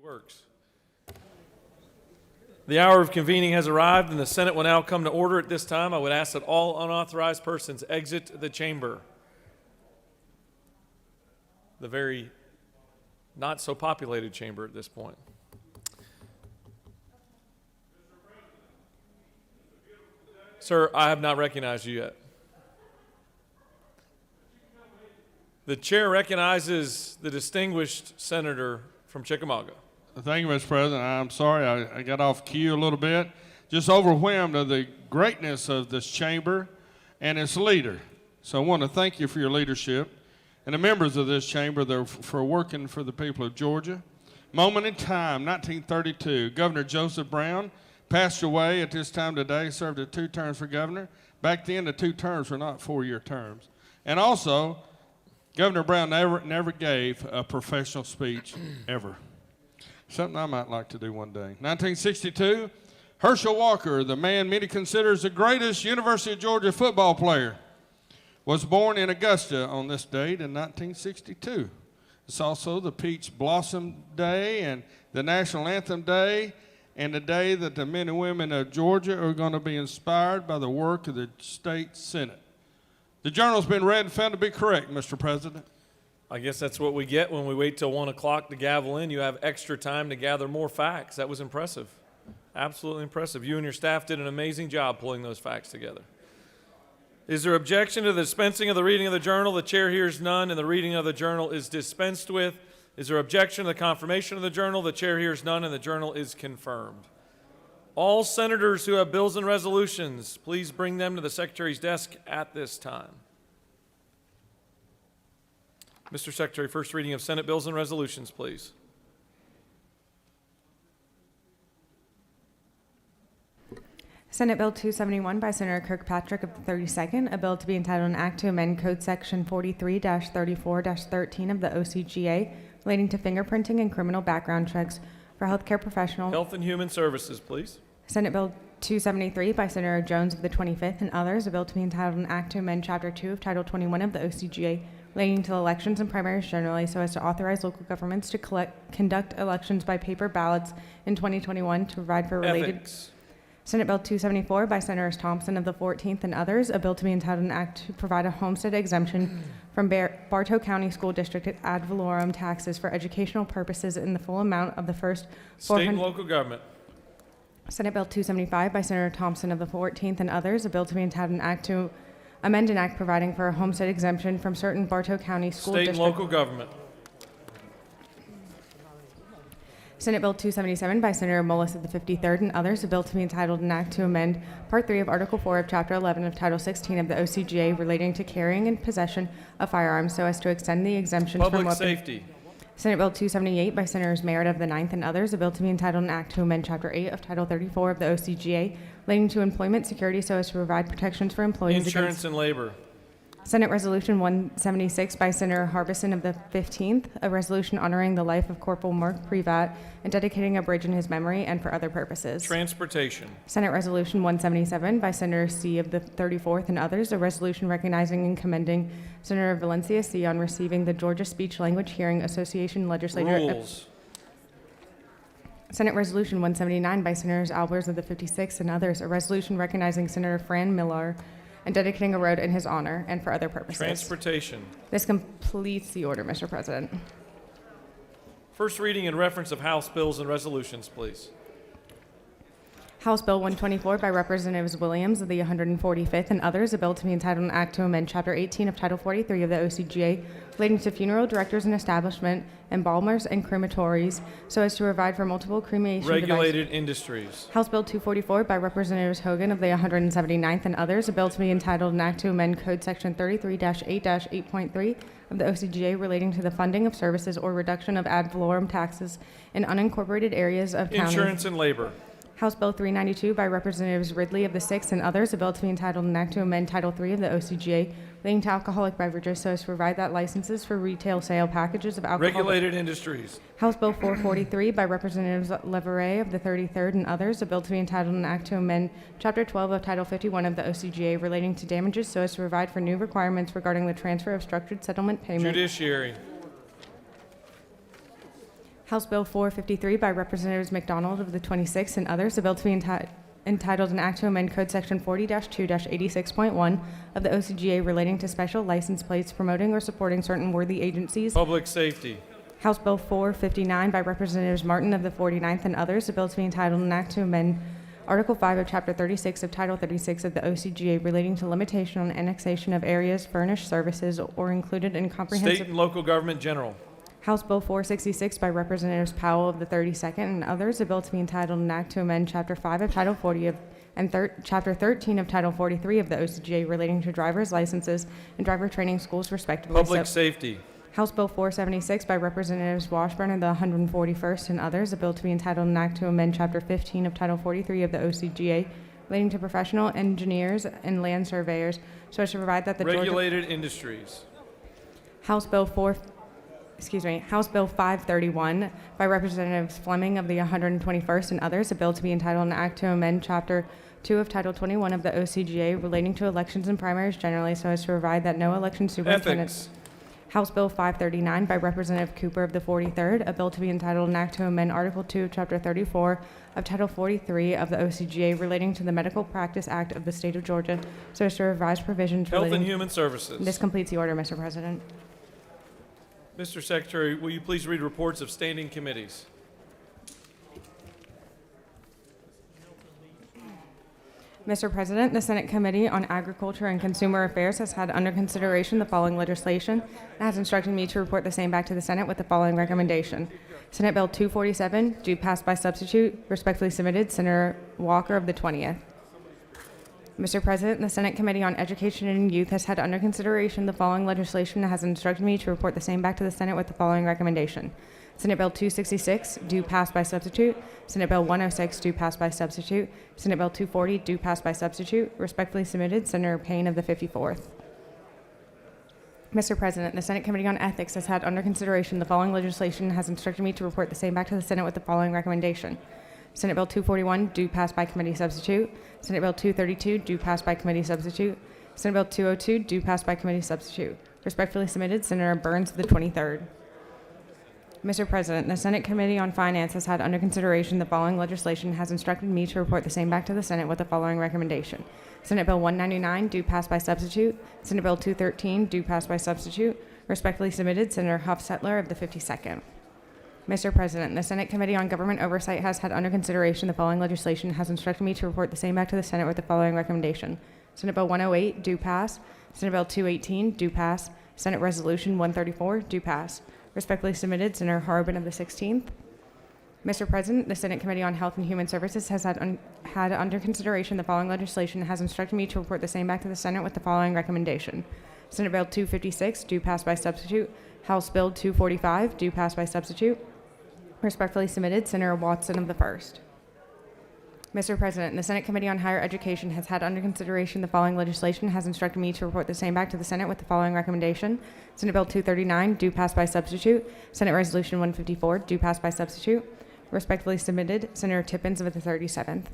Works. The hour of convening has arrived, and the Senate will now come to order. At this time, I would ask that all unauthorized persons exit the chamber. The very not so populated chamber at this point. Sir, I have not recognized you yet. The chair recognizes the distinguished senator from Chickamauga. Thank you, Mr. President. I'm sorry I got off cue a little bit. Just overwhelmed of the greatness of this chamber and its leader. So I want to thank you for your leadership and the members of this chamber for working for the people of Georgia. Moment in time, 1932, Governor Joseph Brown passed away at this time today, served 2 terms for governor. Back then, the 2 terms were not 4-year terms. And also, Governor Brown never gave a professional speech, ever. Something I might like to do one day. 1962, Herschel Walker, the man many considers the greatest University of Georgia football player, was born in Augusta on this date in 1962. It's also the Peach Blossom Day and the National Anthem Day, and the day that the men and women of Georgia are going to be inspired by the work of the state Senate. The journal's been read and found to be correct, Mr. President. I guess that's what we get when we wait till 1 o'clock to gavel in. You have extra time to gather more facts. That was impressive. Absolutely impressive. You and your staff did an amazing job pulling those facts together. Is there objection to the dispensing of the reading of the journal? The chair hears none, and the reading of the journal is dispensed with. Is there objection to the confirmation of the journal? The chair hears none, and the journal is confirmed. All senators who have bills and resolutions, please bring them to the Secretary's desk at this time. Mr. Secretary, first reading of Senate bills and resolutions, please. Senate Bill 271 by Senator Kirkpatrick of the 32nd, a bill to be entitled an act to amend Code Section 43-34-13 of the OCGA relating to fingerprinting and criminal background checks for healthcare professionals. Health and Human Services, please. Senate Bill 273 by Senator Jones of the 25th and others, a bill to be entitled an act to amend Chapter 2 of Title 21 of the OCGA relating to elections and primaries generally so as to authorize local governments to conduct elections by paper ballots in 2021 to provide for related. Ethics. Senate Bill 274 by Senators Thompson of the 14th and others, a bill to be entitled an act to provide a homestead exemption from Bartow County School District ad valorem taxes for educational purposes in the full amount of the first State and local government. Senate Bill 275 by Senator Thompson of the 14th and others, a bill to be entitled an act to amend an act providing for a homestead exemption from certain Bartow County School State District. and local government. Senate Bill 277 by Senator Mullis of the 53rd and others, a bill to be entitled an act to amend Part 3 of Article 4 of Chapter 11 of Title 16 of the OCGA relating to carrying and possession of firearms so as to extend the exemptions from Public weapons. safety. Senate Bill 278 by Senators Merritt of the 9th and others, a bill to be entitled an act to amend Chapter 8 of Title 34 of the OCGA relating to employment security so as to provide protections for employees Insurance against. and labor. Senate Resolution 176 by Senator Harbison of the 15th, a resolution honoring the life of Corporal Mark Privat and dedicating a bridge in his memory and for other purposes. Transportation. Senate Resolution 177 by Senator C. of the 34th and others, a resolution recognizing and commending Senator Valencia C. on receiving the Georgia Speech Language Hearing Association Legislature. Rules. Senate Resolution 179 by Senators Albers of the 56th and others, a resolution recognizing Senator Fran Millar and dedicating a road in his honor and for other purposes. Transportation. This completes the order, Mr. President. First reading and reference of House bills and resolutions, please. House Bill 124 by Representatives Williams of the 145th and others, a bill to be entitled an act to amend Chapter 18 of Title 43 of the OCGA relating to funeral directors and establishment, embalmers, and crematories so as to provide for multiple cremation Regulated industries. House Bill 244 by Representatives Hogan of the 179th and others, a bill to be entitled an act to amend Code Section 33-8-8.3 of the OCGA relating to the funding of services or reduction of ad valorem taxes in unincorporated areas of county. Insurance and labor. House Bill 392 by Representatives Ridley of the 6th and others, a bill to be entitled an act to amend Title 3 of the OCGA relating to alcoholic beverages so as to provide that licenses for retail sale packages of alcohol. Regulated industries. House Bill 443 by Representatives Leverett of the 33rd and others, a bill to be entitled an act to amend Chapter 12 of Title 51 of the OCGA relating to damages so as to provide for new requirements regarding the transfer of structured settlement payment. Judiciary. House Bill 453 by Representatives McDonald of the 26th and others, a bill to be entitled an act to amend Code Section 40-2-86.1 of the OCGA relating to special license plates promoting or supporting certain worthy agencies. Public safety. House Bill 459 by Representatives Martin of the 49th and others, a bill to be entitled an act to amend Article 5 of Chapter 36 of Title 36 of the OCGA relating to limitation on annexation of areas furnished services or included in comprehensive. State and local government general. House Bill 466 by Representatives Powell of the 32nd and others, a bill to be entitled an act to amend Chapter 5 of Title 40 and Chapter 13 of Title 43 of the OCGA relating to driver's licenses and driver training schools respectively. Public safety. House Bill 476 by Representatives Washburn of the 141st and others, a bill to be entitled an act to amend Chapter 15 of Title 43 of the OCGA relating to professional engineers and land surveyors so as to provide that the Regulated industries. House Bill 531 by Representatives Fleming of the 121st and others, a bill to be entitled an act to amend Chapter 2 of Title 21 of the OCGA relating to elections and primaries generally so as to provide that no election superintendent. Ethics. House Bill 539 by Representative Cooper of the 43rd, a bill to be entitled an act to amend Article 2 of Chapter 34 of Title 43 of the OCGA relating to the Medical Practice Act of the State of Georgia so as to revise provisions Health and relating. Human This Services. completes the order, Mr. President. Mr. Secretary, will you please read reports of standing committees? Mr. President, the Senate Committee on Agriculture and Consumer Affairs has had under consideration the following legislation and has instructed me to report the same back to the Senate with the following recommendation. Senate Bill 247, due passed by substitute, respectfully submitted, Senator Walker of the 20th. Mr. President, the Senate Committee on Education and Youth has had under consideration the following legislation and has instructed me to report the same back to the Senate with the following recommendation. Senate Bill 266, due passed by substitute. Senate Bill 106, due passed by substitute. Senate Bill 240, due passed by substitute. Respectfully submitted, Senator Payne of the 54th. Mr. President, the Senate Committee on Ethics has had under consideration the following legislation and has instructed me to report the same back to the Senate with the following recommendation. Senate Bill 241, due passed by committee substitute. Senate Bill 232, due passed by committee substitute. Senate Bill 202, due passed by committee substitute. Respectfully submitted, Senator Burns of the 23rd. Mr. President, the Senate Committee on Finance has had under consideration the following legislation and has instructed me to report the same back to the Senate with the following recommendation. Senate Bill 199, due passed by substitute. Senate Bill 213, due passed by substitute. Respectfully submitted, Senator Huff-Settler of the 52nd. Mr. President, the Senate Committee on Government Oversight has had under consideration the following legislation and has instructed me to report the same back to the Senate with the following recommendation. Senate Bill 108, due pass. Senate Bill 218, due pass. Senate Resolution 134, due pass. Respectfully submitted, Senator Harbin of the 16th. Mr. President, the Senate Committee on Health and Human Services has had under consideration the following legislation and has instructed me to report the same back to the Senate with the following recommendation. Senate Bill 256, due passed by substitute. House Bill 245, due passed by substitute. Respectfully submitted, Senator Watson of the 1st. Mr. President, the Senate Committee on Higher Education has had under consideration the following legislation and has instructed me to report the same back to the Senate with the following recommendation. Senate Bill 239, due passed by substitute. Senate Resolution 154, due passed by substitute. Respectfully submitted, Senator Tippins of the 37th.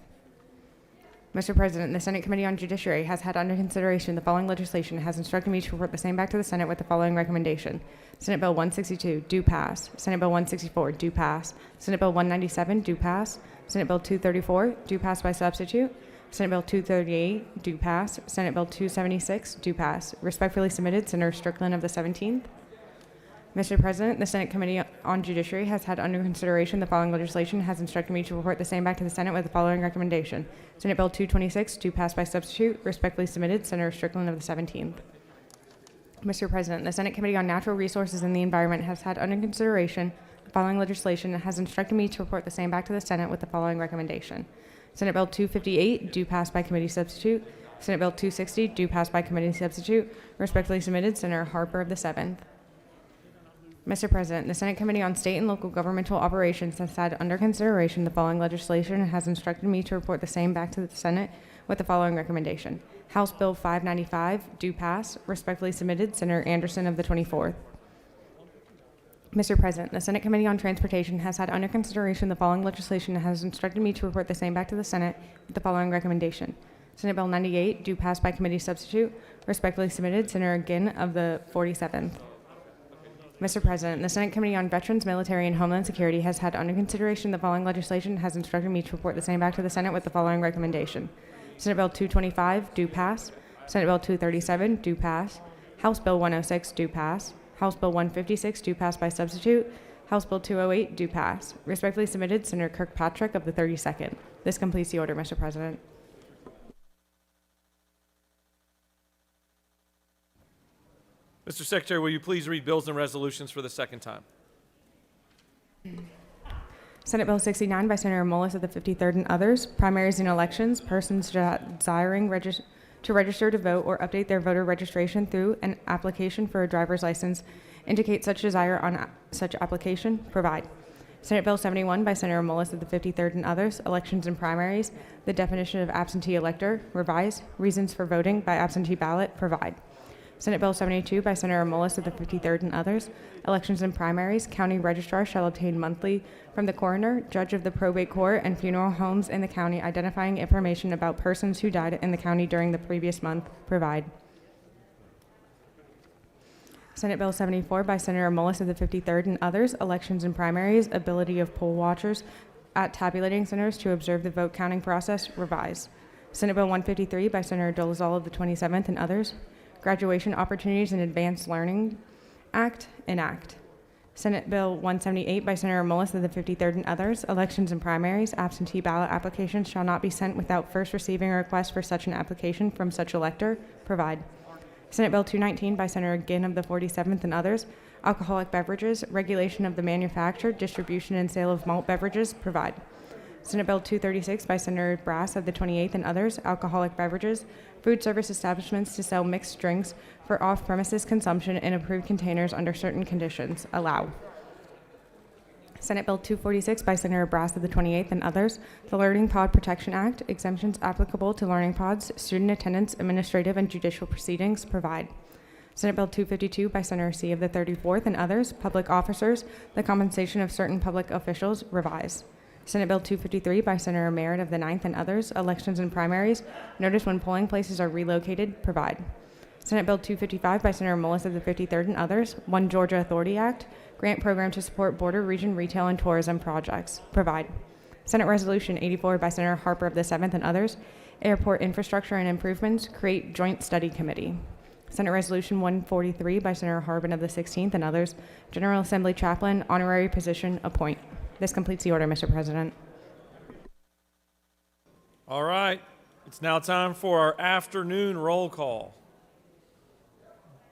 Mr. President, the Senate Committee on Judiciary has had under consideration the following legislation and has instructed me to report the same back to the Senate with the following recommendation. Senate Bill 162, due pass. Senate Bill 164, due pass. Senate Bill 197, due pass. Senate Bill 234, due pass by substitute. Senate Bill 238, due pass. Senate Bill 276, due pass. Respectfully submitted, Senator Strickland of the 17th. Mr. President, the Senate Committee on Judiciary has had under consideration the following legislation and has instructed me to report the same back to the Senate with the following recommendation. Senate Bill 226, due pass by substitute. Respectfully submitted, Senator Strickland of the 17th. Mr. President, the Senate Committee on Natural Resources and the Environment has had under consideration the following legislation and has instructed me to report the same back to the Senate with the following recommendation. Senate Bill 258, due pass by committee substitute. Senate Bill 260, due pass by committee substitute. Respectfully submitted, Senator Harper of the 7th. Mr. President, the Senate Committee on State and Local Governmental Operations has had under consideration the following legislation and has instructed me to report the same back to the Senate with the following recommendation. House Bill 595, due pass. Respectfully submitted, Senator Anderson of the 24th. Mr. President, the Senate Committee on Transportation has had under consideration the following legislation and has instructed me to report the same back to the Senate with the following recommendation. Senate Bill 98, due pass by committee substitute. Respectfully submitted, Senator Ginn of the 47th. Mr. President, the Senate Committee on Veterans, Military, and Homeland Security has had under consideration the following legislation and has instructed me to report the same back to the Senate with the following recommendation. Senate Bill 225, do pass. Senate Bill 237, do pass. House Bill 106, do pass. House Bill 156, do pass by substitute. House Bill 208, do pass. Respectfully submitted, Senator Kirkpatrick of the 32nd. This completes the order, Mr. President. Mr. Secretary, will you please read bills and resolutions for the second time? Senate Bill 69 by Senator Mullis of the 53rd and others, primaries and elections, persons desiring to register to vote or update their voter registration through an application for a driver's license, indicate such desire on such application, provide. Senate Bill 71 by Senator Mullis of the 53rd and others, elections and primaries, the definition of absentee elector, revise, reasons for voting by absentee ballot, provide. Senate Bill 72 by Senator Mullis of the 53rd and others, elections and primaries, county registrar shall obtain monthly from the coroner, judge of the probate court, and funeral homes in the county identifying information about persons who died in the county during the previous month, provide. Senate Bill 74 by Senator Mullis of the 53rd and others, elections and primaries, ability of poll watchers at tabulating centers to observe the vote counting process, revise. Senate Bill 153 by Senator Dolezal of the 27th and others, Graduation Opportunities and Advanced Learning Act, enact. Senate Bill 178 by Senator Mullis of the 53rd and others, elections and primaries, absentee ballot applications shall not be sent without first receiving a request for such an application from such elector, provide. Senate Bill 219 by Senator Ginn of the 47th and others, alcoholic beverages, regulation of the manufacture, distribution, and sale of malt beverages, provide. Senate Bill 236 by Senator Brass of the 28th and others, alcoholic beverages, food service establishments to sell mixed drinks for off-premises consumption in approved containers under certain conditions, allow. Senate Bill 246 by Senator Brass of the 28th and others, the Learning Pod Protection Act, exemptions applicable to learning pods, student attendance, administrative and judicial proceedings, provide. Senate Bill 252 by Senator C of the 34th and others, public officers, the compensation of certain public officials, revise. Senate Bill 253 by Senator Merritt of the 9th and others, elections and primaries, notice when polling places are relocated, provide. Senate Bill 255 by Senator Mullis of the 53rd and others, One Georgia Authority Act, grant program to support border region retail and tourism projects, provide. Senate Resolution 84 by Senator Harper of the 7th and others, airport infrastructure and improvements, create joint study committee. Senate Resolution 143 by Senator Harbin of the 16th and others, General Assembly chaplain, honorary position, appoint. This completes the order, Mr. President. All right, it's now time for our afternoon roll call.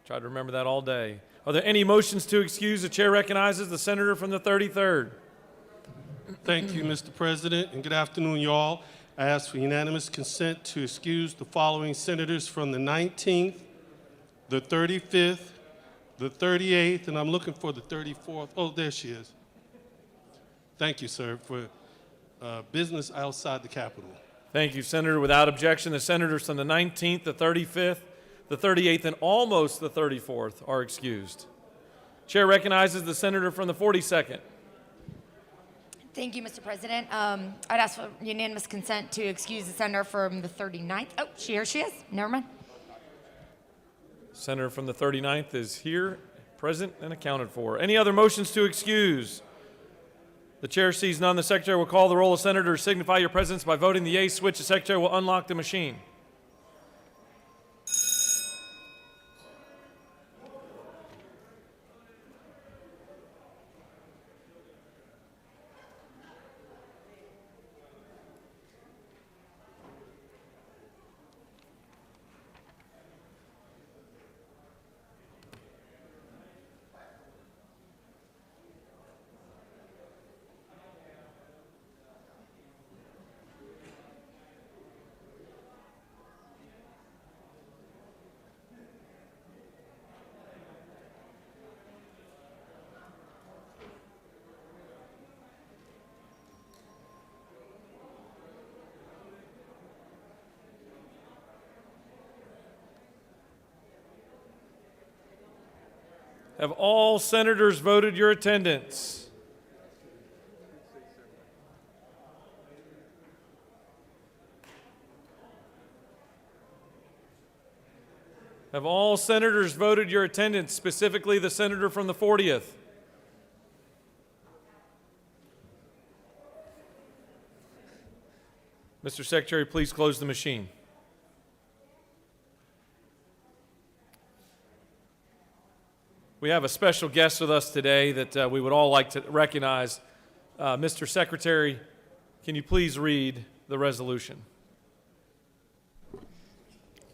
Try to remember that all day. Are there any motions to excuse? The chair recognizes the senator from the 33rd. Thank you, Mr. President, and good afternoon, y'all. I ask for unanimous consent to excuse the following senators from the 19th, the 35th, the 38th, and I'm looking for the 34th. Oh, there she is. Thank you, sir, for business outside the Capitol. Thank you, Senator. Without objection, the senators from the 19th, the 35th, the 38th, and almost the 34th are excused. Chair recognizes the senator from the 42nd. Thank you, Mr. President. I'd ask for unanimous consent to excuse the senator from the 39th. Oh, here she is. Never mind. Senator from the 39th is here, present, and accounted for. Any other motions to excuse? The chair sees none. The secretary will call the roll of senators. Signify your presence by voting the yea switch. The secretary will unlock the machine. Have all senators voted your attendance? Have all senators voted your attendance, specifically the senator from the 40th? Mr. Secretary, please close the machine. We have a special guest with us today that we would all like to recognize. Mr. Secretary, can you please read the resolution?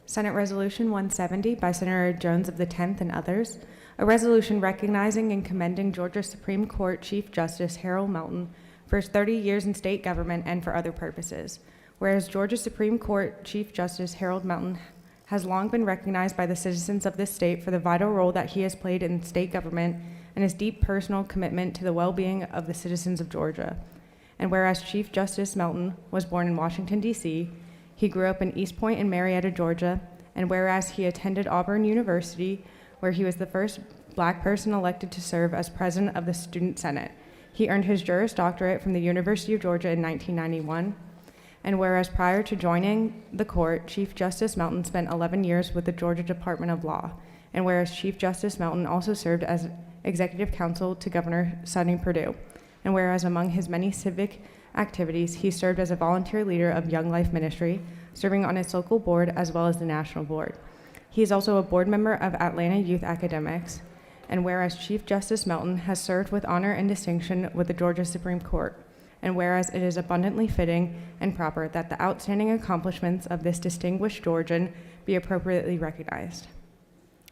Senate Resolution 170 by Senator Jones of the 10th and others, a resolution recognizing and commending Georgia Supreme Court Chief Justice Harold Melton for his 30 years in state government and for other purposes. Whereas Georgia Supreme Court Chief Justice Harold Melton has long been recognized by the citizens of this state for the vital role that he has played in state government and his deep personal commitment to the well-being of the citizens of Georgia. And whereas Chief Justice Melton was born in Washington, D.C., he grew up in East Point and Marietta, Georgia, and whereas he attended Auburn University, where he was the first black person elected to serve as president of the Student Senate. He earned his Juris Doctorate from the University of Georgia in 1991. And whereas prior to joining the court, Chief Justice Melton spent 11 years with the Georgia Department of Law. And whereas Chief Justice Melton also served as executive counsel to Governor Sonny Perdue. And whereas among his many civic activities, he served as a volunteer leader of Young Life Ministry, serving on its local board as well as the national board. He is also a board member of Atlanta Youth Academics. And whereas Chief Justice Melton has served with honor and distinction with the Georgia Supreme Court. And whereas it is abundantly fitting and proper that the outstanding accomplishments of this distinguished Georgian be appropriately recognized.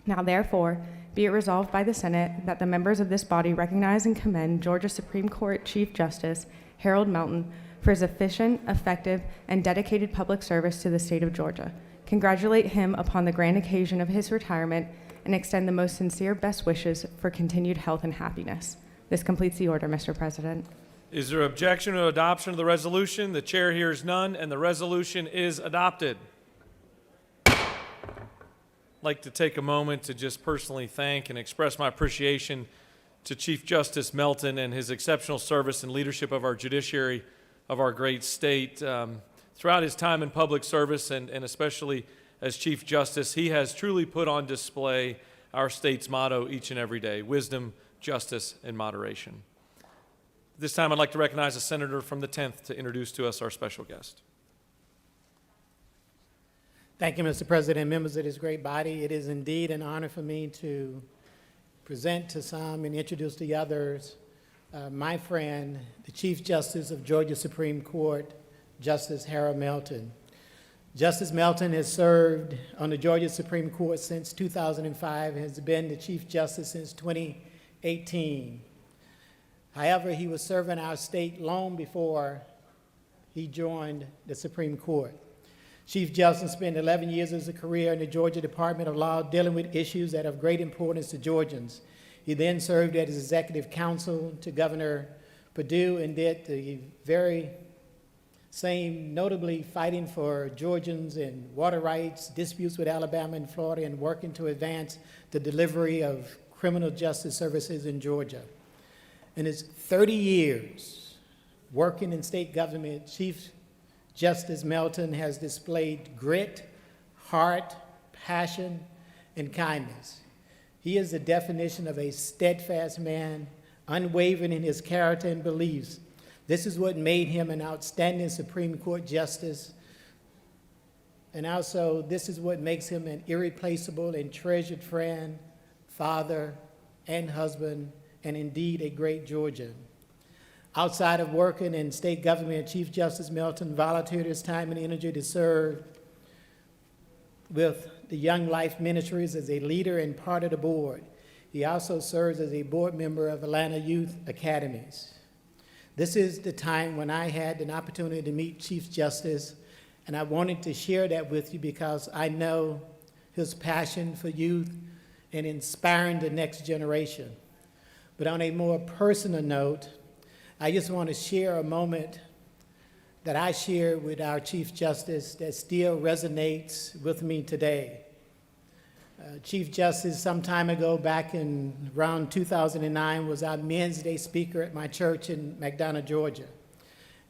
Now therefore, be it resolved by the Senate that the members of this body recognize and commend Georgia Supreme Court Chief Justice Harold Melton for his efficient, effective, and dedicated public service to the state of Georgia, congratulate him upon the grand occasion of his retirement, and extend the most sincere best wishes for continued health and happiness. This completes the order, Mr. President. Is there objection to adoption of the resolution? The chair hears none, and the resolution is adopted. I'd like to take a moment to just personally thank and express my appreciation to Chief Justice Melton and his exceptional service and leadership of our judiciary of our great state. Throughout his time in public service and especially as Chief Justice, he has truly put on display our state's motto each and every day: wisdom, justice, and moderation. This time I'd like to recognize a senator from the 10th to introduce to us our special guest. Thank you, Mr. President, members of this great body. It is indeed an honor for me to present to some and introduce to others my friend, the Chief Justice of Georgia Supreme Court, Justice Harold Melton. Justice Melton has served on the Georgia Supreme Court since 2005 and has been the Chief Justice since 2018. However, he was serving our state long before he joined the Supreme Court. Chief Justice spent 11 years of his career in the Georgia Department of Law dealing with issues that are of great importance to Georgians. He then served as executive counsel to Governor Perdue and did the very same, notably fighting for Georgians and water rights, disputes with Alabama and Florida, and working to advance the delivery of criminal justice services in Georgia. In his 30 years working in state government, Chief Justice Melton has displayed grit, heart, passion, and kindness. He is the definition of a steadfast man, unwavering in his character and beliefs. This is what made him an outstanding Supreme Court justice. And also, this is what makes him an irreplaceable and treasured friend, father, and husband, and indeed a great Georgian. Outside of working in state government, Chief Justice Melton volunteered his time and energy to serve with the Young Life Ministries as a leader and part of the board. He also serves as a board member of Atlanta Youth Academies. This is the time when I had an opportunity to meet Chief Justice, and I wanted to share that with you because I know his passion for youth and inspiring the next generation. But on a more personal note, I just want to share a moment that I shared with our Chief Justice that still resonates with me today. Chief Justice, some time ago, back in around 2009, was our Men's Day speaker at my church in McDonough, Georgia.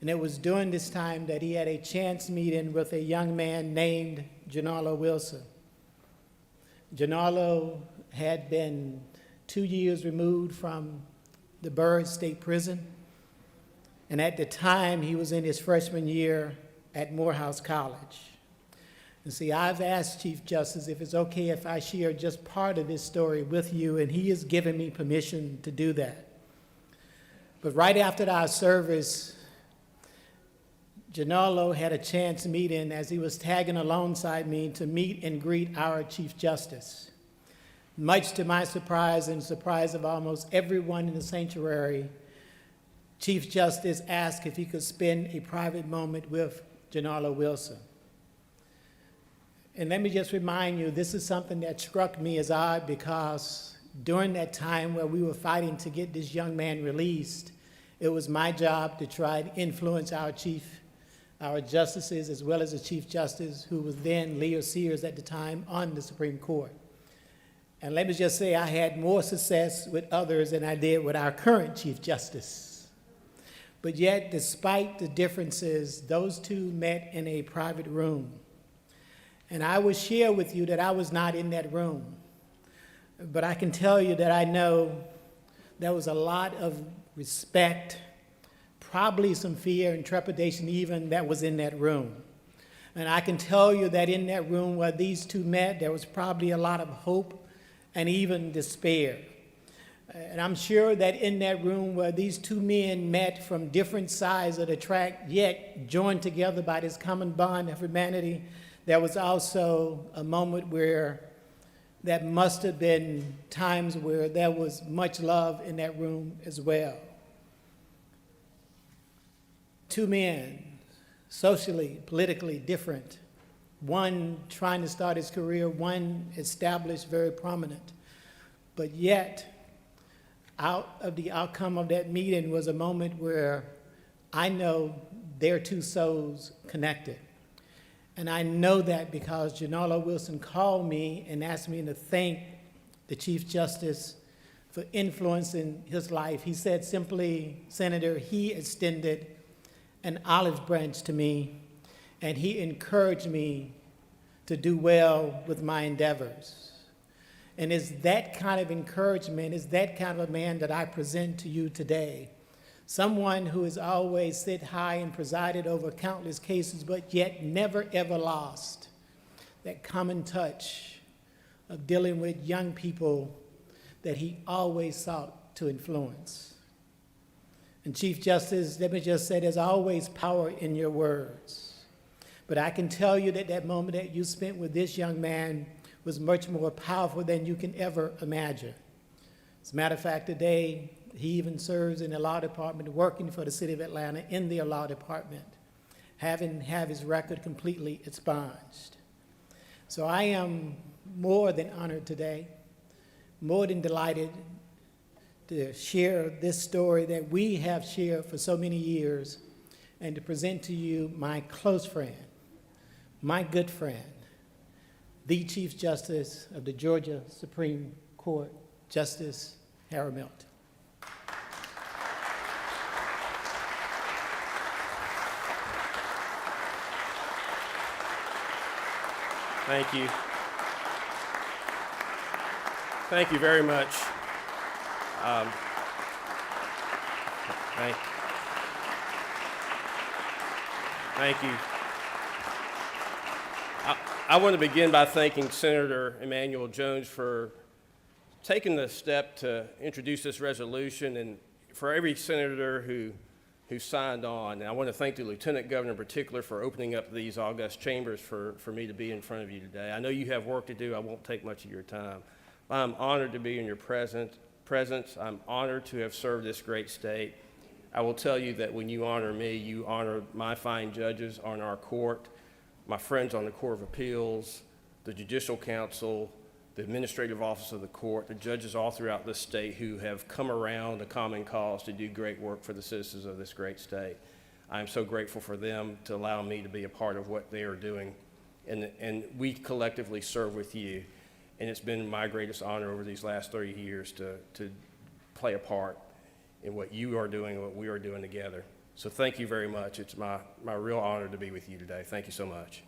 And it was during this time that he had a chance meeting with a young man named Janala Wilson. Janarlo had been 2 years removed from the Byrd State Prison, and at the time he was in his freshman year at Morehouse College. And see, I've asked Chief Justice if it's okay if I share just part of this story with you, and he has given me permission to do that. But right after our service, Janarlo had a chance meeting as he was tagging alongside me to meet and greet our Chief Justice. Much to my surprise and surprise of almost everyone in the sanctuary, Chief Justice asked if he could spend a private moment with Janarlo Wilson. And let me just remind you, this is something that struck me as odd because during that time where we were fighting to get this young man released, it was my job to try to influence our justices, as well as the Chief Justice, who was then Leo Sears at the time on the Supreme Court. And let me just say, I had more success with others than I did with our current Chief Justice. But yet, despite the differences, those two met in a private room. And I will share with you that I was not in that room. But I can tell you that I know there was a lot of respect, probably some fear and trepidation even that was in that room. And I can tell you that in that room where these two met, there was probably a lot of hope and even despair. And I'm sure that in that room where these two men met from different sides of the track, yet joined together by this common bond of humanity, there was also a moment where that must have been times where there was much love in that room as well. Two men, socially, politically different, one trying to start his career, one established, very prominent. But yet, out of the outcome of that meeting was a moment where I know their two souls connected. And I know that because Janarlo Wilson called me and asked me to thank the Chief Justice for influencing his life. He said simply, Senator, he extended an olive branch to me, and he encouraged me to do well with my endeavors. And it's that kind of encouragement, it's that kind of a man that I present to you today. Someone who has always sit high and presided over countless cases, but yet never ever lost that common touch of dealing with young people that he always sought to influence. And Chief Justice, let me just say, there's always power in your words. But I can tell you that that moment that you spent with this young man was much more powerful than you can ever imagine. As a matter of fact, today, he even serves in the law department, working for the city of Atlanta in the law department, having his record completely expunged. So I am more than honored today, more than delighted to share this story that we have shared for so many years and to present to you my close friend, my good friend, the Chief Justice of the Georgia Supreme Court, Justice Harry Milton. Thank you. Thank you very much. Thank you. I want to begin by thanking Senator Emanuel Jones for taking the step to introduce this resolution, and for every senator who signed on. And I want to thank the Lieutenant Governor in particular for opening up these august chambers for me to be in front of you today. I know you have work to do. I won't take much of your time. I'm honored to be in your presence. I'm honored to have served this great state. I will tell you that when you honor me, you honor my fine judges on our court, my friends on the Court of Appeals, the Judicial Council, the Administrative Office of the Court, the judges all throughout this state who have come around the common cause to do great work for the citizens of this great state. I am so grateful for them to allow me to be a part of what they are doing, and we collectively serve with you. And it's been my greatest honor over these last 30 years to play a part in what you are doing and what we are doing together. So thank you very much. It's my real honor to be with you today. Thank you so much.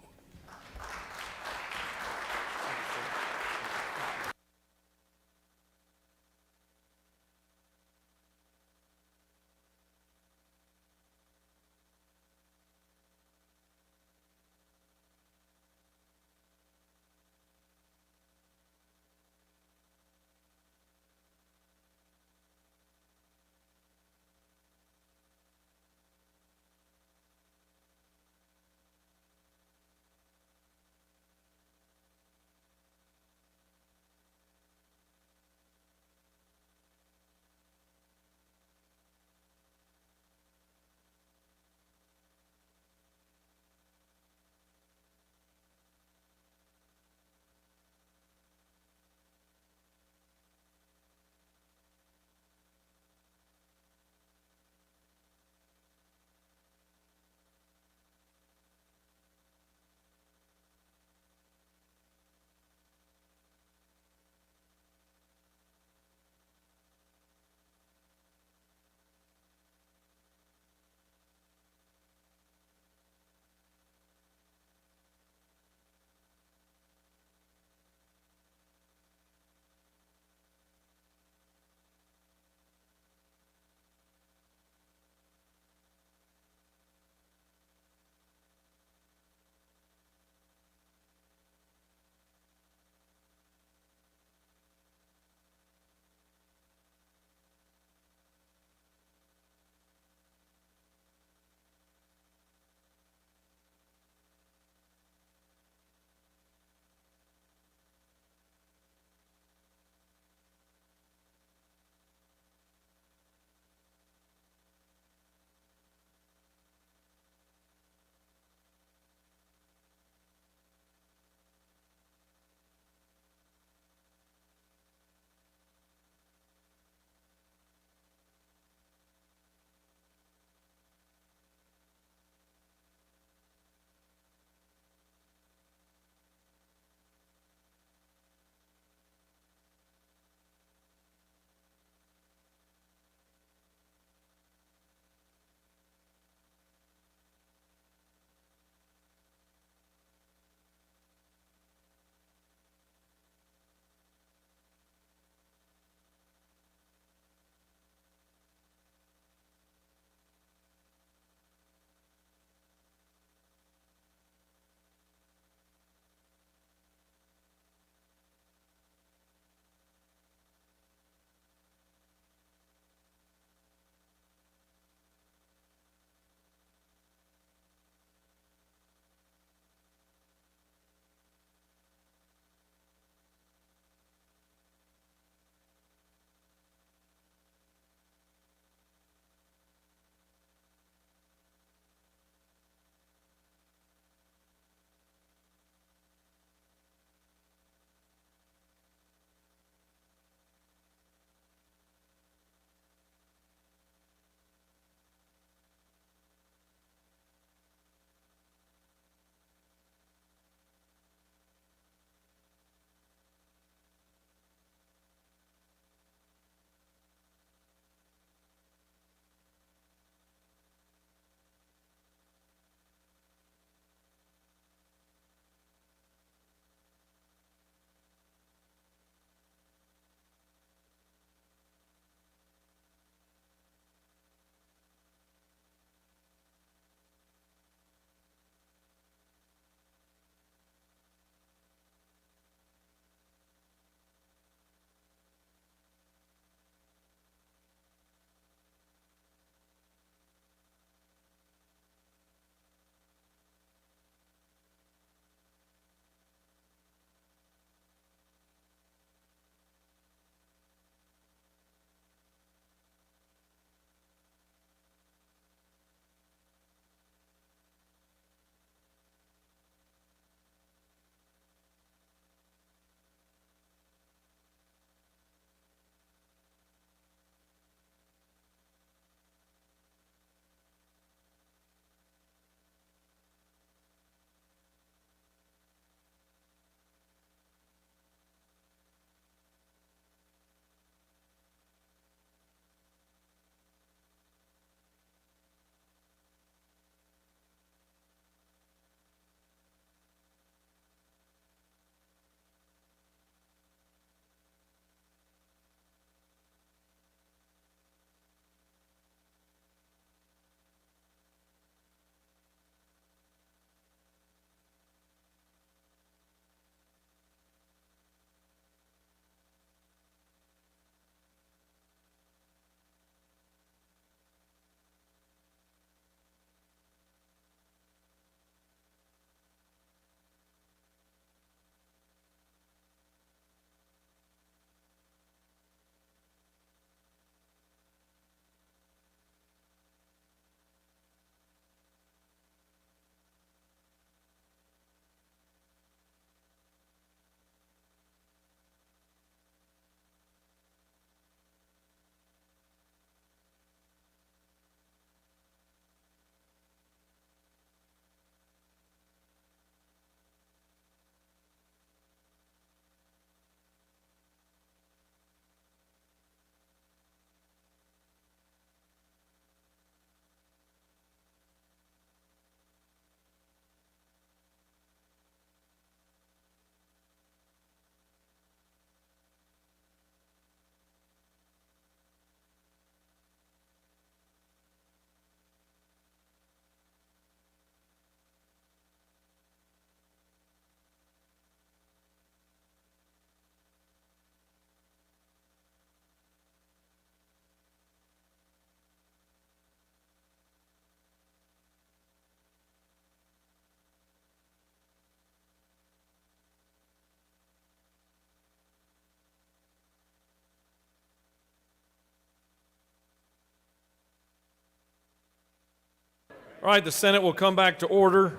All right, the Senate will come back to order.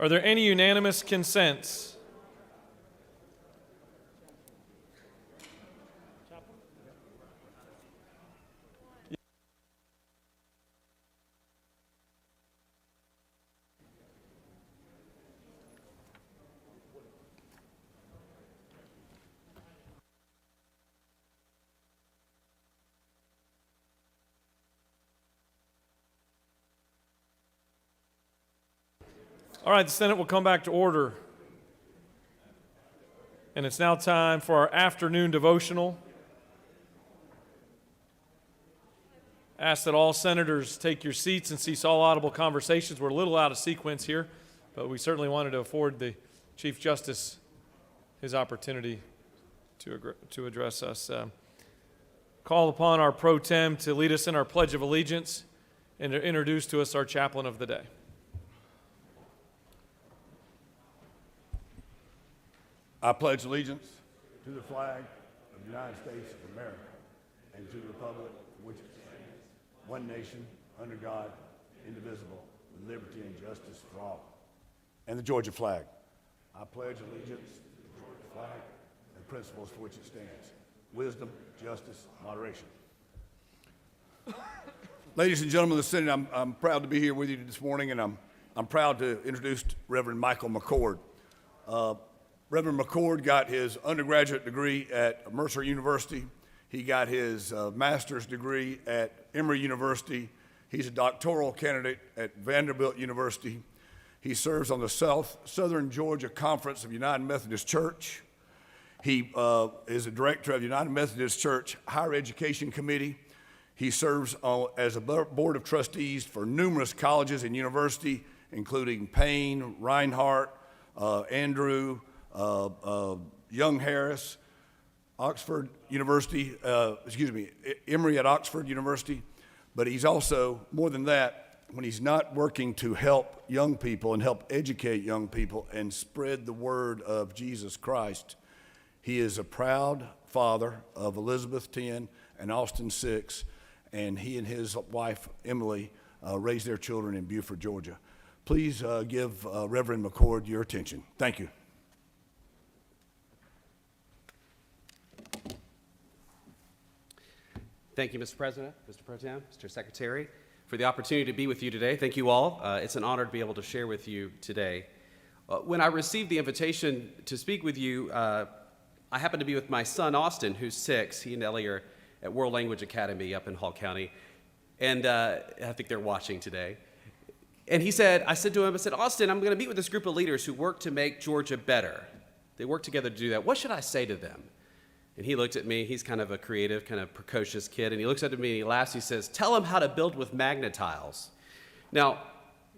Are there any unanimous consents? All right, the Senate will come back to order. And it's now time for our afternoon devotional. Ask that all senators take your seats and cease all audible conversations. We're a little out of sequence here, but we certainly wanted to afford the Chief Justice his opportunity to address us. Call upon our pro tem to lead us in our Pledge of Allegiance and to introduce to us our chaplain of the day. I pledge allegiance to the flag of the United States of America and to the republic for which it stands, one nation, under God, indivisible, with liberty and justice for all. And the Georgia flag. I pledge allegiance to the Georgia flag and principles for which it stands, wisdom, justice, moderation. Ladies and gentlemen of the Senate, I'm proud to be here with you this morning, and I'm proud to introduce Reverend Michael McCord. Reverend McCord got his undergraduate degree at Mercer University. He got his master's degree at Emory University. He's a doctoral candidate at Vanderbilt University. He serves on the Southern Georgia Conference of United Methodist Church. He is a director of the United Methodist Church Higher Education Committee. He serves as a board of trustees for numerous colleges and universities, including Payne, Reinhardt, Andrew, Young Harris, Oxford University, Emory at Oxford University. But he's also, more than that, when he's not working to help young people and help educate young people and spread the word of Jesus Christ, he is a proud father of Elizabeth 10 and Austin 6, and he and his wife, Emily, raised their children in Beaufort, Georgia. Please give Reverend McCord your attention. Thank you. Thank you, Mr. President, Mr. Pro Tem, Mr. Secretary, for the opportunity to be with you today. Thank you all. It's an honor to be able to share with you today. When I received the invitation to speak with you, I happened to be with my son, Austin, who's 6. He and Ellie are at World Language Academy up in Hall County, and I think they're watching today. And I said to him, Austin, I'm going to meet with this group of leaders who work to make Georgia better. They work together to do that. What should I say to them? And he looked at me. He's kind of a creative, kind of precocious kid. And he looks up at me and he laughs. He says, tell them how to build with magnetiles. Now,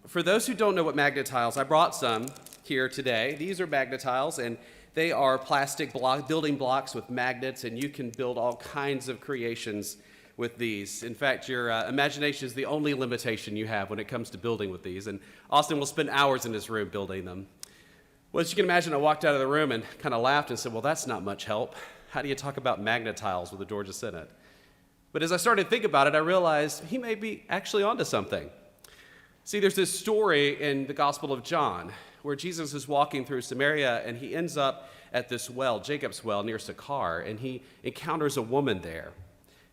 for those who don't know what magnetiles, I brought some here today. These are magnetiles, and they are plastic building blocks with magnets, and you can build all kinds of creations with these. In fact, your imagination is the only limitation you have when it comes to building with these. And Austin will spend hours in his room building them. Well, as you can imagine, I walked out of the room and kind of laughed and said, well, that's not much help. How do you talk about magnetiles with the Georgia Senate? But as I started to think about it, I realized he may be actually onto something. See, there's this story in the Gospel of John where Jesus is walking through Samaria, and he ends up at this well, Jacob's well, near Sychar, and he encounters a woman there.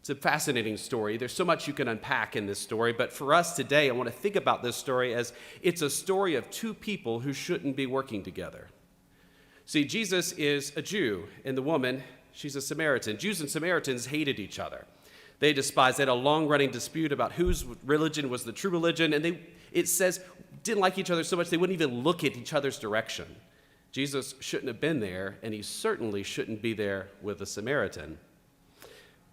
It's a fascinating story. There's so much you can unpack in this story, but for us today, I want to think about this story as it's a story of two people who shouldn't be working together. See, Jesus is a Jew, and the woman, she's a Samaritan. Jews and Samaritans hated each other. They despised. They had a long-running dispute about whose religion was the true religion, and it says didn't like each other so much they wouldn't even look at each other's direction. Jesus shouldn't have been there, and he certainly shouldn't be there with a Samaritan.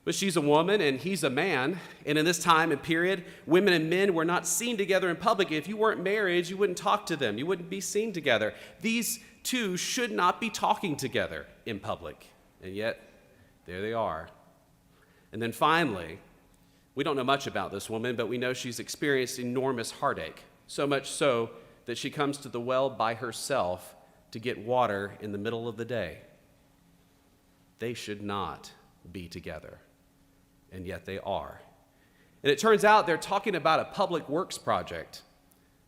But she's a woman, and he's a man, and in this time and period, women and men were not seen together in public. If you weren't married, you wouldn't talk to them. You wouldn't be seen together. These two should not be talking together in public, and yet there they are. And then finally, we don't know much about this woman, but we know she's experienced enormous heartache, so much so that she comes to the well by herself to get water in the middle of the day. They should not be together, and yet they are. And it turns out they're talking about a public works project.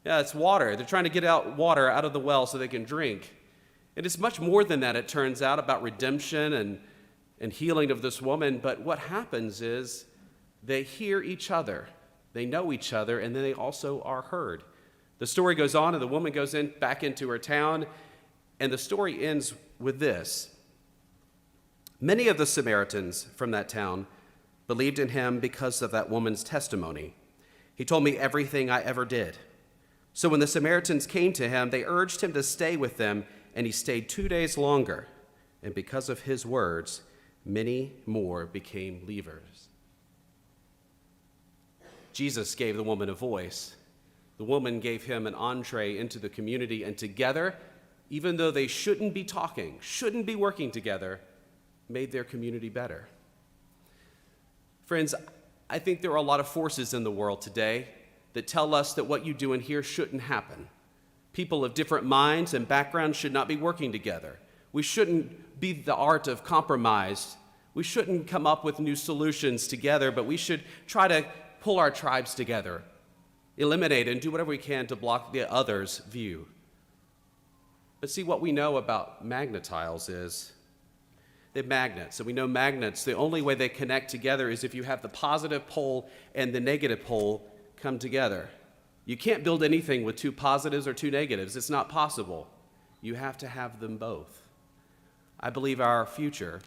Yeah, it's water. They're trying to get out water out of the well so they can drink. And it's much more than that, it turns out, about redemption and healing of this woman. But what happens is they hear each other, they know each other, and then they also are heard. The story goes on, and the woman goes back into her town, and the story ends with this. Many of the Samaritans from that town believed in him because of that woman's testimony. He told me everything I ever did. So when the Samaritans came to him, they urged him to stay with them, and he stayed 2 days longer. And because of his words, many more became believers. Jesus gave the woman a voice. The woman gave him an entree into the community, and together, even though they shouldn't be talking, shouldn't be working together, made their community better. Friends, I think there are a lot of forces in the world today that tell us that what you do in here shouldn't happen. People of different minds and backgrounds should not be working together. We shouldn't be the art of compromise. We shouldn't come up with new solutions together, but we should try to pull our tribes together, eliminate and do whatever we can to block the other's view. But see, what we know about magnetiles is they're magnets. And we know magnets, the only way they connect together is if you have the positive pole and the negative pole come together. You can't build anything with two positives or two negatives. It's not possible. You have to have them both. I believe our future,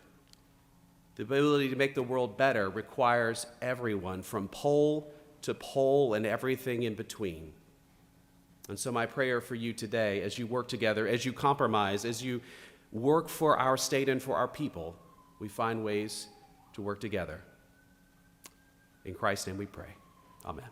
the ability to make the world better, requires everyone from pole to pole and everything in between. And so my prayer for you today, as you work together, as you compromise, as you work for our state and for our people, we find ways to work together. In Christ's name we pray. Amen.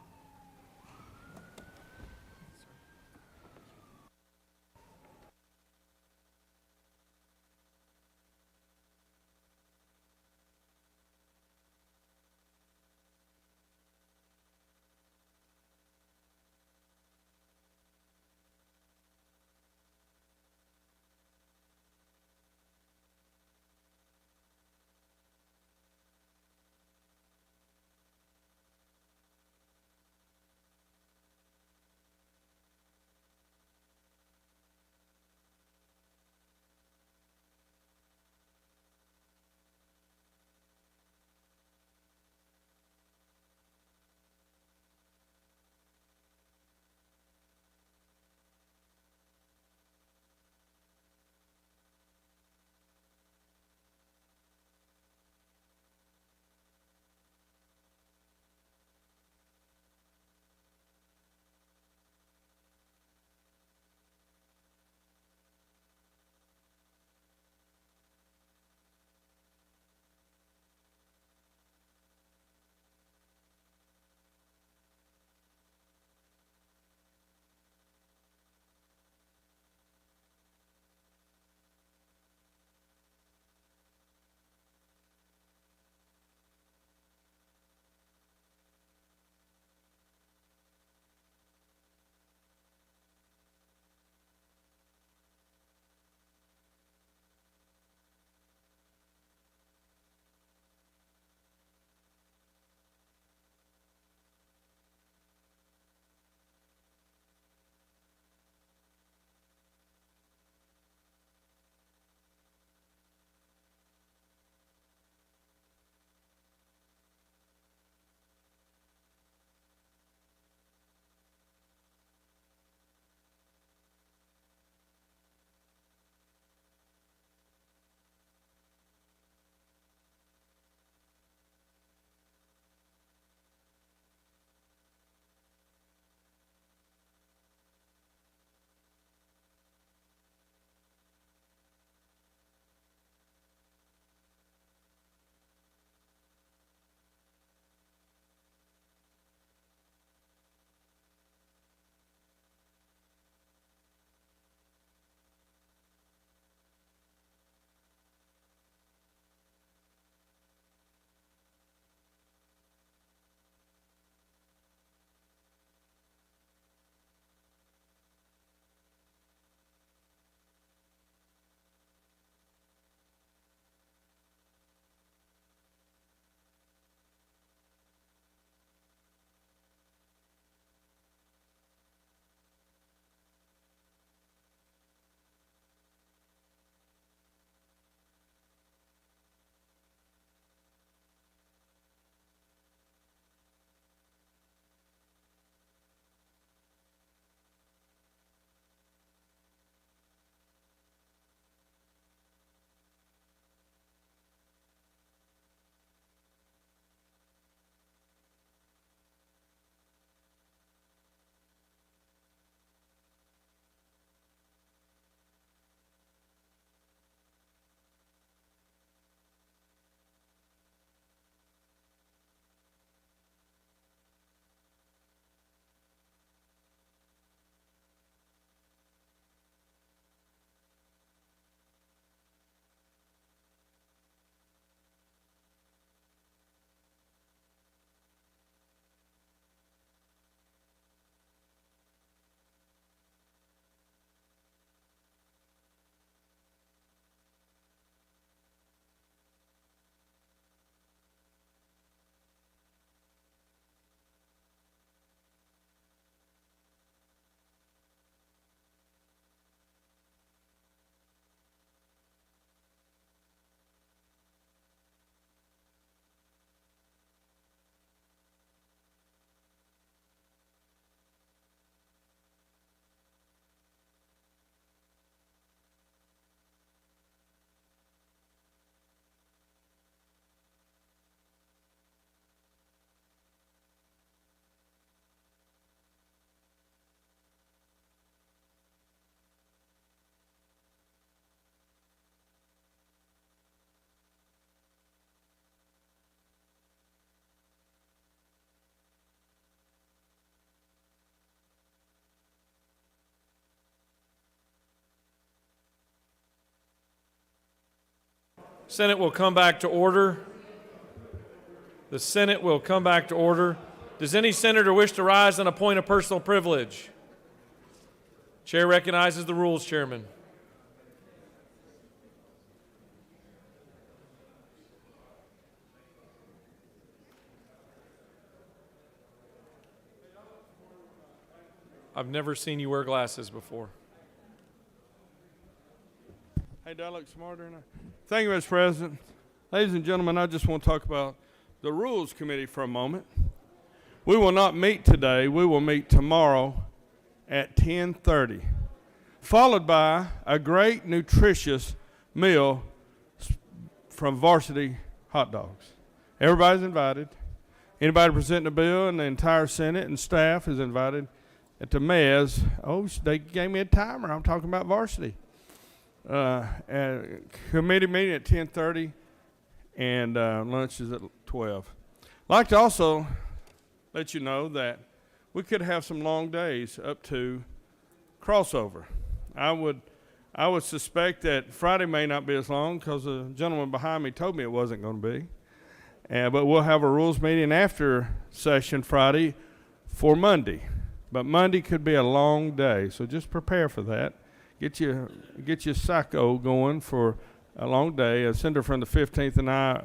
Senate will come back to order. The Senate will come back to order. Does any senator wish to rise on a point of personal privilege? Chair recognizes the rules chairman. I've never seen you wear glasses before. Hey, do I look smarter now? Thank you, Mr. President. Ladies and gentlemen, I just want to talk about the Rules Committee for a moment. We will not meet today. We will meet tomorrow at 10:30, followed by a great nutritious meal from Varsity Hot Dogs. Everybody's invited. Anybody presenting a bill, and the entire Senate and staff is invited at the mez. Oh, they gave me a timer. I'm talking about Varsity. Committee meeting at 10:30, and lunch is at 12. I'd like to also let you know that we could have some long days up to crossover. I would suspect that Friday may not be as long because the gentleman behind me told me it wasn't going to be. But we'll have a rules meeting after session Friday for Monday. But Monday could be a long day, so just prepare for that. Get your psycho going for a long day. A senator from the 15th and I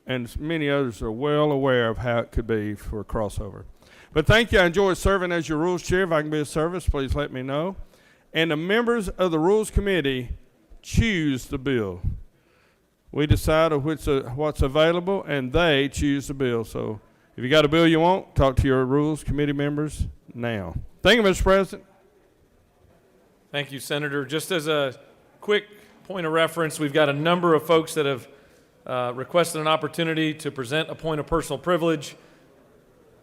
and many others are well aware of how it could be for a crossover. But thank you. I enjoyed serving as your rules chair. If I can be of service, please let me know. And the members of the Rules Committee choose the bill. We decide what's available, and they choose the bill. So if you got a bill you want, talk to your Rules Committee members now. Thank you, Mr. President. Thank you, Senator. Just as a quick point of reference, we've got a number of folks that have requested an opportunity to present a point of personal privilege.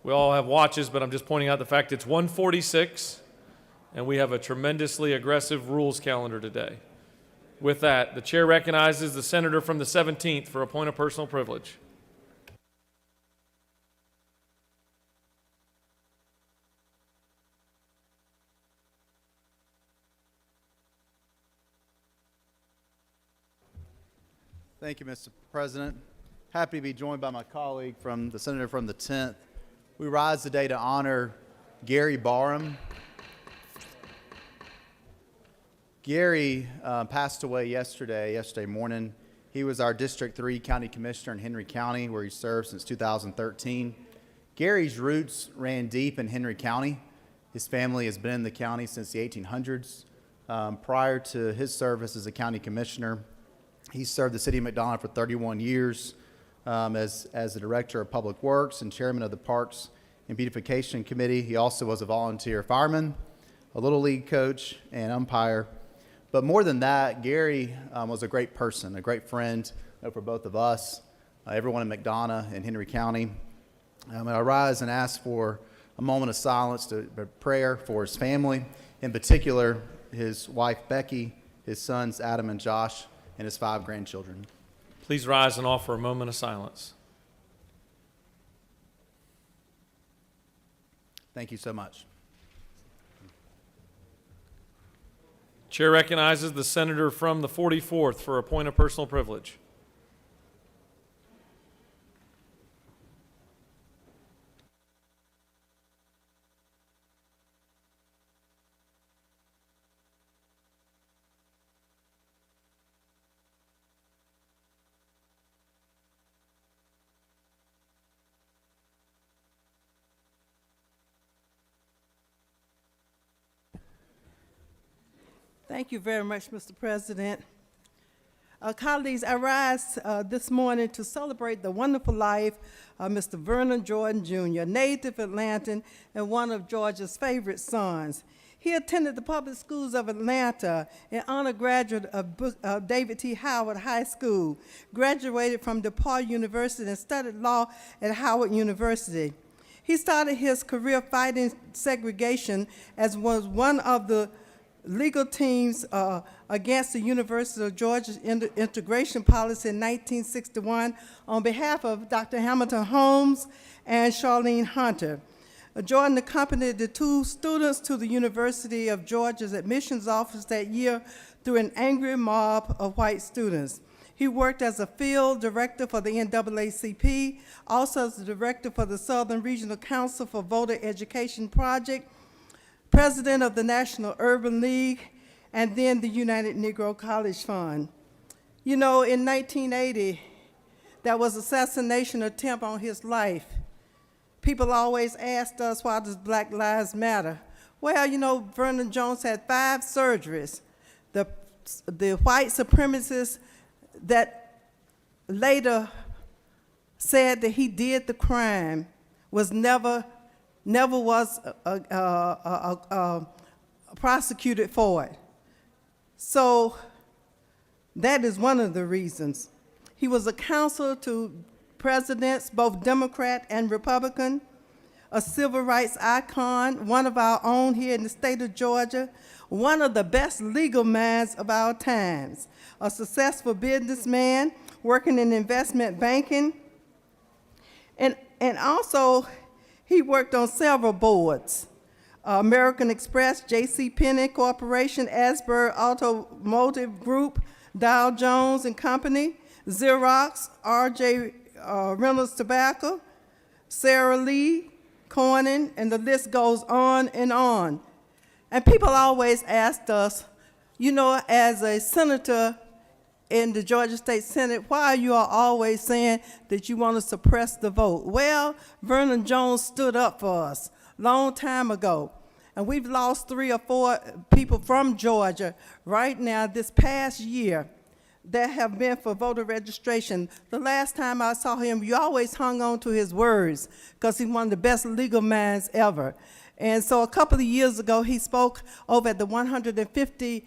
We all have watches, but I'm just pointing out the fact it's 1:46, and we have a tremendously aggressive rules calendar today. With that, the chair recognizes the senator from the 17th for a point of personal privilege. Thank you, Mr. President. Happy to be joined by my colleague from the senator from the 10th. We rise today to honor Gary Barham. Gary passed away yesterday morning. He was our District 3 County Commissioner in Henry County, where he served since 2013. Gary's roots ran deep in Henry County. His family has been in the county since the 1800s. Prior to his service as a county commissioner, he served the city of McDonough for 31 years as the Director of Public Works and Chairman of the Parks and Beautification Committee. He also was a volunteer fireman, a Little League coach, and umpire. But more than that, Gary was a great person, a great friend for both of us, everyone in McDonough and Henry County. I rise and ask for a moment of silence, to prayer for his family, in particular his wife Becky, his sons Adam and Josh, and his 5 grandchildren. Please rise and offer a moment of silence. Thank you so much. Chair recognizes the senator from the 44th for a point of personal privilege. Thank you very much, Mr. President. Colleagues, I rise this morning to celebrate the wonderful life of Mr. Vernon Jordan, Jr., native Atlantan and one of Georgia's favorite sons. He attended the public schools of Atlanta, an honor graduate of David T. Howard High School, graduated from DePaul University and studied law at Howard University. He started his career fighting segregation as was one of the legal teams against the University of Georgia's integration policy in 1961 on behalf of Dr. Hamilton Holmes and Charlene Hunter. Jordan accompanied the 2 students to the University of Georgia's admissions office that year through an angry mob of white students. He worked as a field director for the NAACP, also as the director for the Southern Regional Council for Voter Education Project, president of the National Urban League, and then the United Negro College Fund. You know, in 1980, there was assassination attempt on his life. People always asked us, why does Black Lives Matter? Well, you know, Vernon Jones had 5 surgeries. The white supremacists that later said that he did the crime never was prosecuted for it. So that is one of the reasons. He was a counselor to presidents, both Democrat and Republican, a civil rights icon, one of our own here in the state of Georgia, one of the best legal minds of our times, a successful businessman working in investment banking, and also he worked on several boards, American Express, J.C. Penney Corporation, Asbury Automotive Group, Dow Jones and Company, Xerox, R.J. Reynolds Tobacco, Sara Lee, Corning, and the list goes on and on. And people always asked us, you know, as a senator in the Georgia State Senate, why are you all always saying that you want to suppress the vote? Well, Vernon Jones stood up for us a long time ago. And we've lost 3 or 4 people from Georgia right now this past year that have been for voter registration. The last time I saw him, you always hung on to his words because he's one of the best legal minds ever. And so a couple of years ago, he spoke over at the 150th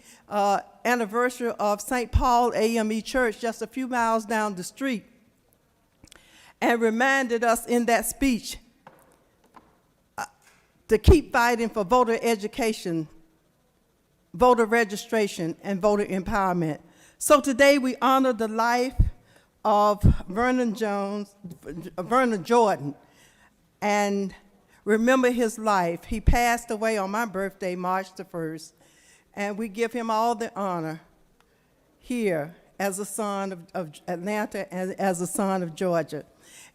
anniversary of St. Paul AME Church, just a few miles down the street, and reminded us in that speech to keep fighting for voter education, voter registration, and voter empowerment. So today we honor the life of Vernon Jordan, and remember his life. He passed away on my birthday, March the 1st, and we give him all the honor here as a son of Atlanta and as a son of Georgia.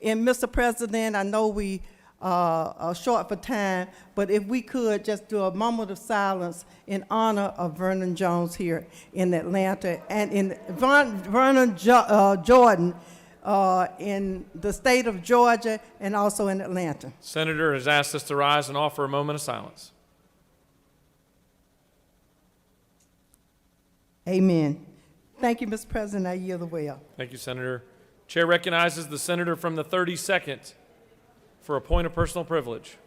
And Mr. President, I know we are short for time, but if we could just do a moment of silence in honor of Vernon Jones here in Atlanta and in Vernon Jordan in the state of Georgia and also in Atlanta. Senator has asked us to rise and offer a moment of silence. Amen. Thank you, Mr. President. I yield the way. Thank you, Senator. Chair recognizes the senator from the 32nd for a point of personal privilege.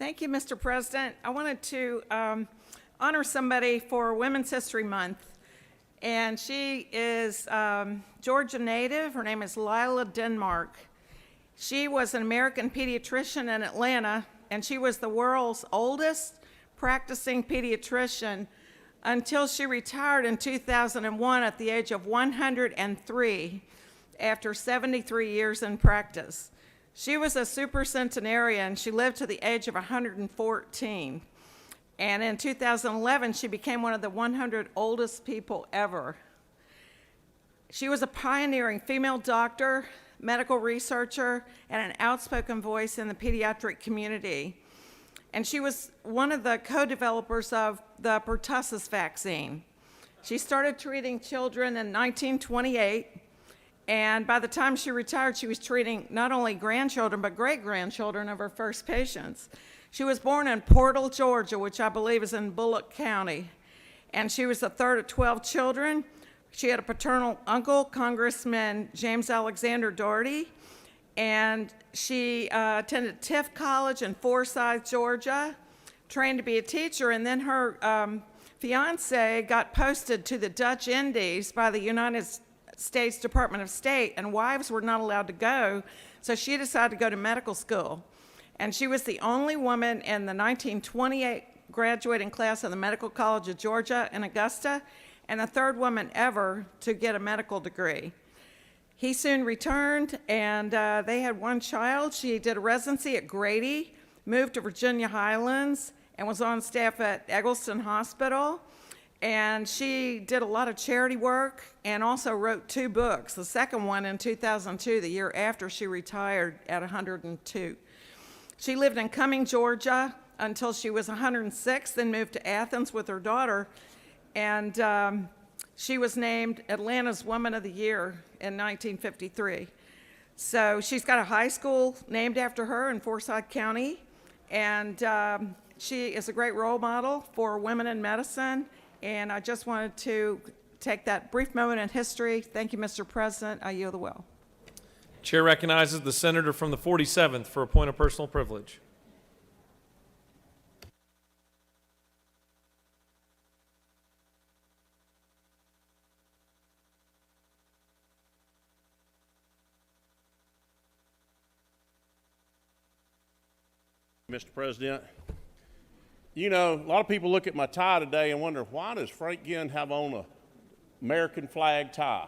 Thank you, Mr. President. I wanted to honor somebody for Women's History Month. And she is Georgia native. Her name is Lila Denmark. She was an American pediatrician in Atlanta, and she was the world's oldest practicing pediatrician until she retired in 2001 at the age of 103 after 73 years in practice. She was a supercentenarian. She lived to the age of 114. And in 2011, she became one of the 100 oldest people ever. She was a pioneering female doctor, medical researcher, and an outspoken voice in the pediatric community. And she was one of the co-developers of the pertussis vaccine. She started treating children in 1928, and by the time she retired, she was treating not only grandchildren, but great-grandchildren of her first patients. She was born in Portal, Georgia, which I believe is in Bullock County, and she was the third of 12 children. She had a paternal uncle, Congressman James Alexander Doherty, and she attended Tift College in Forsyth, Georgia, trained to be a teacher, and then her fiance got posted to the Dutch Indies by the United States Department of State, and wives were not allowed to go, so she decided to go to medical school. And she was the only woman in the 1928 graduating class of the Medical College of Georgia in Augusta, and the third woman ever to get a medical degree. He soon returned, and they had one child. She did a residency at Grady, moved to Virginia Highlands, and was on staff at Eggleston Hospital. And she did a lot of charity work and also wrote 2 books, the second one in 2002, the year after she retired at 102. She lived in Cumming, Georgia until she was 106, then moved to Athens with her daughter, and she was named Atlanta's Woman of the Year in 1953. So she's got a high school named after her in Forsyth County, and she is a great role model for women in medicine. And I just wanted to take that brief moment in history. Thank you, Mr. President. I yield the will. Chair recognizes the senator from the 47th for a point of personal privilege. Mr. President. You know, a lot of people look at my tie today and wonder, why does Frank Ginn have on an American flag tie?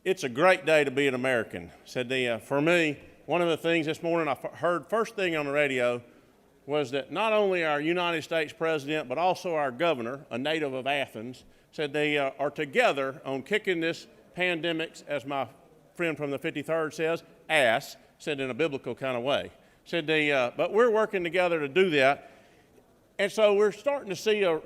It's a great day to be an American. For me, one of the things this morning I heard first thing on the radio was that not only our United States President, but also our governor, a native of Athens, said they are together on kicking this pandemic, as my friend from the 53rd says, ass, said in a biblical kind of way. Said but we're working together to do that. And so we're starting to see a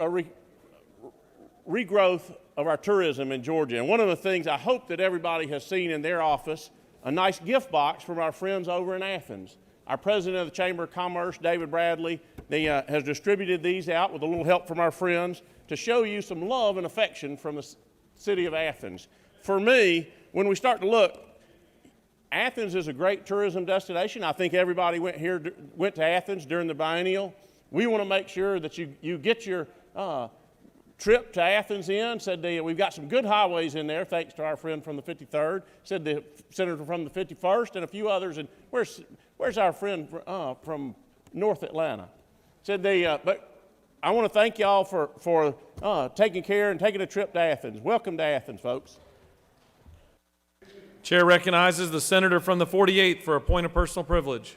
regrowth of our tourism in Georgia. And one of the things I hope that everybody has seen in their office, a nice gift box from our friends over in Athens. Our president of the Chamber of Commerce, David Bradley, has distributed these out with a little help from our friends to show you some love and affection from the city of Athens. For me, when we start to look, Athens is a great tourism destination. I think everybody went to Athens during the biennial. We want to make sure that you get your trip to Athens in. We've got some good highways in there, thanks to our friend from the 53rd. Said the senator from the 51st and a few others. And where's our friend from North Atlanta? But I want to thank y'all for taking care and taking a trip to Athens. Welcome to Athens, folks. Chair recognizes the senator from the 48th for a point of personal privilege.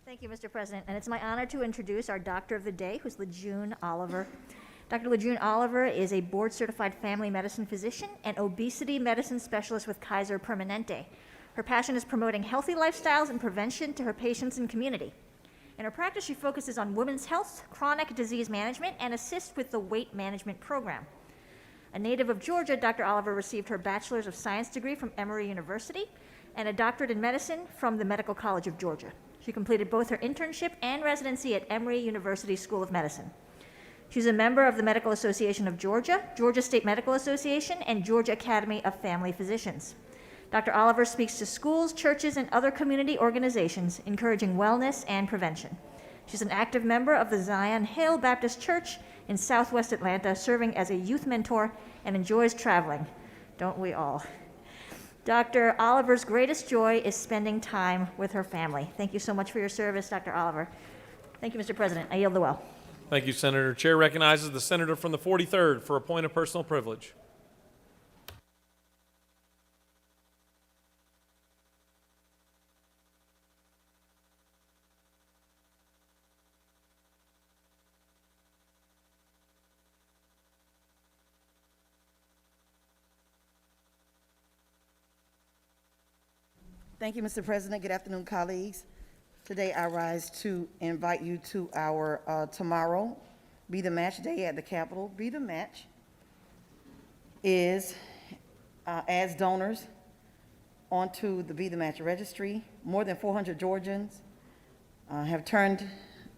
Thank you, Mr. President. And it's my honor to introduce our doctor of the day, who's Lejeune Oliver. Dr. Lejeune Oliver is a board-certified family medicine physician and obesity medicine specialist with Kaiser Permanente. Her passion is promoting healthy lifestyles and prevention to her patients and community. In her practice, she focuses on women's health, chronic disease management, and assists with the weight management program. A native of Georgia, Dr. Oliver received her Bachelor's of Science degree from Emory University and a doctorate in medicine from the Medical College of Georgia. She completed both her internship and residency at Emory University School of Medicine. She's a member of the Medical Association of Georgia, Georgia State Medical Association, and Georgia Academy of Family Physicians. Dr. Oliver speaks to schools, churches, and other community organizations, encouraging wellness and prevention. She's an active member of the Zion Hill Baptist Church in Southwest Atlanta, serving as a youth mentor and enjoys traveling. Don't we all? Dr. Oliver's greatest joy is spending time with her family. Thank you so much for your service, Dr. Oliver. Thank you, Mr. President. I yield the well. Thank you, Senator. Chair recognizes the senator from the 43rd for a point of personal privilege. Thank you, Mr. President. Good afternoon, colleagues. Today I rise to invite you to our tomorrow Be the Match Day at the Capitol. Be the Match is adds donors onto the Be the Match registry. More than 400 Georgians have turned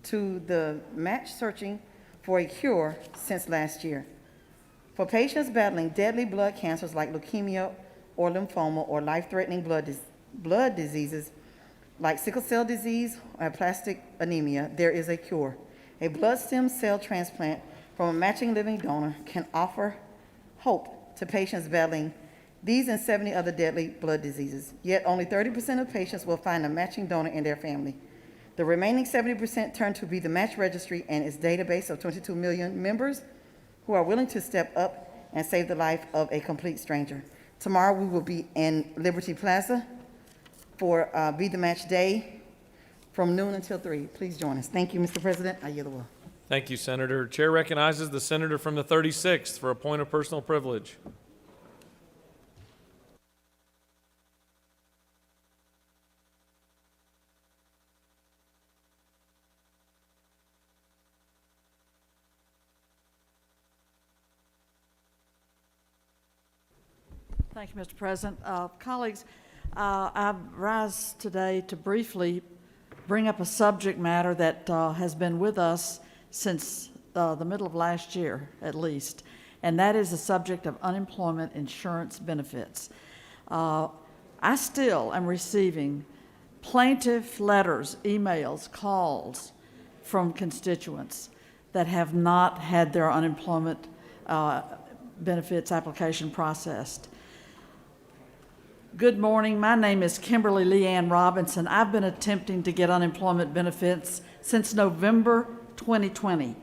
to the match searching for a cure since last year. For patients battling deadly blood cancers like leukemia or lymphoma or life-threatening blood diseases like sickle cell disease or aplastic anemia, there is a cure. A blood stem cell transplant from a matching living donor can offer hope to patients battling these and 70 other deadly blood diseases. Yet only 30% of patients will find a matching donor in their family. The remaining 70% turn to Be the Match Registry and its database of 22 million members who are willing to step up and save the life of a complete stranger. Tomorrow we will be in Liberty Plaza for Be the Match Day from noon until 3. Please join us. Thank you, Mr. President. I yield the will. Thank you, Senator. Chair recognizes the senator from the 36th for a point of personal privilege. Thank you, Mr. President. Colleagues, I rise today to briefly bring up a subject matter that has been with us since the middle of last year, at least, and that is the subject of unemployment insurance benefits. I still am receiving plaintiff letters, emails, calls from constituents that have not had their unemployment benefits application processed. Good morning. My name is Kimberly Leanne Robinson. I've been attempting to get unemployment benefits since November 2020.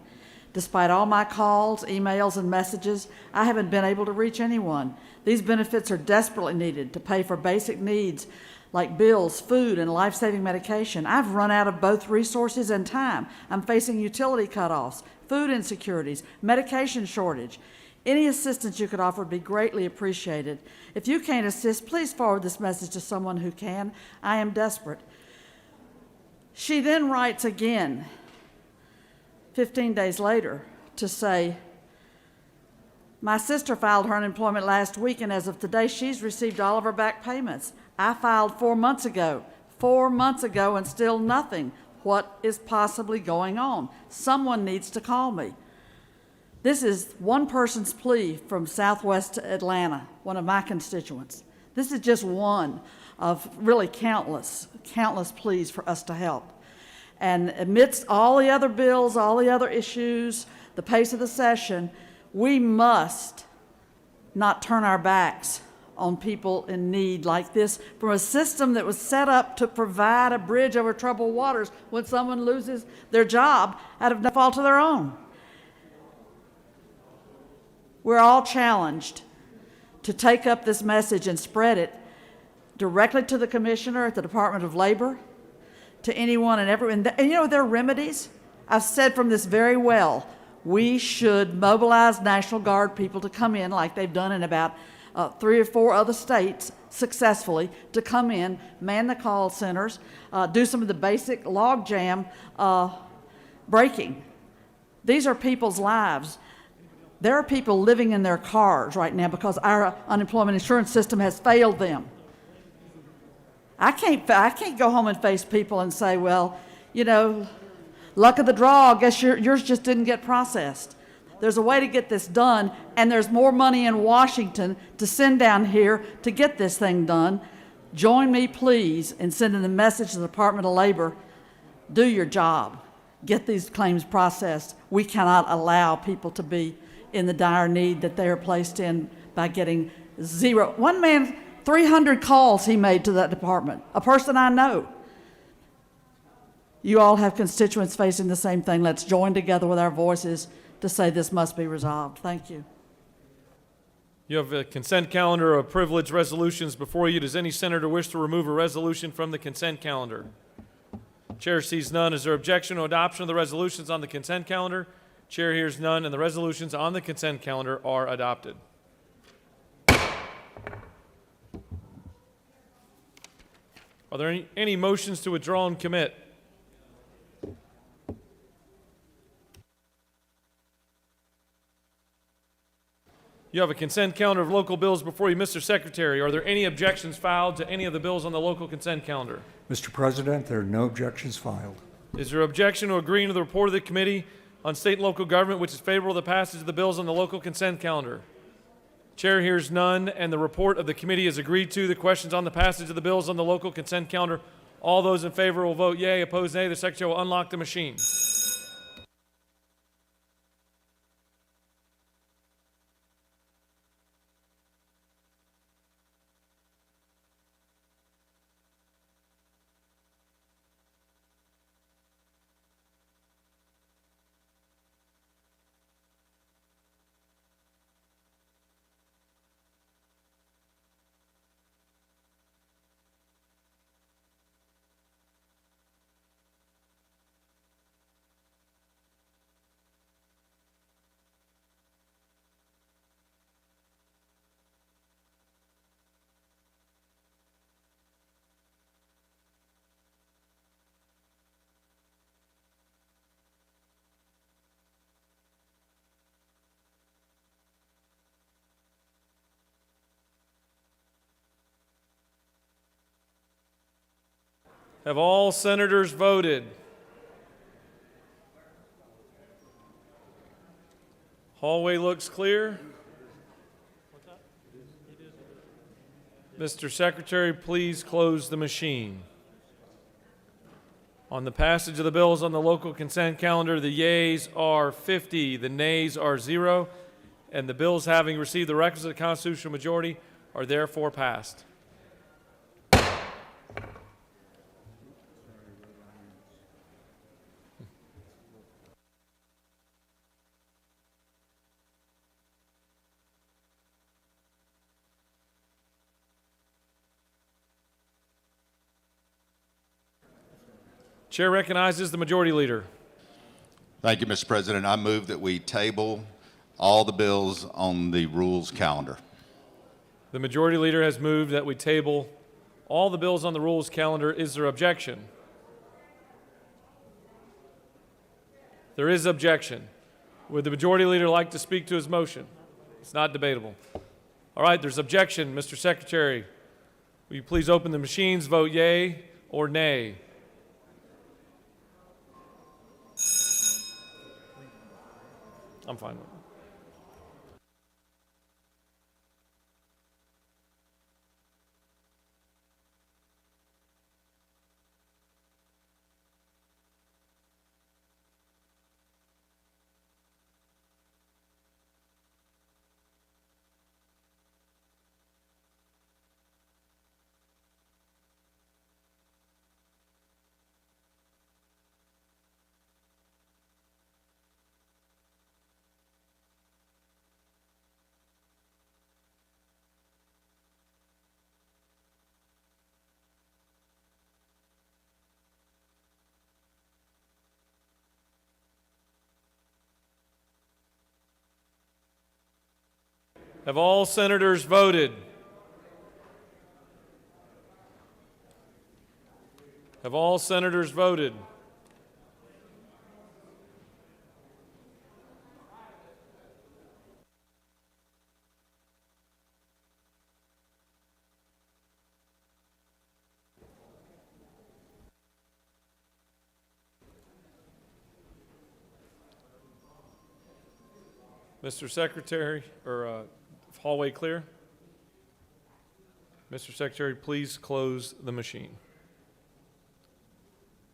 Despite all my calls, emails, and messages, I haven't been able to reach anyone. These benefits are desperately needed to pay for basic needs like bills, food, and life-saving medication. I've run out of both resources and time. I'm facing utility cutoffs, food insecurities, medication shortage. Any assistance you could offer would be greatly appreciated. If you can't assist, please forward this message to someone who can. I am desperate. She then writes again, 15 days later, to say, my sister filed her unemployment last week, and as of today, she's received all of her back payments. I filed 4 months ago, and still nothing. What is possibly going on? Someone needs to call me. This is one person's plea from Southwest Atlanta, one of my constituents. This is just one of really countless pleas for us to help. And amidst all the other bills, all the other issues, the pace of the session, we must not turn our backs on people in need like this from a system that was set up to provide a bridge over troubled waters when someone loses their job out of no fault of their own. We're all challenged to take up this message and spread it directly to the commissioner at the Department of Labor, to anyone and everyone. And you know, there are remedies. I've said from this very well, we should mobilize National Guard people to come in like they've done in about 3 or 4 other states successfully, to come in, man the call centers, do some of the basic logjam breaking. These are people's lives. There are people living in their cars right now because our unemployment insurance system has failed them. I can't go home and face people and say, well, you know, luck of the draw, I guess yours just didn't get processed. There's a way to get this done, and there's more money in Washington to send down here to get this thing done. Join me, please, in sending the message to the Department of Labor, do your job. Get these claims processed. We cannot allow people to be in the dire need that they are placed in by getting zero. One man, 300 calls he made to that department, a person I know. You all have constituents facing the same thing. Let's join together with our voices to say this must be resolved. Thank you. You have a consent calendar of privilege resolutions before you. Does any senator wish to remove a resolution from the consent calendar? Chair sees none. Is there objection to adoption of the resolutions on the consent calendar? Chair hears none, and the resolutions on the consent calendar are adopted. Are there any motions to withdraw and commit? You have a consent calendar of local bills before you. Mr. Secretary, are there any objections filed to any of the bills on the local consent calendar? Mr. President, there are no objections filed. Is there objection to agreeing to the report of the Committee on State and Local Government, which is favorable to the passage of the bills on the local consent calendar? Chair hears none, and the report of the committee is agreed to. The questions on the passage of the bills on the local consent calendar, all those in favor will vote yea, opposed nay. The Secretary will unlock the machine. Have all senators voted? Hallway looks clear. Mr. Secretary, please close the machine. On the passage of the bills on the local consent calendar, the yeas are 50, the nays are 0, and the bills having received the requisite constitutional majority are therefore passed. Chair recognizes the majority leader. Thank you, Mr. President. I move that we table all the bills on the rules calendar. The majority leader has moved that we table all the bills on the rules calendar. Is there objection? There is objection. Would the majority leader like to speak to his motion? It's not debatable. All right, there's objection. Mr. Secretary, will you please open the machines, vote yea or nay? I'm fine with it. Have all senators voted? Have all senators voted? Mr. Secretary, or hallway clear? Mr. Secretary, please close the machine.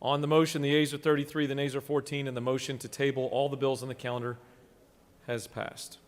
On the motion, the yeas are 33, the nays are 14, and the motion to table all the bills on the calendar has passed.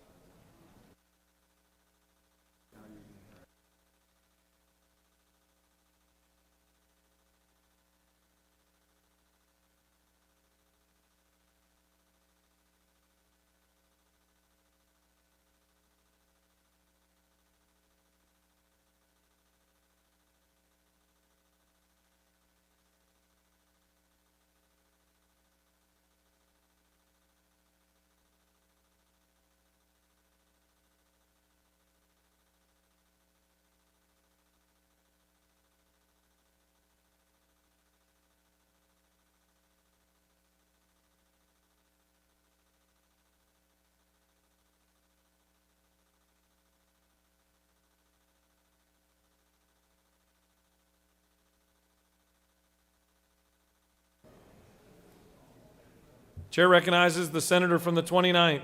Chair recognizes the senator from the 29th.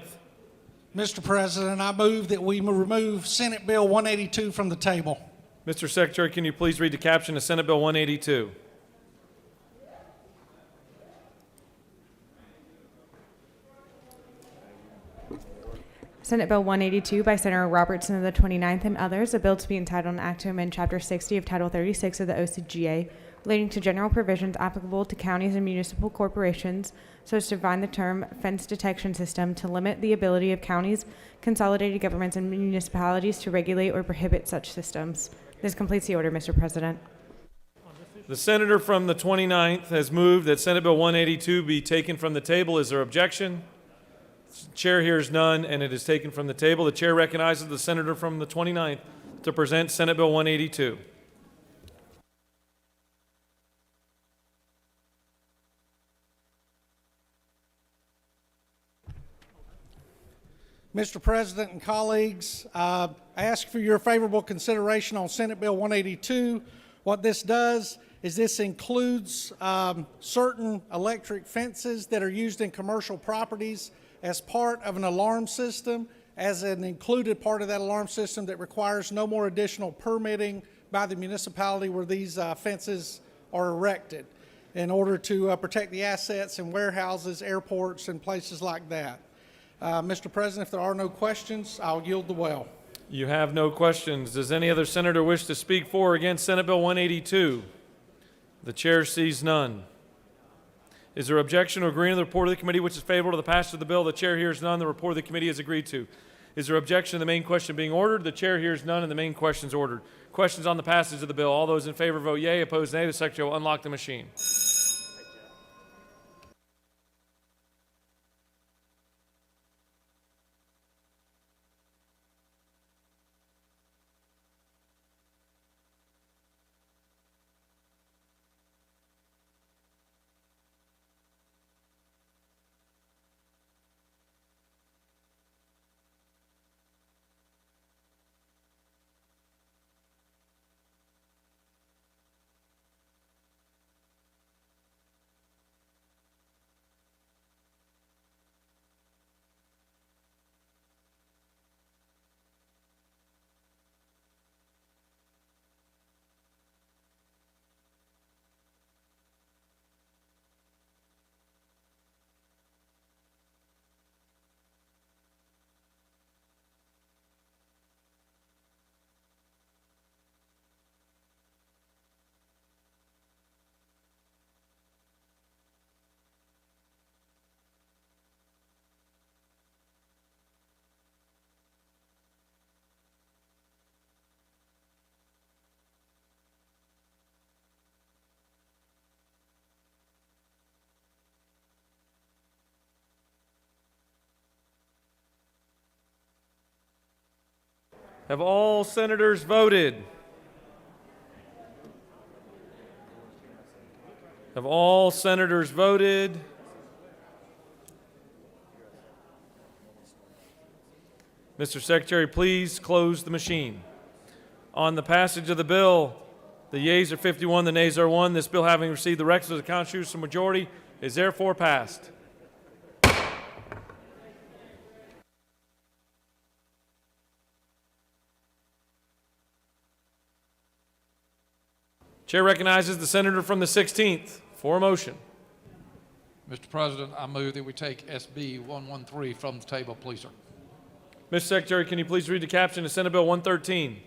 Mr. President, I move that we remove Senate Bill 182 from the table. Mr. Secretary, can you please read the caption of Senate Bill 182? Senate Bill 182 by Senator Robertson of the 29th and others, a bill to be entitled an act to amend Chapter 60 of Title 36 of the OCGA relating to general provisions applicable to counties and municipal corporations so as to define the term fence detection system to limit the ability of counties, consolidated governments, and municipalities to regulate or prohibit such systems. This completes the order, Mr. President. The senator from the 29th has moved that Senate Bill 182 be taken from the table. Is there objection? Chair hears none, and it is taken from the table. The chair recognizes the senator from the 29th to present Senate Bill 182. Mr. President and colleagues, I ask for your favorable consideration on Senate Bill 182. What this does is this includes certain electric fences that are used in commercial properties as part of an alarm system, as an included part of that alarm system that requires no more additional permitting by the municipality where these fences are erected in order to protect the assets in warehouses, airports, and places like that. Mr. President, if there are no questions, I'll yield the well. You have no questions. Does any other senator wish to speak for or against Senate Bill 182? The chair sees none. Is there objection or agreeing to the report of the committee which is favorable to the passage of the bill? The chair hears none. The report of the committee is agreed to. Is there objection to the main question being ordered? The chair hears none and the main question is ordered. Questions on the passage of the bill? All those in favor vote yea. Opposed nay. The secretary will unlock the machine. Have all senators voted? Have all senators voted? Mr. Secretary, please close the machine. On the passage of the bill, the yeas are 51, the nays are 1. This bill, having received the requisite constitutional majority, is therefore passed. Chair recognizes the senator from the 16th for a motion. Mr. President, I move that we take SB 113 from the table, please, sir. Mr. Secretary, can you please read the caption of Senate Bill 113?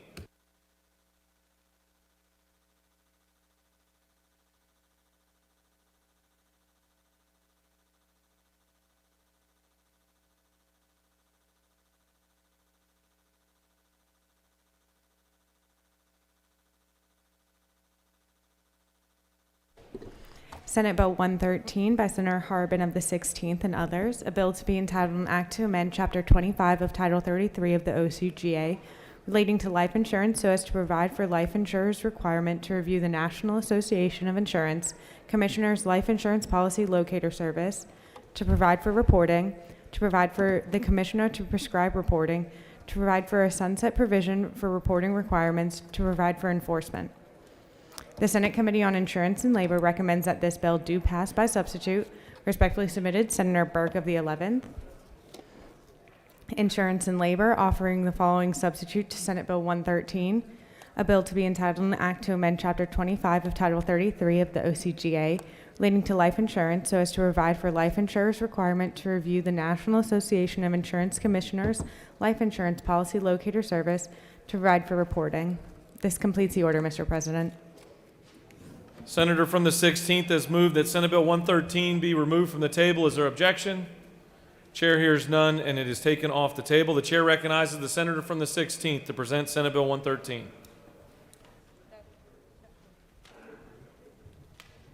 Senate Bill 113 by Senator Harbin of the 16th and others, a bill to be entitled an act to amend Chapter 25 of Title 33 of the OCGA relating to life insurance so as to provide for life insurers' requirement to review the National Association of Insurance Commissioners' Life Insurance Policy Locator Service, to provide for reporting, to provide for the Commissioner to prescribe reporting, to provide for a sunset provision for reporting requirements, to provide for enforcement. The Senate Committee on Insurance and Labor recommends that this bill do pass by substitute. Respectfully submitted, Senator Burke of the 11th. Insurance and Labor offering the following substitute to Senate Bill 113, a bill to be entitled an act to amend Chapter 25 of Title 33 of the OCGA relating to life insurance so as to provide for life insurers' requirement to review the National Association of Insurance Commissioners' Life Insurance Policy Locator Service, to provide for reporting. This completes the order, Mr. President. Senator from the 16th has moved that Senate Bill 113 be removed from the table. Is there objection? Chair hears none, and it is taken off the table. The chair recognizes the senator from the 16th to present Senate Bill 113.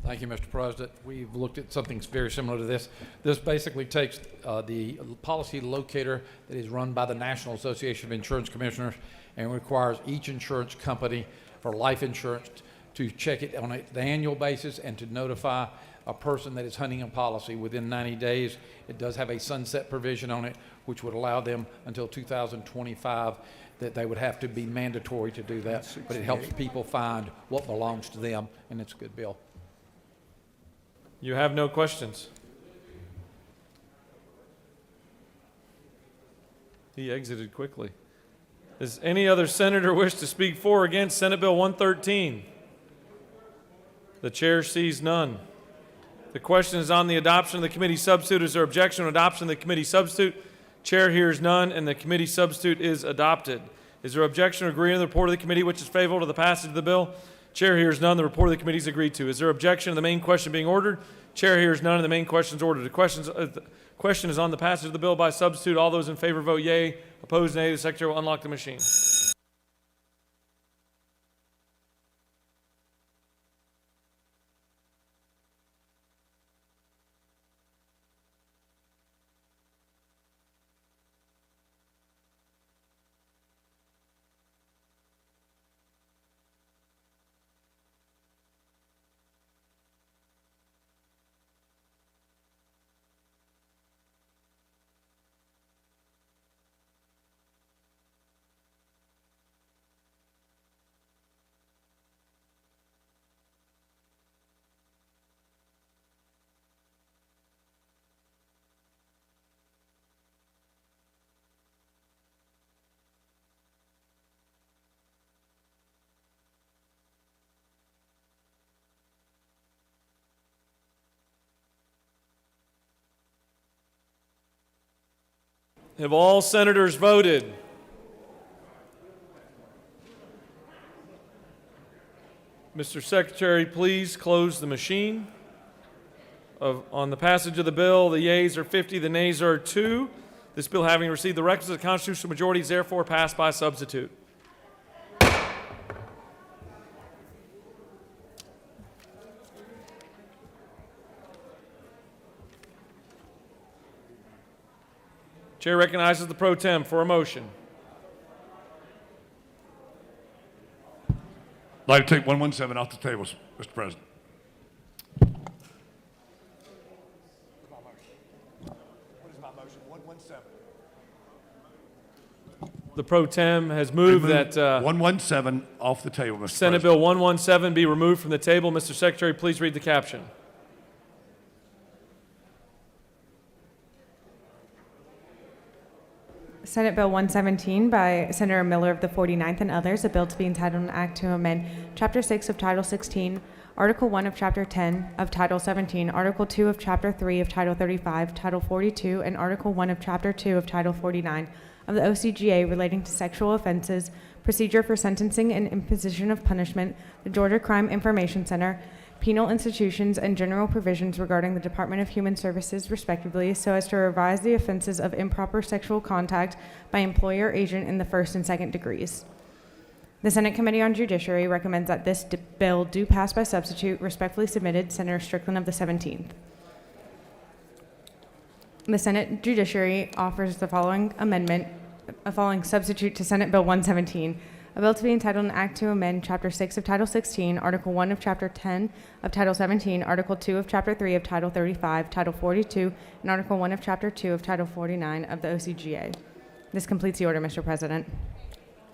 Thank you, Mr. President. We've looked at something very similar to this. This basically takes the policy locator that is run by the National Association of Insurance Commissioners and requires each insurance company for life insurance to check it on an annual basis and to notify a person that is hunting a policy within 90 days. It does have a sunset provision on it, which would allow them until 2025 that they would have to be mandatory to do that, but it helps people find what belongs to them, and it's a good bill. You have no questions. He exited quickly. Does any other senator wish to speak for or against Senate Bill 113? The chair sees none. The question is on the adoption of the committee substitute. Is there objection on adoption of the committee substitute? Chair hears none, and the committee substitute is adopted. Is there objection or agreement to the report of the committee which is favorable to the passage of the bill? Chair hears none. The report of the committee is agreed to. Is there objection to the main question being ordered? Chair hears none, and the main question is ordered. The question is on the passage of the bill by substitute. All those in favor vote yea. Opposed, nay. The secretary will unlock the machine. Have all senators voted? Mr. Secretary, please close the machine. On the passage of the bill, the yeas are 50, the nays are 2. This bill, having received the requisite constitutional majority, is therefore passed by substitute. Chair recognizes the pro tem for a motion. I'd like to take 117 off the table, Mr. President. What is my motion? 117. The pro tem has moved that 117 off the table, Mr. Senate President. Bill 117 be removed from the table. Mr. Secretary, please read the caption. Senate Bill 117 by Senator Miller of the 49th and others, a bill to be entitled an act to amend Chapter 6 of Title 16, Article 1 of Chapter 10 of Title 17, Article 2 of Chapter 3 of Title 35, Title 42, and Article 1 of Chapter 2 of Title 49 of the OCGA relating to sexual offenses, procedure for sentencing and imposition of punishment, the Georgia Crime Information Center, penal institutions, and general provisions regarding the Department of Human Services, respectively, so as to revise the offenses of improper sexual contact by employer or agent in the first and second degrees. The Senate Committee on Judiciary recommends that this bill do pass by substitute. Respectfully submitted, Senator Strickland of the 17th. The Senate Judiciary offers the following amendment, a following substitute to Senate Bill 117. A bill to be entitled an act to amend Chapter 6 of Title 16, Article 1 of Chapter 10 of Title 17, Article 2 of Chapter 3 of Title 35, Title 42, and Article 1 of Chapter 2 of Title 49 of the OCGA. This completes the order, Mr. President.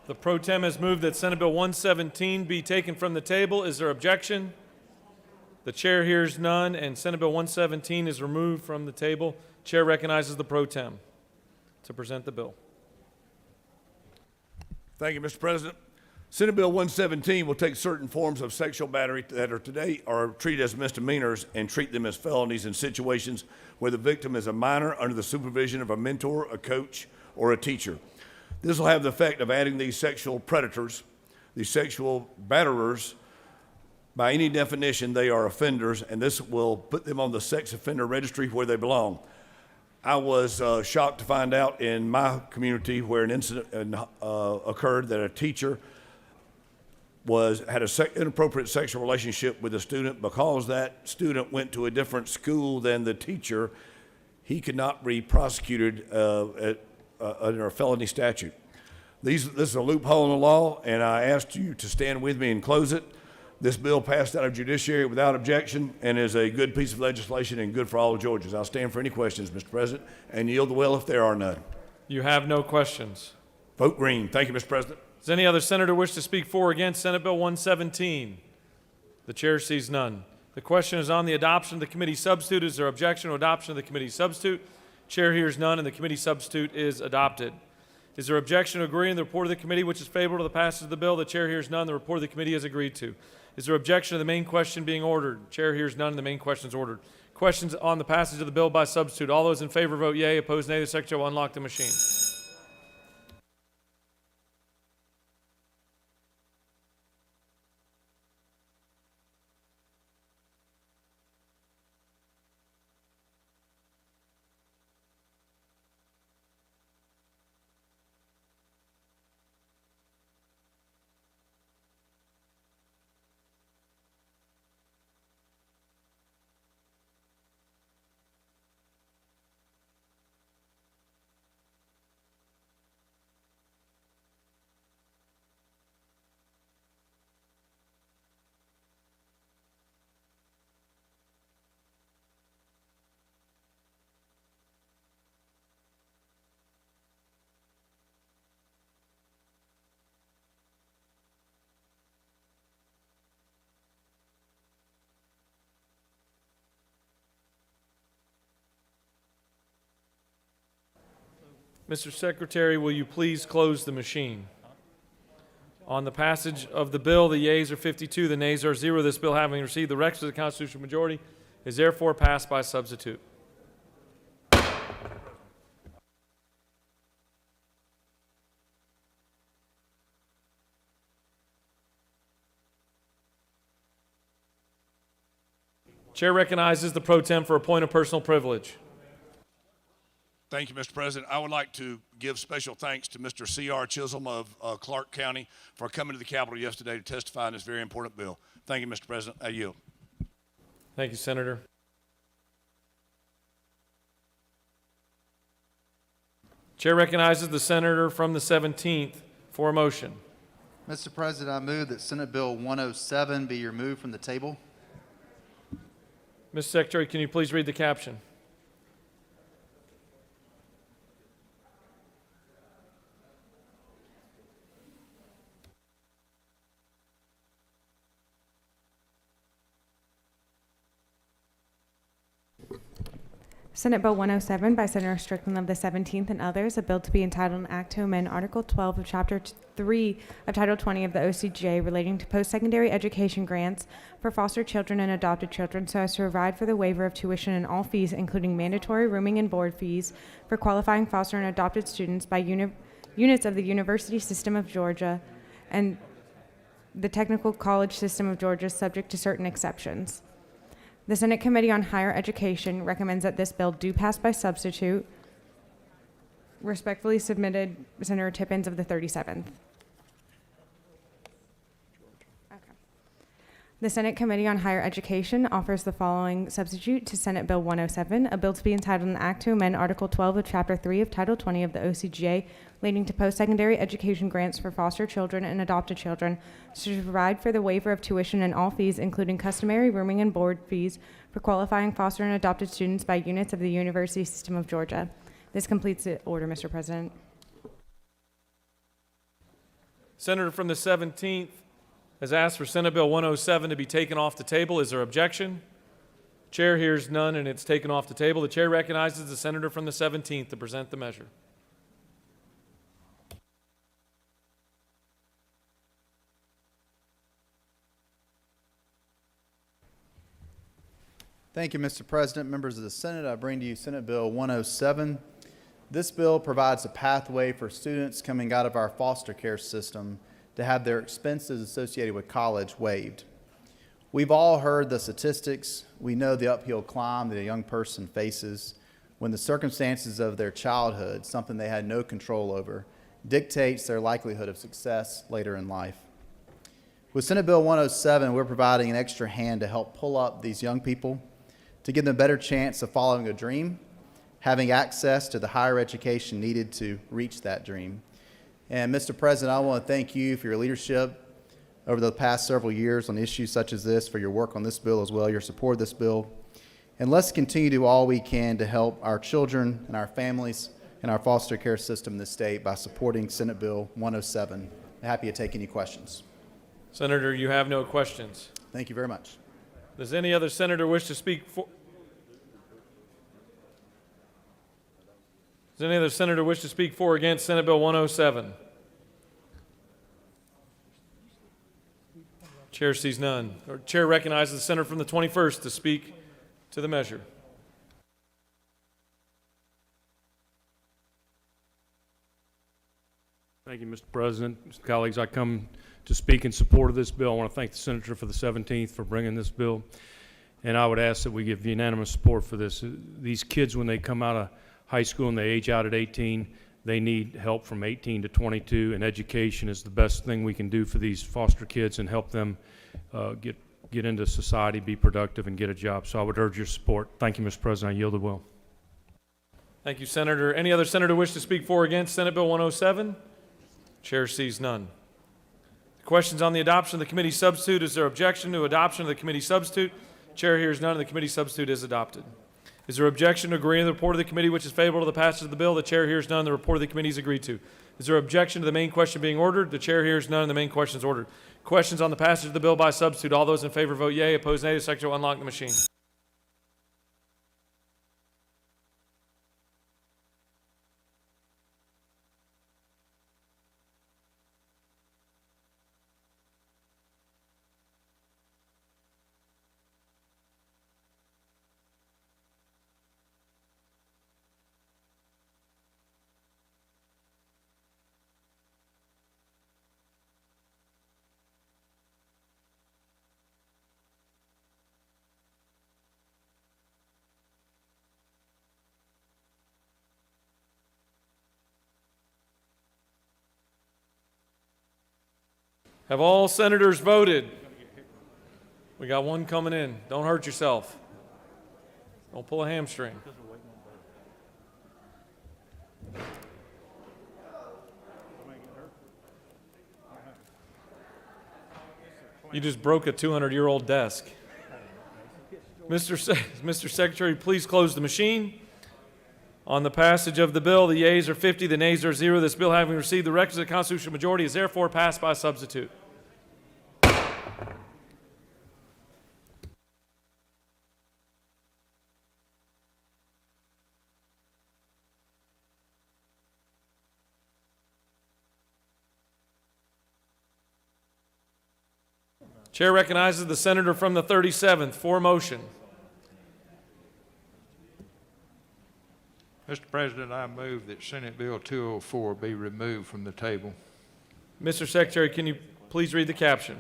The pro tem has moved that Senate Bill 117 be taken from the table. Is there objection? The chair hears none, and Senate Bill 117 is removed from the table. Chair recognizes the pro tem to present the bill. Thank you, Mr. President. Senate Bill 117 will take certain forms of sexual battery that are today are treated as misdemeanors and treat them as felonies in situations where the victim is a minor under the supervision of a mentor, a coach, or a teacher. This will have the effect of adding these sexual predators, these sexual batterers. By any definition, they are offenders, and this will put them on the sex offender registry where they belong. I was shocked to find out in my community where an incident occurred that a teacher had an inappropriate sexual relationship with a student. Because that student went to a different school than the teacher, he could not be prosecuted under a felony statute. This is a loophole in the law, and I asked you to stand with me and close it. This bill passed out of judiciary without objection and is a good piece of legislation and good for all of Georgians. I'll stand for any questions, Mr. President, and yield the will if there are none. You have no questions. Vote green. Thank you, Mr. President. Does any other senator wish to speak for or against Senate Bill 117? The chair sees none. The question is on the adoption of the committee substitute. Is there objection to adoption of the committee substitute? Chair hears none, and the committee substitute is adopted. Is there objection to agreeing to the report of the committee which is favorable to the passage of the bill? The chair hears none. The report of the committee is agreed to. Is there objection to the main question being ordered? Chair hears none, and the main question is ordered. Questions on the passage of the bill by substitute. All those in favor vote yea. Opposed, nay. The secretary will unlock the machine. Mr. Secretary, will you please close the machine? On the passage of the bill, the yeas are 52, the nays are 0. This bill, having received the requisite constitutional majority, is therefore passed by substitute. Chair recognizes the pro tem for a point of personal privilege. Thank you, Mr. President. I would like to give special thanks to Mr. C.R. Chisholm of Clark County for coming to the Capitol yesterday to testify on this very important bill. Thank you, Mr. President. I yield. Thank you, Senator. Chair recognizes the senator from the 17th for a motion. Mr. President, I move that Senate Bill 107 be removed from the table. Mr. Secretary, can you please read the caption? Senate Bill 107 by Senator Strickland of the 17th and others, a bill to be entitled an act to amend Article 12 of Chapter 3 of Title 20 of the OCGA relating to post-secondary education grants for foster children and adopted children so as to provide for the waiver of tuition and all fees, including mandatory rooming and board fees for qualifying foster and adopted students by units of the University System of Georgia and the Technical College System of Georgia, subject to certain exceptions. The Senate Committee on Higher Education recommends that this bill do pass by substitute. Respectfully submitted, Senator Tippins of the 37th. The Senate Committee on Higher Education offers the following substitute to Senate Bill 107, a bill to be entitled an act to amend Article 12 of Chapter 3 of Title 20 of the OCGA relating to post-secondary education grants for foster children and adopted children to provide for the waiver of tuition and all fees, including customary rooming and board fees for qualifying foster and adopted students by units of the University System of Georgia. This completes the order, Mr. President. Senator from the 17th has asked for Senate Bill 107 to be taken off the table. Is there objection? Chair hears none, and it's taken off the table. The chair recognizes the senator from the 17th to present the measure. Thank you, Mr. President. Members of the Senate, I bring to you Senate Bill 107. This bill provides a pathway for students coming out of our foster care system to have their expenses associated with college waived. We've all heard the statistics. We know the uphill climb that a young person faces when the circumstances of their childhood, something they had no control over, dictates their likelihood of success later in life. With Senate Bill 107, we're providing an extra hand to help pull up these young people, to give them a better chance of following a dream, having access to the higher education needed to reach that dream. And Mr. President, I want to thank you for your leadership over the past several years on issues such as this, for your work on this bill as well, your support of this bill. And let's continue to do all we can to help our children and our families in our foster care system in the state by supporting Senate Bill 107. I'm happy to take any questions. Senator, you have no questions. Thank you very much. Does any other senator wish to speak for? Does any other senator wish to speak for or against Senate Bill 107? Chair sees none. Chair recognizes the senator from the 21st to speak to the measure. Thank you, Mr. President. Mr. Colleagues, I come to speak in support of this bill. I want to thank the senator for the 17th for bringing this bill. And I would ask that we give unanimous support for this. These kids, when they come out of high school and they age out at 18, they need help from 18 to 22, and education is the best thing we can do for these foster kids and help them get into society, be productive, and get a job. So I would urge your support. Thank you, Mr. President. I yield the will. Thank you, Senator. Any other senator wish to speak for or against Senate Bill 107? Chair sees none. Questions on the adoption of the committee substitute. Is there objection to adoption of the committee substitute? Chair hears none, and the committee substitute is adopted. Is there objection to agreeing to the report of the committee which is favorable to the passage of the bill? The chair hears none, the report of the committee is agreed to. Is there objection to the main question being ordered? The chair hears none, and the main question is ordered. Questions on the passage of the bill by substitute. All those in favor vote yea. Opposed nay. The secretary will unlock the machine. Have all senators voted? We got one coming in. Don't hurt yourself. Don't pull a hamstring. You just broke a 200-year-old desk. Mr. Secretary, please close the machine. On the passage of the bill, the yeas are 50, the nays are 0. This bill, having received the requisite constitutional majority, is therefore passed by substitute. Chair recognizes the senator from the 37th for motion. Mr. President, I move that Senate Bill 204 be removed from the table. Mr. Secretary, can you please read the caption?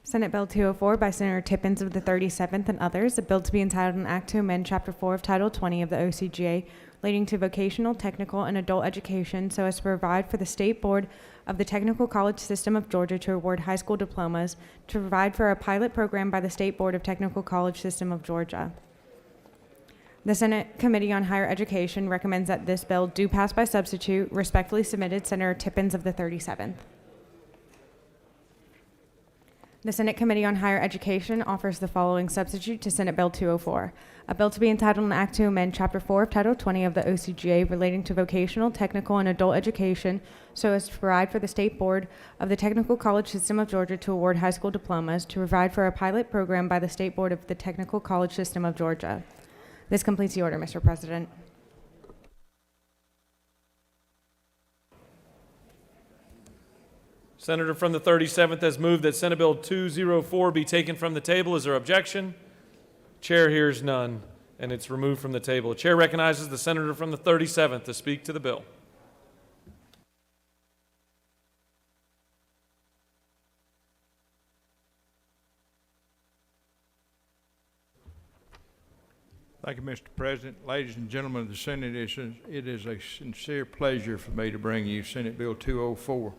Senate Bill 204 by Senator Tippins of the 37th and others, a bill to be entitled an act to amend Chapter 4 of Title 20 of the OCGA relating to vocational, technical, and adult education so as to provide for the State Board of the Technical College System of Georgia to award high school diplomas, to provide for a pilot program by the State Board of Technical College System of Georgia. The Senate Committee on Higher Education recommends that this bill do pass by substitute. Respectfully submitted, Senator Tippins of the 37th. The Senate Committee on Higher Education offers the following substitute to Senate Bill 204. A bill to be entitled an act to amend Chapter 4 of Title 20 of the OCGA relating to vocational, technical, and adult education so as to provide for the State Board of the Technical College System of Georgia to award high school diplomas, to provide for a pilot program by the State Board of the Technical College System of Georgia. This completes the order, Mr. President. Senator from the 37th has moved that Senate Bill 204 be taken from the table. Is there objection? Chair hears none, and it's removed from the table. The chair recognizes the senator from the 37th to speak to the bill. Thank you, Mr. President. Ladies and gentlemen of the Senate, it is a sincere pleasure for me to bring you Senate Bill 204.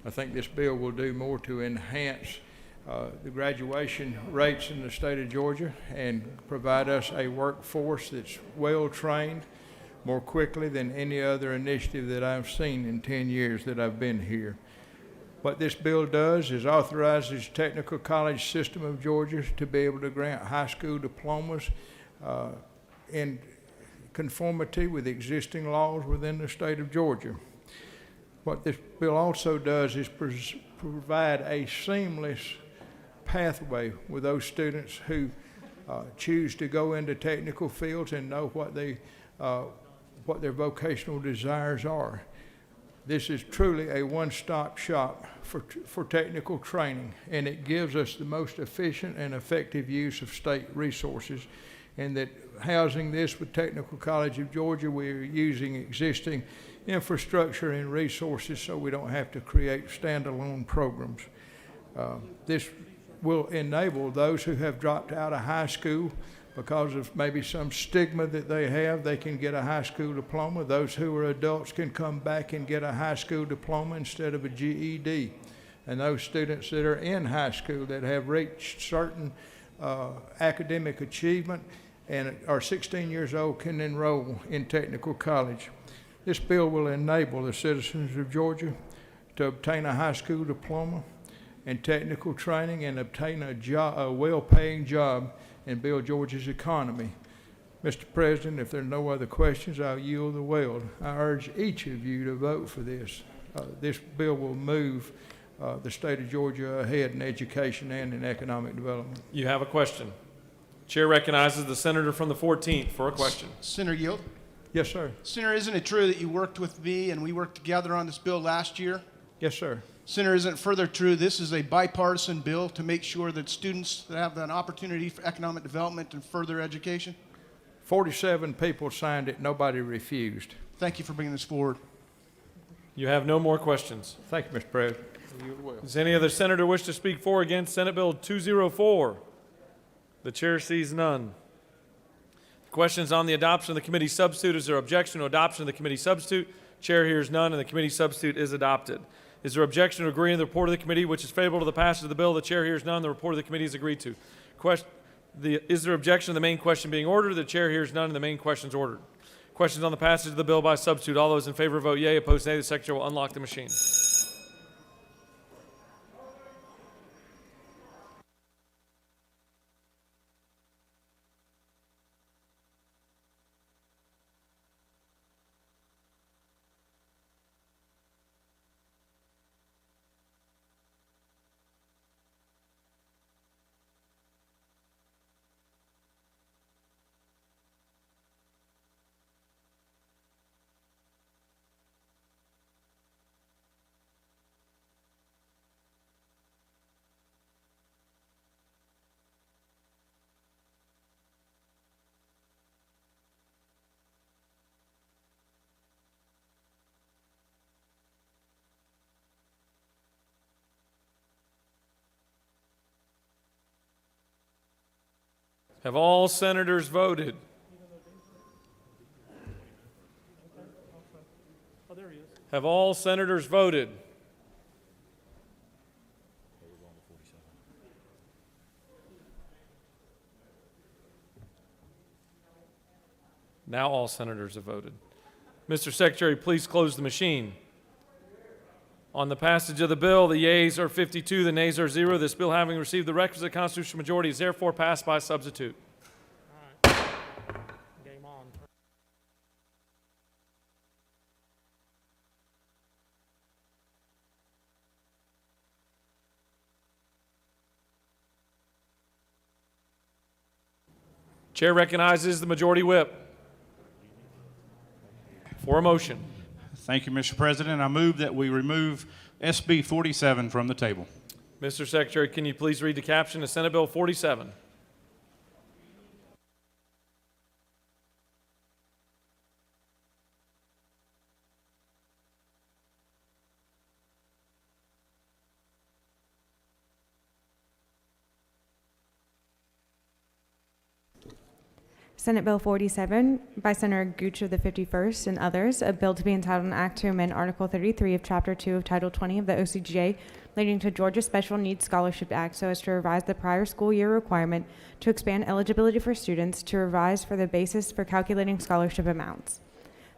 I think this bill will do more to enhance the graduation rates in the state of Georgia and provide us a workforce that's well-trained more quickly than any other initiative that I've seen in 10 years that I've been here. What this bill does is authorizes Technical College System of Georgia to be able to grant high school diplomas in conformity with existing laws within the state of Georgia. What this bill also does is provide a seamless pathway with those students who choose to go into technical fields and know what their vocational desires are. This is truly a one-stop shop for technical training, and it gives us the most efficient and effective use of state resources. And that housing this with Technical College of Georgia, we're using existing infrastructure and resources so we don't have to create standalone programs. This will enable those who have dropped out of high school because of maybe some stigma that they have, they can get a high school diploma. Those who are adults can come back and get a high school diploma instead of a GED. And those students that are in high school that have reached certain academic achievement and are 16 years old can enroll in technical college. This bill will enable the citizens of Georgia to obtain a high school diploma and technical training and obtain a well-paying job and build Georgia's economy. Mr. President, if there are no other questions, I'll yield the word. I urge each of you to vote for this. This bill will move the state of Georgia ahead in education and in economic development. You have a question. Chair recognizes the senator from the 14th for a question. Senator Yield. Yes, sir. Senator, isn't it true that you worked with me and we worked together on this bill last year? Yes, sir. Senator, isn't it further true this is a bipartisan bill to make sure that students that have an opportunity for economic development and further education? 47 people signed it. Nobody refused. Thank you for bringing this forward. You have no more questions. Thank you, Mr. President. Does any other senator wish to speak for or against Senate Bill 204? The chair sees none. Questions on the adoption of the committee substitute. Is there objection to adoption of the committee substitute? Chair hears none, and the committee substitute is adopted. Is there objection to agreeing to the report of the committee, which is favorable to the passage of the bill? The chair hears none. The report of the committee is agreed to. Is there objection to the main question being ordered? The chair hears none, and the main question is ordered. Questions on the passage of the bill by substitute. All those in favor vote yea. Opposed nay. The secretary will unlock the machine. Have all senators voted? Have all senators voted? Now all senators have voted. Mr. Secretary, please close the machine. On the passage of the bill, the yeas are 52, the nays are 0. This bill, having received the requisite constitutional majority, is therefore passed by substitute. Game on. Chair recognizes the majority whip for a motion. Thank you, Mr. President. I move that we remove SB 47 from the table. Mr. Secretary, can you please read the caption of Senate Bill 47? Senate Bill 47 by Senator Gooch of the 51st and others, a bill to be entitled an act to amend Article 33 of Chapter 2 of Title 20 of the OCGA relating to Georgia Special Needs Scholarship Act so as to revise the prior school year requirement to expand eligibility for students, to revise for the basis for calculating scholarship amounts.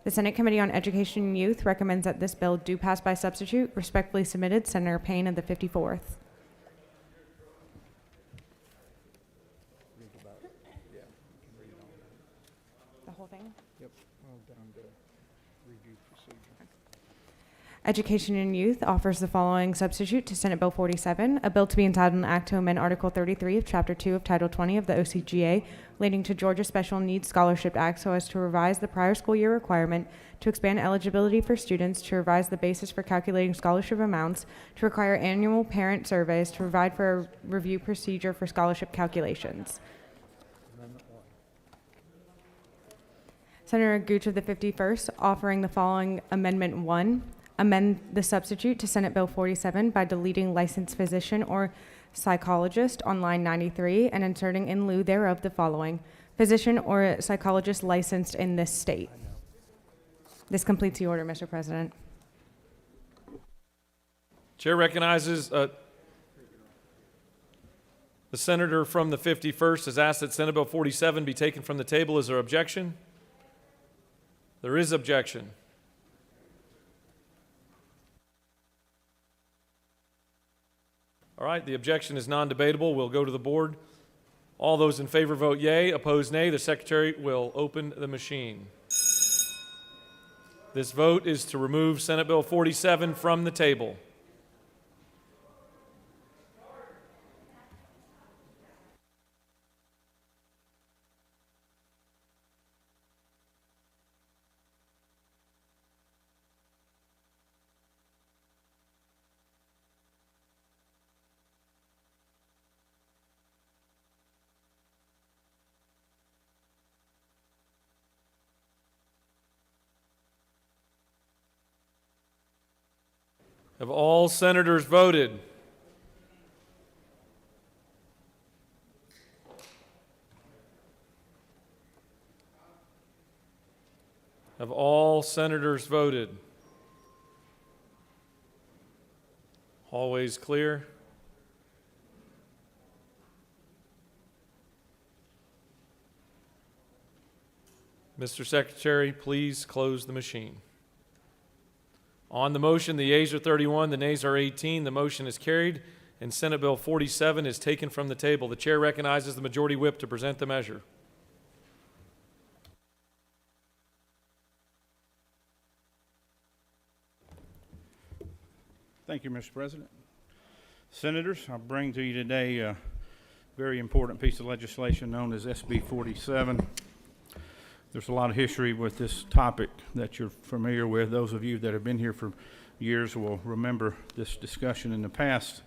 The Senate Committee on Education and Youth recommends that this bill do pass by substitute. Respectfully submitted, Senator Payne of the 54th. The whole thing? Yep, well done to review procedure. Education and Youth offers the following substitute to Senate Bill 47, a bill to be entitled an act to amend Article 33 of Chapter 2 of Title 20 of the OCGA relating to Georgia Special Needs Scholarship Act so as to revise the prior school year requirement, to expand eligibility for students, to revise the basis for calculating scholarship amounts, to require annual parent surveys, to provide for a review procedure for scholarship calculations. Senator Gooch of the 51st offering the following Amendment 1. Amend the substitute to Senate Bill 47 by deleting licensed physician or psychologist on line 93 and inserting in lieu thereof the following: physician or psychologist licensed in this state. This completes the order, Mr. President. Chair recognizes the senator from the 51st has asked that Senate Bill 47 be taken from the table. Is there objection? There is objection. All right, the objection is non-debatable. We'll go to the board. All those in favor vote yea, opposed nay. The secretary will open the machine. This vote is to remove Senate Bill 47 from the table. Have all senators voted? Have all senators voted? Hallways clear. Mr. Secretary, please close the machine. On the motion, the yeas are 31, the nays are 18. The motion is carried, and Senate Bill 47 is taken from the table. The chair recognizes the majority whip to present the measure. Thank you, Mr. President. Senators, I bring to you today a very important piece of legislation known as SB 47. There's a lot of history with this topic that you're familiar with. Those of you that have been here for years will remember this discussion in the past.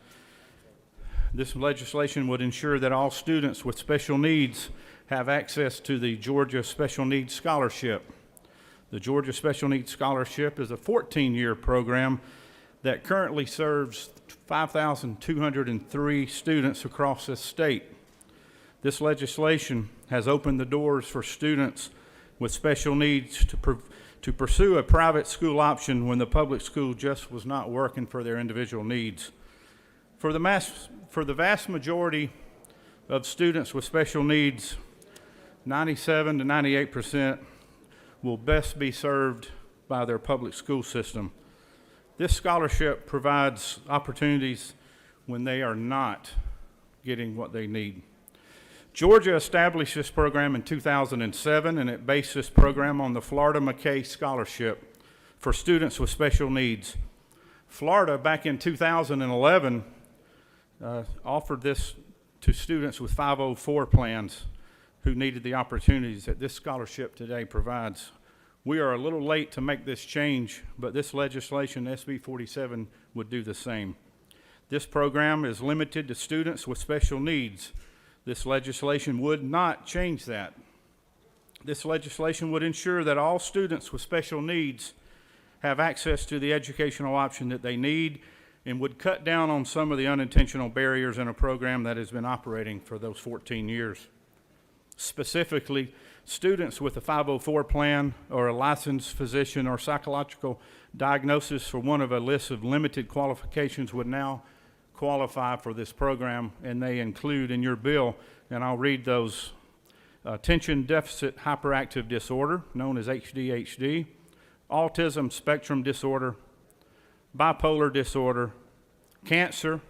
This legislation would ensure that all students with special needs have access to the Georgia Special Needs Scholarship. The Georgia Special Needs Scholarship is a 14-year program that currently serves 5,203 students across the state. This legislation has opened the doors for students with special needs to pursue a private school option when the public school just was not working for their individual needs. For the vast majority of students with special needs, 97 to 98% will best be served by their public school system. This scholarship provides opportunities when they are not getting what they need. Georgia established this program in 2007, and it based this program on the Florida McKay Scholarship for students with special needs. Florida, back in 2011, offered this to students with 504 plans who needed the opportunities that this scholarship today provides. We are a little late to make this change, but this legislation, SB 47, would do the same. This program is limited to students with special needs. This legislation would not change that. This legislation would ensure that all students with special needs have access to the educational option that they need and would cut down on some of the unintentional barriers in a program that has been operating for those 14 years. Specifically, students with a 504 plan or a licensed physician or psychological diagnosis for one of a list of limited qualifications would now qualify for this program, and they include in your bill, and I'll read those: attention deficit hyperactive disorder, known as ADHD, autism spectrum disorder, bipolar disorder, cancer,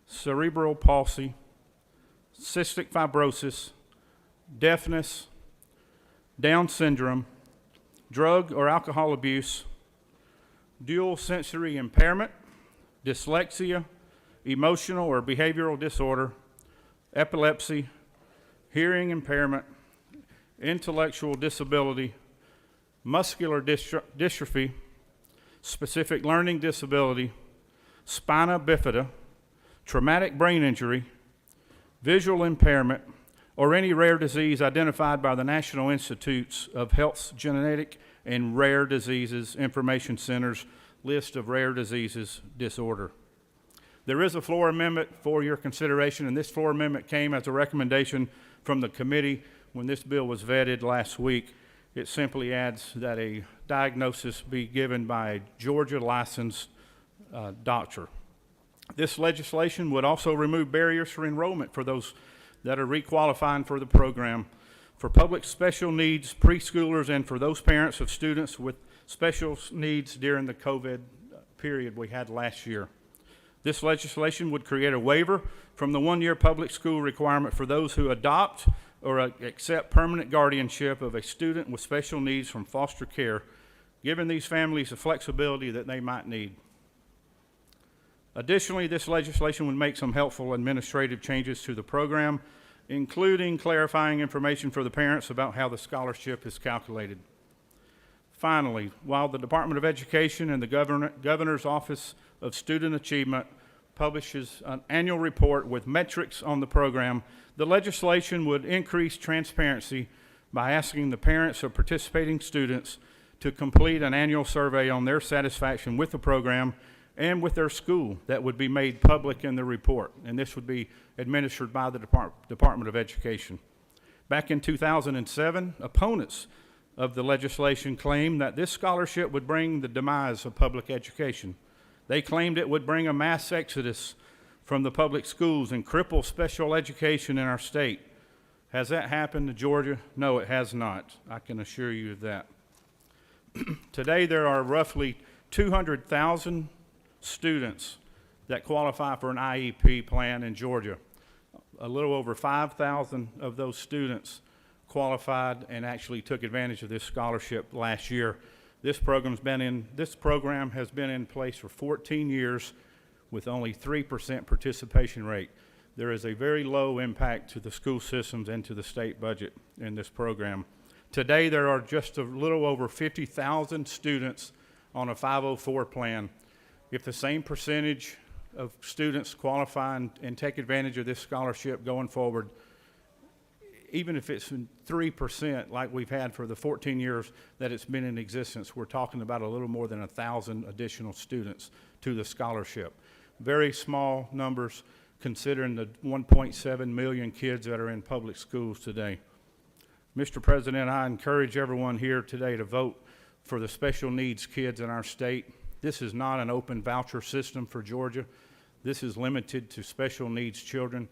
cerebral palsy, cystic fibrosis, deafness, Down syndrome, drug or alcohol abuse, dual sensory impairment, dyslexia, emotional or behavioral disorder, epilepsy, hearing impairment, intellectual disability, muscular dystrophy, specific learning disability, spina bifida, traumatic brain injury, visual impairment, or any rare disease identified by the National Institutes of Health's Genetic and Rare Diseases Information Center's list of rare diseases disorder. There is a floor amendment for your consideration, and this floor amendment came as a recommendation from the committee when this bill was vetted last week. It simply adds that a diagnosis be given by a Georgia licensed doctor. This legislation would also remove barriers for enrollment for those that are requalifying for the program, for public special needs preschoolers, and for those parents of students with special needs during the COVID period we had last year. This legislation would create a waiver from the one-year public school requirement for those who adopt or accept permanent guardianship of a student with special needs from foster care, giving these families the flexibility that they might need. Additionally, this legislation would make some helpful administrative changes to the program, including clarifying information for the parents about how the scholarship is calculated. Finally, while the Department of Education and the Governor's Office of Student Achievement publishes an annual report with metrics on the program, the legislation would increase transparency by asking the parents of participating students to complete an annual survey on their satisfaction with the program and with their school that would be made public in the report, and this would be administered by the Department of Education. Back in 2007, opponents of the legislation claimed that this scholarship would bring the demise of public education. They claimed it would bring a mass exodus from the public schools and cripple special education in our state. Has that happened to Georgia? No, it has not. I can assure you of that. Today, there are roughly 200,000 students that qualify for an IEP plan in Georgia. A little over 5,000 of those students qualified and actually took advantage of this scholarship last year. This program has been in place for 14 years with only 3% participation rate. There is a very low impact to the school systems and to the state budget in this program. Today, there are just a little over 50,000 students on a 504 plan. If the same percentage of students qualify and take advantage of this scholarship going forward, even if it's 3% like we've had for the 14 years that it's been in existence, we're talking about a little more than 1,000 additional students to the scholarship. Very small numbers considering the 1.7 million kids that are in public schools today. Mr. President, I encourage everyone here today to vote for the special needs kids in our state. This is not an open voucher system for Georgia. This is limited to special needs children,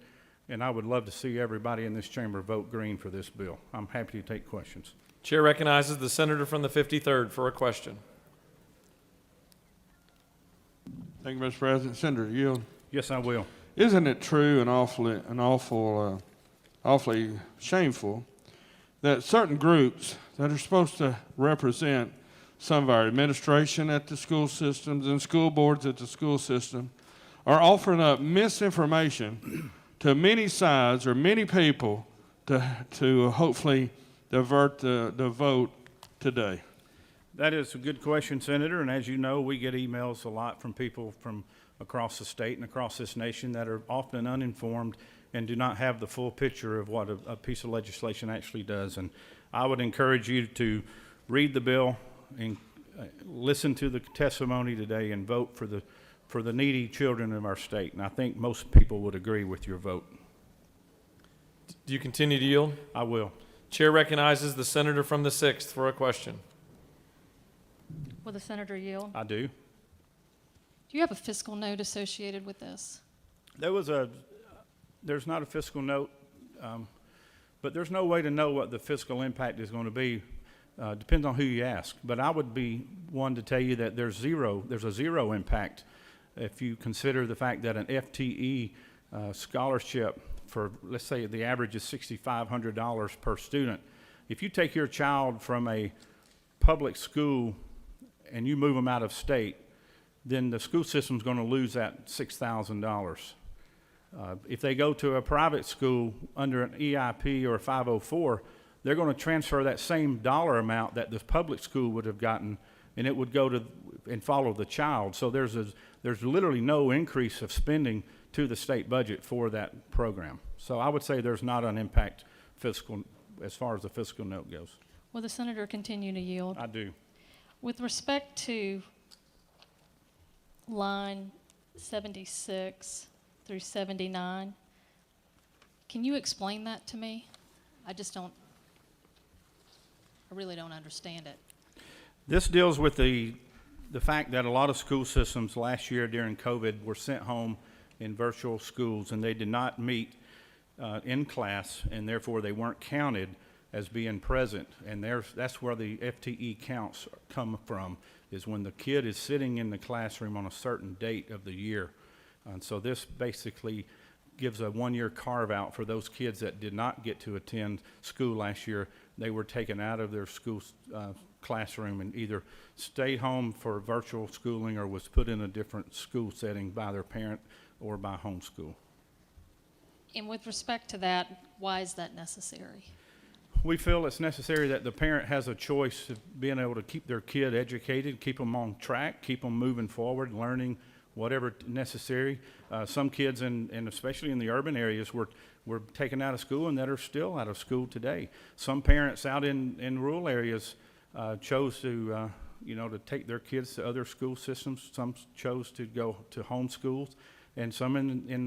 and I would love to see everybody in this chamber vote green for this bill. I'm happy to take questions. Chair recognizes the senator from the 53rd for a question. Thank you, Mr. President. Senator Yield. Yes, I will. Isn't it true and awfully shameful that certain groups that are supposed to represent some of our administration at the school systems and school boards at the school system are offering up misinformation to many sides or many people to hopefully divert the vote today? That is a good question, Senator, and as you know, we get emails a lot from people from across the state and across this nation that are often uninformed and do not have the full picture of what a piece of legislation actually does. And I would encourage you to read the bill and listen to the testimony today and vote for the needy children of our state. And I think most people would agree with your vote. Do you continue to yield? I will. Chair recognizes the senator from the 6th for a question. Will the senator yield? I do. Do you have a fiscal note associated with this? There's not a fiscal note, but there's no way to know what the fiscal impact is going to be. Depends on who you ask. But I would be one to tell you that there's a zero impact if you consider the fact that an FTE scholarship for, let's say the average is $6,500 per student. If you take your child from a public school and you move them out of state, then the school system's going to lose that $6,000. If they go to a private school under an EIP or a 504, they're going to transfer that same dollar amount that the public school would have gotten, and it would go to and follow the child. So there's literally no increase of spending to the state budget for that program. So I would say there's not an impact fiscal as far as the fiscal note goes. Will the senator continue to yield? I do. With respect to line 76 through 79, can you explain that to me? I really don't understand it. This deals with the fact that a lot of school systems last year during COVID were sent home in virtual schools, and they did not meet in class, and therefore they weren't counted as being present. And that's where the FTE counts come from, is when the kid is sitting in the classroom on a certain date of the year. And so this basically gives a one-year carve-out for those kids that did not get to attend school last year. They were taken out of their school classroom and either stayed home for virtual schooling or was put in a different school setting by their parent or by homeschool. And with respect to that, why is that necessary? We feel it's necessary that the parent has a choice of being able to keep their kid educated, keep them on track, keep them moving forward, learning whatever necessary. Some kids, and especially in the urban areas, were taken out of school and that are still out of school today. Some parents out in rural areas chose to, to take their kids to other school systems. Some chose to go to home schools. And some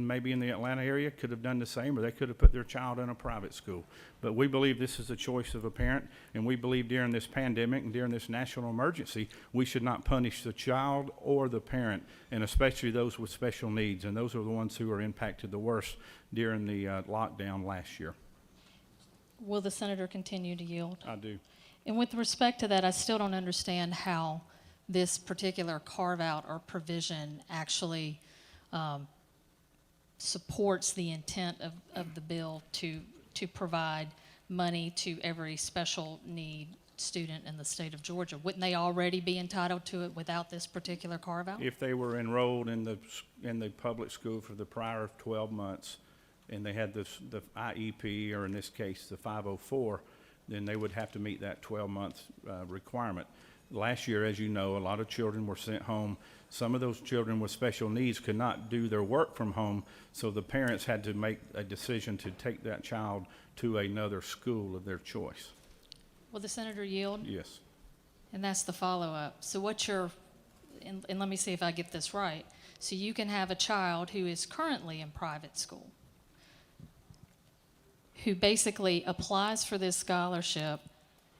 maybe in the Atlanta area could have done the same, or they could have put their child in a private school. But we believe this is a choice of a parent, and we believe during this pandemic and during this national emergency, we should not punish the child or the parent, and especially those with special needs. And those are the ones who are impacted the worst during the lockdown last year. Will the senator continue to yield? I do. And with respect to that, I still don't understand how this particular carve-out or provision actually supports the intent of the bill to provide money to every special need student in the state of Georgia. Wouldn't they already be entitled to it without this particular carve-out? If they were enrolled in the public school for the prior 12 months and they had the IEP, or in this case the 504, then they would have to meet that 12-month requirement. Last year, as you know, a lot of children were sent home. Some of those children with special needs could not do their work from home, so the parents had to make a decision to take that child to another school of their choice. Will the senator yield? Yes. And that's the follow-up. So and let me see if I get this right. So you can have a child who is currently in private school, who basically applies for this scholarship,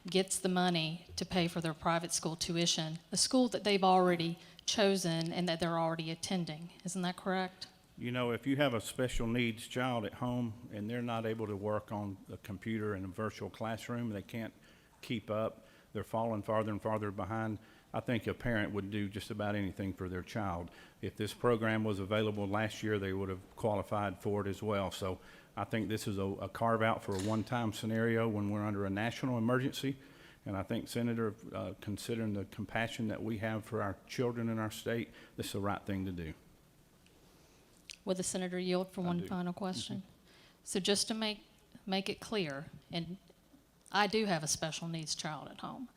gets the money to pay for their private school tuition, a school that they've already chosen and that they're already attending. Isn't that correct? You know, if you have a special needs child at home and they're not able to work on a computer in a virtual classroom, they can't keep up, they're falling farther and farther behind, I think a parent would do just about anything for their child. If this program was available last year, they would have qualified for it as well. So I think this is a carve-out for a one-time scenario when we're under a national emergency. And I think, Senator, considering the compassion that we have for our children in our state, this is the right thing to do. Will the senator yield for one final question? So just to make it clear, and I do have a special needs child at home.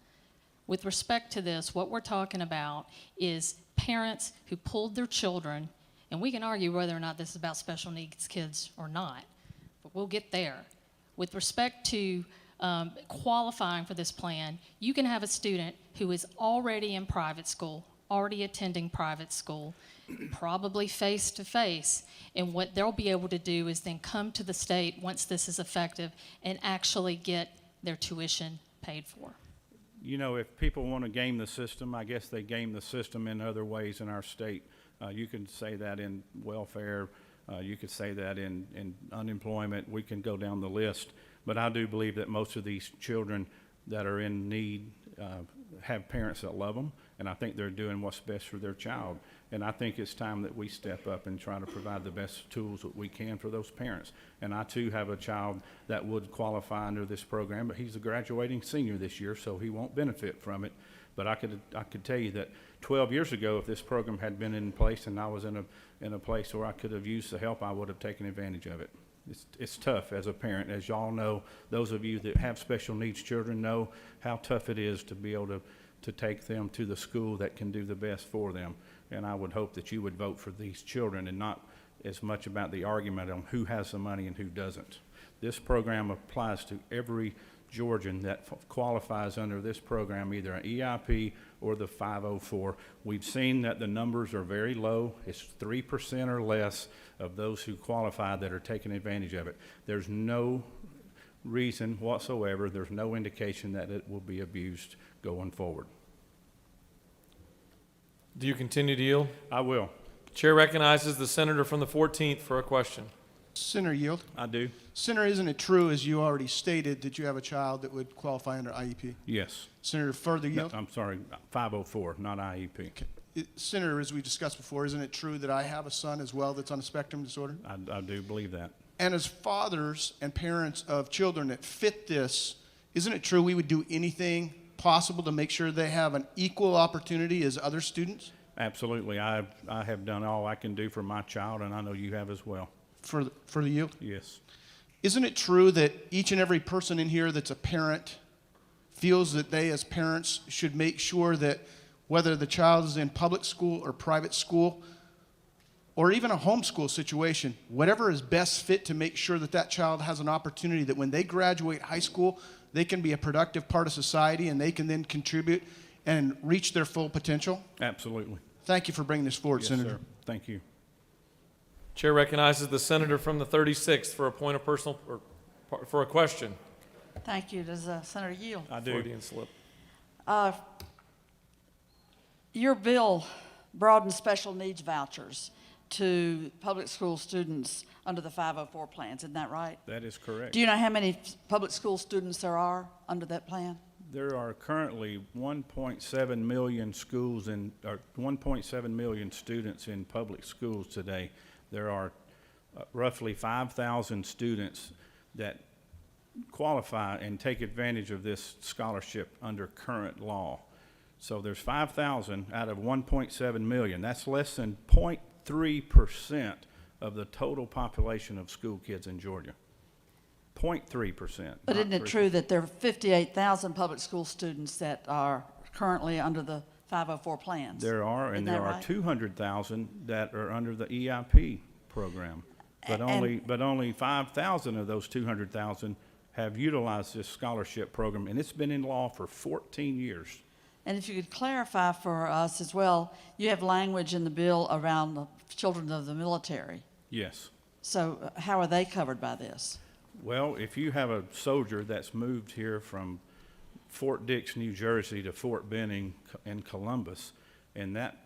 With respect to this, what we're talking about is parents who pulled their children, and we can argue whether or not this is about special needs kids or not, but we'll get there. With respect to qualifying for this plan, you can have a student who is already in private school, already attending private school, probably face-to-face, and what they'll be able to do is then come to the state once this is effective and actually get their tuition paid for. You know, if people want to game the system, I guess they game the system in other ways in our state. You can say that in welfare, you could say that in unemployment, we can go down the list. But I do believe that most of these children that are in need have parents that love them, and I think they're doing what's best for their child. And I think it's time that we step up and try to provide the best tools that we can for those parents. And I too have a child that would qualify under this program, but he's a graduating senior this year, so he won't benefit from it. But I could tell you that 12 years ago, if this program had been in place and I was in a place where I could have used the help, I would have taken advantage of it. It's tough as a parent. As y'all know, those of you that have special needs children know how tough it is to be able to take them to the school that can do the best for them. And I would hope that you would vote for these children and not as much about the argument on who has the money and who doesn't. This program applies to every Georgian that qualifies under this program, either an EIP or the 504. We've seen that the numbers are very low. It's 3% or less of those who qualify that are taking advantage of it. There's no reason whatsoever, there's no indication that it will be abused going forward. Do you continue to yield? I will. Chair recognizes the senator from the 14th for a question. Senator Yield. I do. Senator, isn't it true, as you already stated, that you have a child that would qualify under IEP? Yes. Senator, further yield? No, I'm sorry, 504, not IEP. Okay. Senator, as we discussed before, isn't it true that I have a son as well that's on a spectrum disorder? I do believe that. And as fathers and parents of children that fit this, isn't it true we would do anything possible to make sure they have an equal opportunity as other students? Absolutely. I have done all I can do for my child, and I know you have as well. For the yield? Yes. Isn't it true that each and every person in here that's a parent feels that they as parents should make sure that whether the child is in public school or private school or even a homeschool situation, whatever is best fit to make sure that that child has an opportunity that when they graduate high school, they can be a productive part of society and they can then contribute and reach their full potential? Absolutely. Thank you for bringing this forward, Yes, Senator. sir. Thank you. Chair recognizes the senator from the 36th for a point of personal, or for a question. Thank you. Does Senator yield? I do. Freudian slip. Your bill broadens special needs vouchers to public school students under the 504 plans, isn't that right? That is correct. Do you know how many public school students there are under that plan? There are currently 1.7 million schools or 1.7 million students in public schools today. There are roughly 5,000 students that qualify and take advantage of this scholarship under current law. So there's 5,000 out of 1.7 million. That's less than 0.3% of the total population of school kids in Georgia. 0.3%. But isn't it true that there are 58,000 public school students that are currently under the 504 plans? There are, and Isn't there that are right? 200,000 that are under the EIP program. But only 5,000 of those 200,000 have utilized this scholarship program, and it's been in law for 14 years. And if you could clarify for us as well, you have language in the bill around the children of the military. Yes. So how are they covered by this? Well, if you have a soldier that's moved here from Fort Dix, New Jersey to Fort Benning in Columbus, and that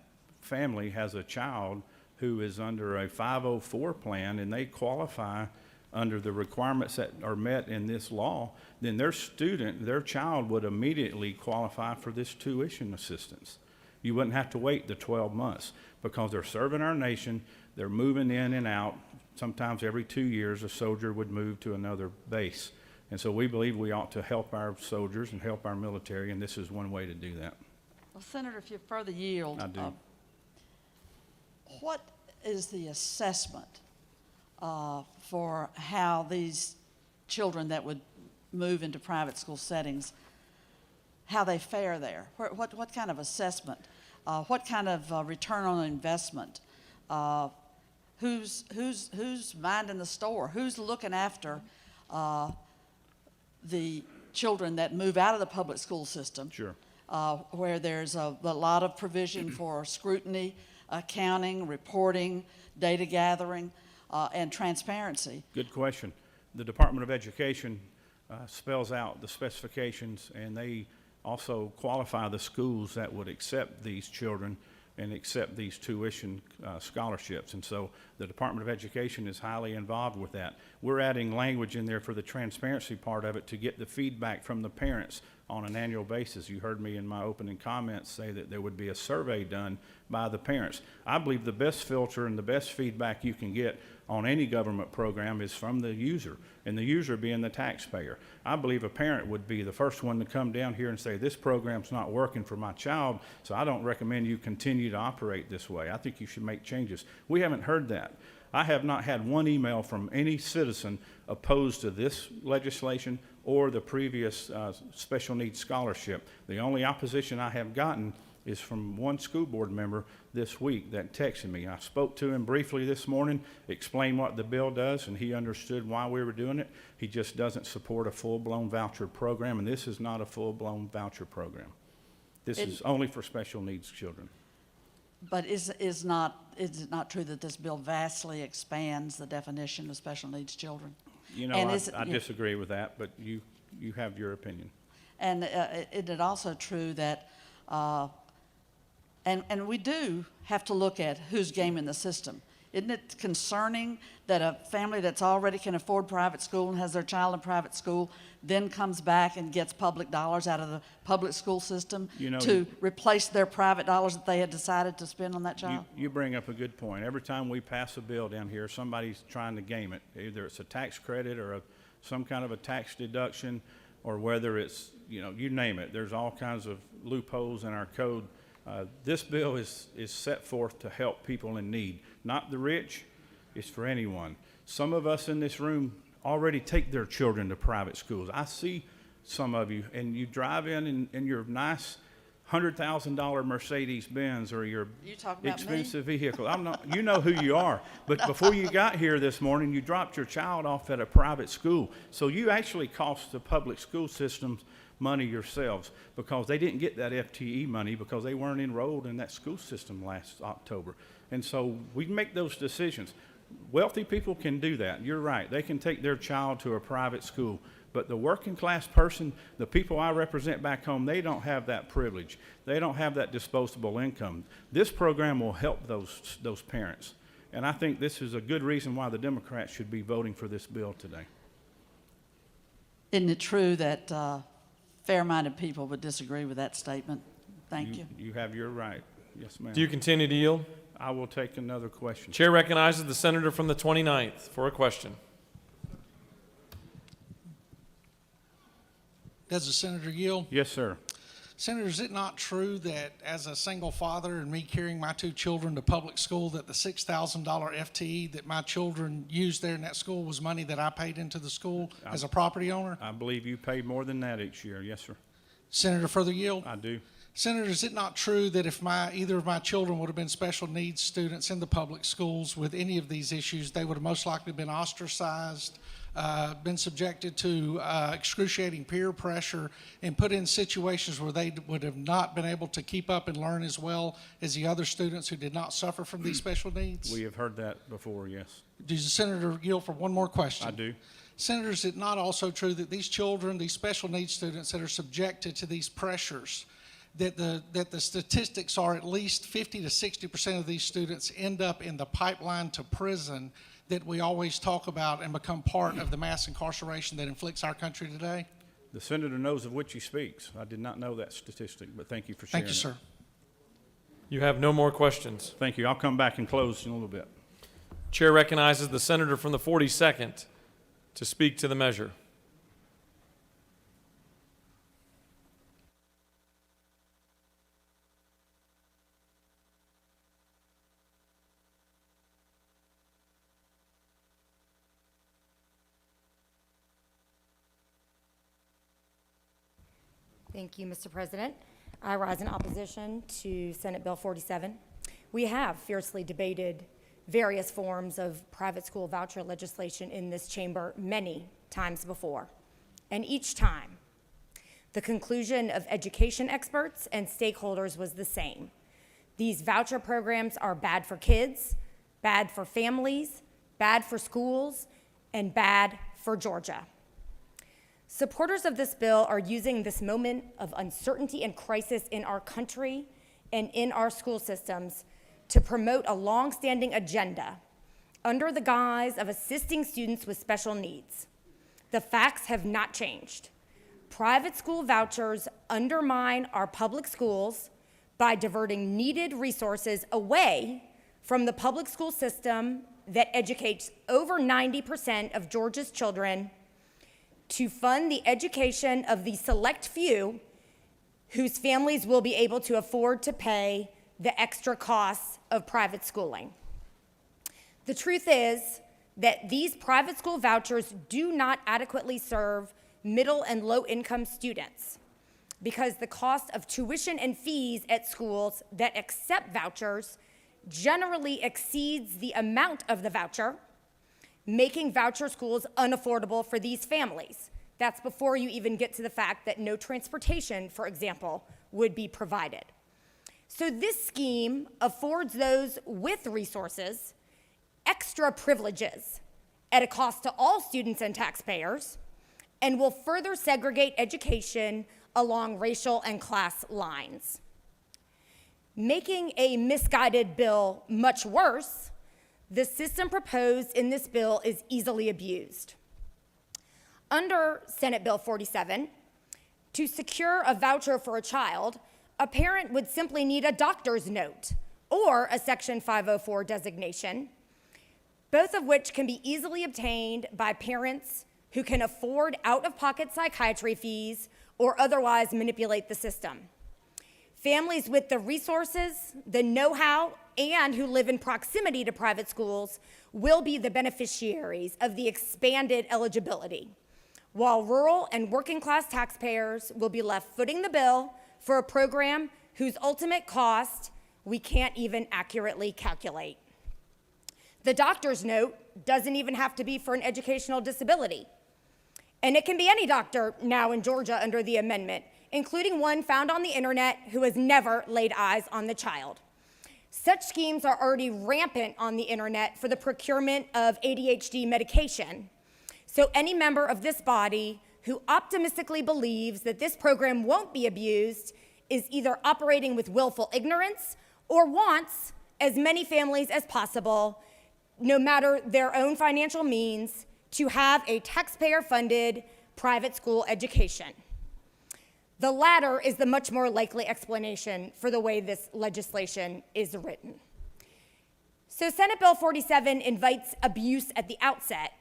family has a child who is under a 504 plan and they qualify under the requirements that are met in this law, then their child would immediately qualify for this tuition assistance. You wouldn't have to wait the 12 months because they're serving our nation, they're moving in and out. Sometimes every 2 years a soldier would move to another base. And so we believe we ought to help our soldiers and help our military, and this is one way to do that. Well, Senator, if you further yield, I do. What is the assessment for how these children that would move into private school settings, how they fare there? What kind of assessment? What kind of return on investment? Who's minding the store? Who's looking after the children that move out of the public school system? Sure. Where there's a lot of provision for scrutiny, accounting, reporting, data gathering, and transparency. Good question. The Department of Education spells out the specifications, and they also qualify the schools that would accept these children and accept these tuition scholarships. And so the Department of Education is highly involved with that. We're adding language in there for the transparency part of it to get the feedback from the parents on an annual basis. You heard me in my opening comments say that there would be a survey done by the parents. I believe the best filter and the best feedback you can get on any government program is from the user, and the user being the taxpayer. I believe a parent would be the first one to come down here and say, this program's not working for my child, so I don't recommend you continue to operate this way. I think you should make changes. We haven't heard that. I have not had one email from any citizen opposed to this legislation or the previous special needs scholarship. The only opposition I have gotten is from one school board member this week that texted me. I spoke to him briefly this morning, explained what the bill does, and he understood why we were doing it. He just doesn't support a full-blown voucher program, and this is not a full-blown voucher program. This is only for special needs children. But is it not true that this bill vastly expands the definition of special needs children? You know, I disagree with that, but you have your opinion. And is it also true that, and we do have to look at who's gaming the system. Isn't it concerning that a family that's already can afford private school and has their child in private school then comes back and gets public dollars out of the public school system to replace their private dollars that they had decided to spend on that child? You bring up a good point. Every time we pass a bill down here, somebody's trying to game it. Either it's a tax credit or some kind of a tax deduction, or whether it's, you name it. There's all kinds of loopholes in our code. This bill is set forth to help people in need, not the rich. It's for anyone. Some of us in this room already take their children to private schools. I see some of you, and you drive in your nice $100,000 Mercedes-Benz or your expensive vehicle. I'm not, you know who you are. But before you got here this morning, you dropped your child off at a private school. So you actually cost the public school systems money yourselves, because they didn't get that FTE money because they weren't enrolled in that school system last October. And so we make those decisions. Wealthy people can do that. You're right. They can take their child to a private school. But the working class person, the people I represent back home, they don't have that privilege. They don't have that disposable income. This program will help those parents. And I think this is a good reason why the Democrats should be voting for this bill today. Isn't it true that fair-minded people would disagree with that statement? Thank you. You have your right. Yes, ma'am. Do you continue to yield? I will take another question. Chair recognizes the senator from the 29th for a question. Does the senator yield? Yes, sir. Senator, is it not true that as a single father and me carrying my two children to public school, that the $6,000 FTE that my children used there in that school was money that I paid into the school as a property owner? I believe you pay more than that each year. Yes, sir. Senator, further yield? I do. Senator, is it not true that if either of my children would have been special needs students in the public schools with any of these issues, they would have most likely been ostracized, been subjected to excruciating peer pressure, and put in situations where they would have not been able to keep up and learn as well as the other students who did not suffer from these special needs? We have heard that before, yes. Does the senator yield for one more question? I do. Senator, is it not also true that these children, these special needs students that are subjected to these pressures, that the statistics are at least 50 to 60% of these students end up in the pipeline to prison that we always talk about and become part of the mass incarceration that inflicts our country today? The senator knows of which he speaks. I did not know that statistic, but thank you for sharing it. Thank you, sir. You have no more questions. Thank you. I'll come back and close in a little bit. Chair recognizes the senator from the 42nd to speak to the measure. Thank you, Mr. President. I rise in opposition to Senate Bill 47. We have fiercely debated various forms of private school voucher legislation in this chamber many times before. And each time, the conclusion of education experts and stakeholders was the same. These voucher programs are bad for kids, bad for families, bad for schools, and bad for Georgia. Supporters of this bill are using this moment of uncertainty and crisis in our country and in our school systems to promote a long-standing agenda under the guise of assisting students with special needs. The facts have not changed. private school vouchers undermine our public schools by diverting needed resources away from the public school system that educates over 90% of Georgia's children to fund the education of the select few whose families will be able to afford to pay the extra costs of private schooling. The truth is that these private school vouchers do not adequately serve middle and low-income students because the cost of tuition and fees at schools that accept vouchers generally exceeds the amount of the voucher, making voucher schools unaffordable for these families. That's before you even get to the fact that no transportation, for example, would be provided. So this scheme affords those with resources extra privileges at a cost to all students and taxpayers, and will further segregate education along racial and class lines. Making a misguided bill much worse, the system proposed in this bill is easily abused. Under Senate Bill 47, to secure a voucher for a child, a parent would simply need a doctor's note or a Section 504 designation, both of which can be easily obtained by parents who can afford out-of-pocket psychiatry fees or otherwise manipulate the system. Families with the resources, the know-how, and who live in proximity to private schools will be the beneficiaries of the expanded eligibility, while rural and working-class taxpayers will be left footing the bill for a program whose ultimate cost we can't even accurately calculate. The doctor's note doesn't even have to be for an educational disability. And it can be any doctor now in Georgia under the amendment, including one found on the internet who has never laid eyes on the child. Such schemes are already rampant on the internet for the procurement of ADHD medication. So any member of this body who optimistically believes that this program won't be abused is either operating with willful ignorance or wants as many families as possible, no matter their own financial means, to have a taxpayer-funded private school education. The latter is the much more likely explanation for the way this legislation is written. So Senate Bill 47 invites abuse at the outset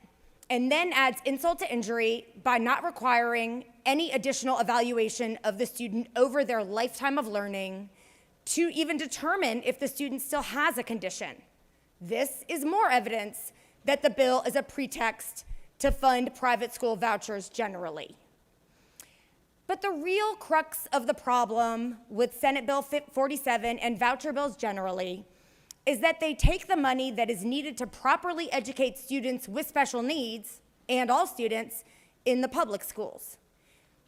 and then adds insult to injury by not requiring any additional evaluation of the student over their lifetime of learning to even determine if the student still has a condition. This is more evidence that the bill is a pretext to fund private school vouchers generally. But the real crux of the problem with Senate Bill 47 and voucher bills generally is that they take the money that is needed to properly educate students with special needs and all students in the public schools.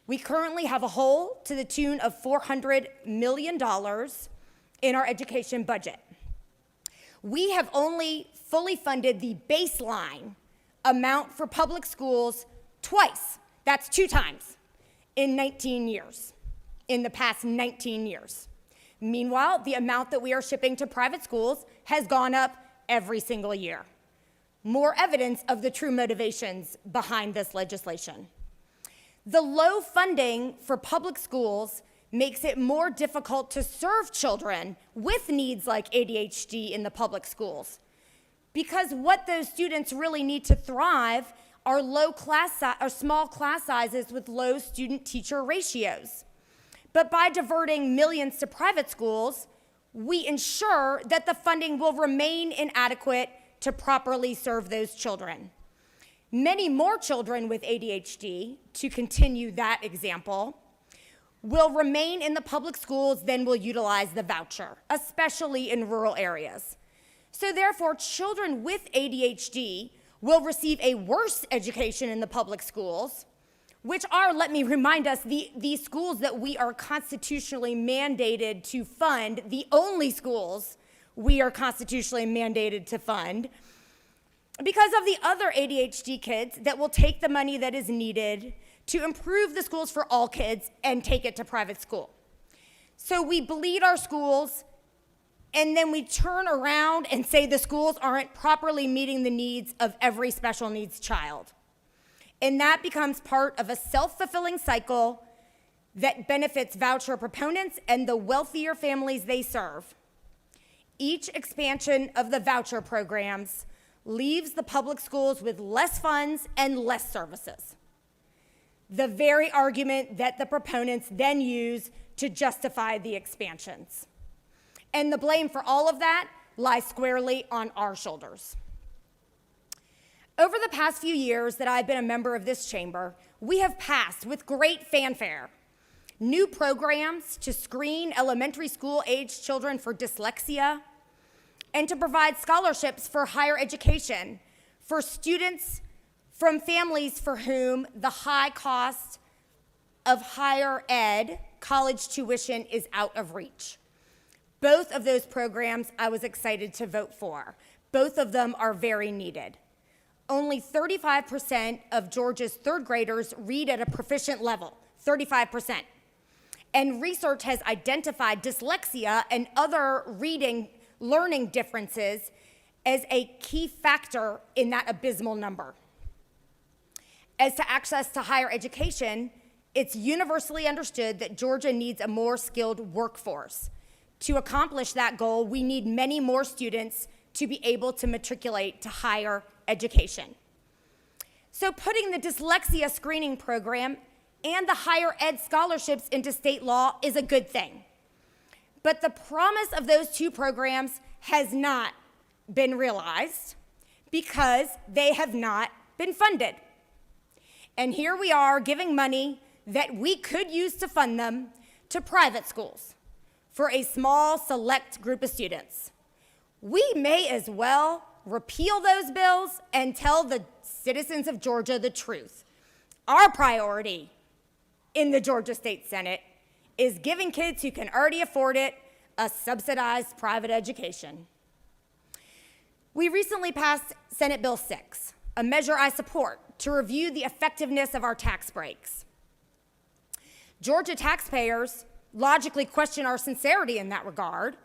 We currently have a hole to the tune of $400 million in our education budget. We have only fully funded the baseline amount for public schools twice. That's 2 times in 19 years, in the past 19 years. Meanwhile, the amount that we are shipping to private schools has gone up every single year. More evidence of the true motivations behind this legislation. The low funding for public schools makes it more difficult to serve children with needs like ADHD in the public schools, because what those students really need to thrive are small class sizes with low student-teacher ratios. But by diverting millions to private schools, we ensure that the funding will remain inadequate to properly serve those children. Many more children with ADHD, to continue that example, will remain in the public schools than will utilize the voucher, especially in rural areas. So therefore, children with ADHD will receive a worse education in the public schools, which are, let me remind us, the schools that we are constitutionally mandated to fund, the only schools we are constitutionally mandated to fund, because of the other ADHD kids that will take the money that is needed to improve the schools for all kids and take it to private school. So we bleed our schools, and then we turn around and say the schools aren't properly meeting the needs of every special needs child. And that becomes part of a self-fulfilling cycle that benefits voucher proponents and the wealthier families they serve. Each expansion of the voucher programs leaves the public schools with less funds and less services. The very argument that the proponents then use to justify the expansions. And the blame for all of that lies squarely on our shoulders. Over the past few years that I've been a member of this chamber, we have passed with great fanfare new programs to screen elementary school-aged children for dyslexia and to provide scholarships for higher education for students from families for whom the high cost of higher ed, college tuition, is out of reach. Both of those programs I was excited to vote for. Both of them are very needed. Only 35% of Georgia's third graders read at a proficient level, 35%. And research has identified dyslexia and other learning differences as a key factor in that abysmal number. As to access to higher education, it's universally understood that Georgia needs a more skilled workforce. To accomplish that goal, we need many more students to be able to matriculate to higher education. So putting the dyslexia screening program and the higher ed scholarships into state law is a good thing. But the promise of those two programs has not been realized because they have not been funded. And here we are giving money that we could use to fund them to private schools for a small select group of students. We may as well repeal those bills and tell the citizens of Georgia the truth. Our priority in the Georgia State Senate is giving kids who can already afford it a subsidized private education. We recently passed Senate Bill 6, a measure I support to review the effectiveness of our tax breaks. Georgia taxpayers logically question our sincerity in that regard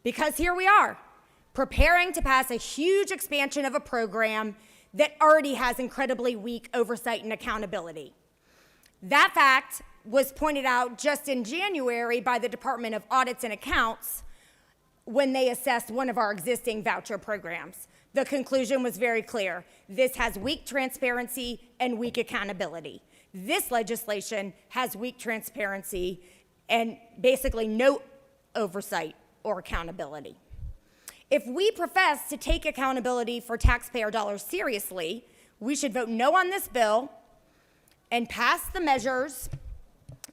because here we are, preparing to pass a huge expansion of a program that already has incredibly weak oversight and accountability. That fact was pointed out just in January by the Department of Audits and Accounts when they assessed one of our existing voucher programs. The conclusion was very clear. This has weak transparency and weak accountability. This legislation has weak transparency and basically no oversight or accountability. If we profess to take accountability for taxpayer dollars seriously, we should vote no on this bill and pass the measures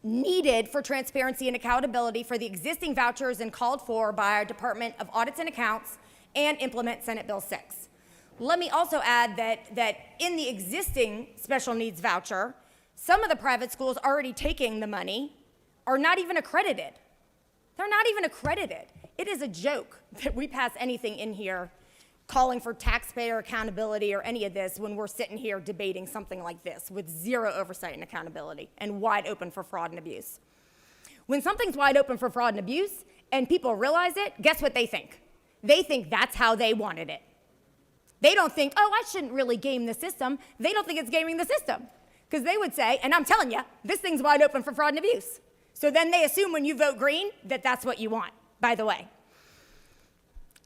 needed for transparency and accountability for the existing vouchers and called for by our Department of Audits and Accounts and implement Senate Bill 6. Let me also add that in the existing special needs voucher, some of the private schools already taking the money are not even accredited. They're not even accredited. It is a joke that we pass anything in here calling for taxpayer accountability or any of this when we're sitting here debating something like this with zero oversight and accountability and wide open for fraud and abuse. When something's wide open for fraud and abuse and people realize it, guess what they think? They think that's how they wanted it. They don't think, oh, I shouldn't really game the system. They don't think it's gaming the system because they would say, and I'm telling you, this thing's wide open for fraud and abuse. So then they assume when you vote green that that's what you want, by the way.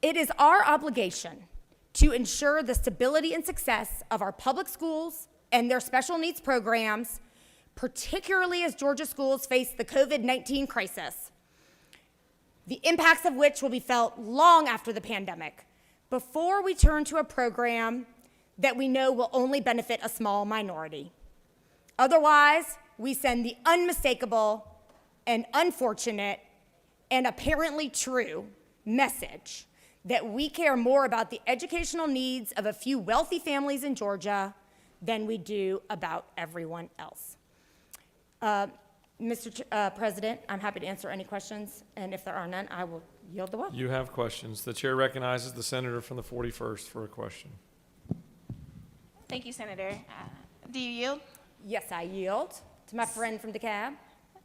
It is our obligation to ensure the stability and success of our public schools and their special needs programs, particularly as Georgia schools face the COVID-19 crisis, the impacts of which will be felt long after the pandemic, before we turn to a program that we know will only benefit a small minority. Otherwise, we send the unmistakable and unfortunate and apparently true message that we care more about the educational needs of a few wealthy families in Georgia than we do about everyone else. Mr. President, I'm happy to answer any questions, and if there are none, I will yield the word. You have questions. The chair recognizes the senator from the 41st for a question. Thank you, Senator. Do you yield? Yes, I yield to my friend from DeKalb.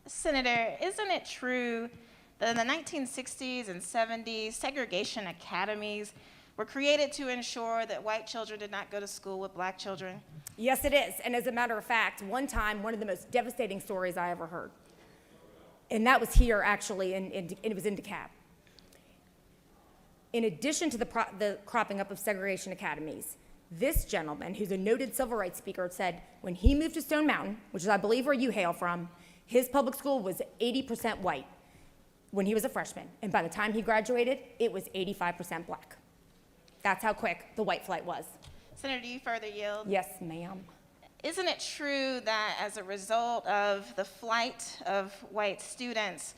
Senator, isn't it true that in the 1960s and 70s, segregation academies were created to ensure that white children did not go to school with black children? Yes, it is. And as a matter of fact, one time, one of the most devastating stories I ever heard, and that was here actually, and it was in DeKalb. In addition to the cropping up of segregation academies, this gentleman, who's a noted civil rights speaker, said when he moved to Stone Mountain, which is I believe where you hail from, his public school was 80% white when he was a freshman. And by the time he graduated, it was 85% black. That's how quick the white flight was. Senator, do you further yield? Yes, ma'am. Isn't it true that as a result of the flight of white students,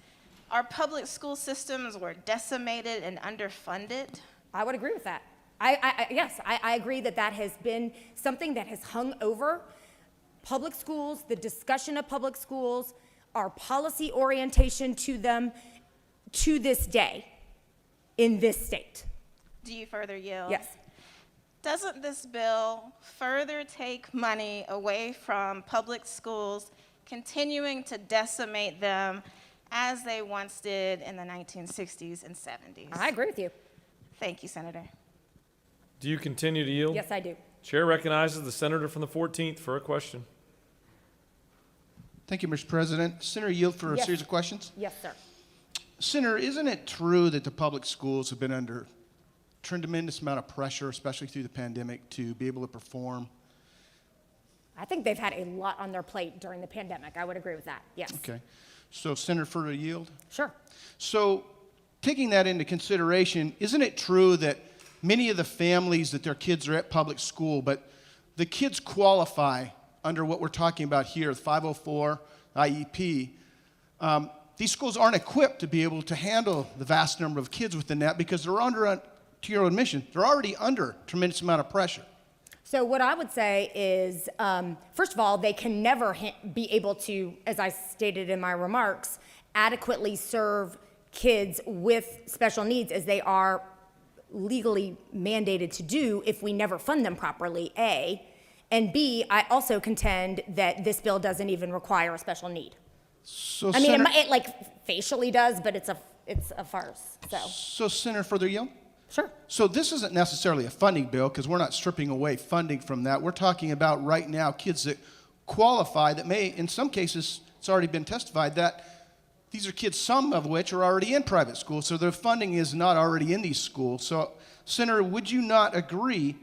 our public school systems were decimated and underfunded? I would agree with that. Yes, I agree that that has been something that has hung over public schools, the discussion of public schools, our policy orientation to them to this day in this state. Do you further yield? Yes. Doesn't this bill further take money away from public schools, continuing to decimate them as they once did in the 1960s and 70s? I agree with you. Thank you, Senator. Do you continue to yield? Yes, I do. Chair recognizes the senator from the 14th for a question. Thank you, Mr. President. Senator, yield for a Yes. series of questions. Yes, sir. Senator, isn't it true that the public schools have been under tremendous amount of pressure, especially through the pandemic, to be able to perform? I think they've had a lot on their plate during the pandemic. I would agree with that. Yes. Okay. So, Senator, further yield? Sure. So, taking that into consideration, isn't it true that many of the families that their kids are at public school, but the kids qualify under what we're talking about here, 504 IEP, these schools aren't equipped to be able to handle the vast number of kids within that because they're under, to your admission, they're already under a tremendous amount of pressure. So what I would say is, first of all, they can never be able to, as I stated in my remarks, adequately serve kids with special needs as they are legally mandated to do if we never fund them properly, A. And B, I also contend that this bill doesn't even require a special need. So, I mean, Senator, it like facially does, but it's a farce, so. So, Senator, further yield? Sure. So this isn't necessarily a funding bill because we're not stripping away funding from that. We're talking about right now kids that qualify that may, in some cases, it's already been testified that these are kids, some of which are already in private schools, so their funding is not already in these schools. So, Senator, would you not agree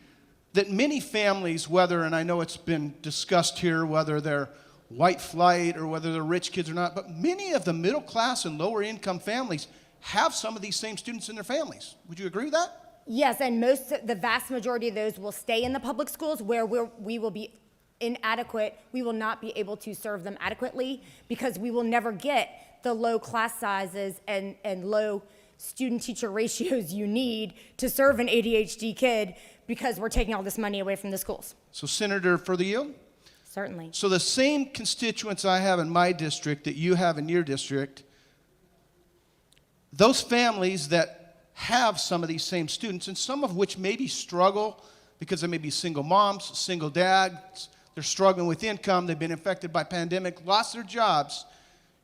that many families, whether, and I know it's been discussed here, whether they're white flight or whether they're rich kids or not, but many of the middle class and lower income families have some of these same students in their families. Would you agree with that? Yes, and the vast majority of those will stay in the public schools where we will be inadequate. We will not be able to serve them adequately because we will never get the low class sizes and low student-teacher ratios you need to serve an ADHD kid because we're taking all this money away from the schools. So, Senator, further yield? Certainly. So the same constituents I have in my district that you have in your district, those families that have some of these same students, and some of which maybe struggle because they may be single moms, single dads, they're struggling with income, they've been affected by pandemic, lost their jobs,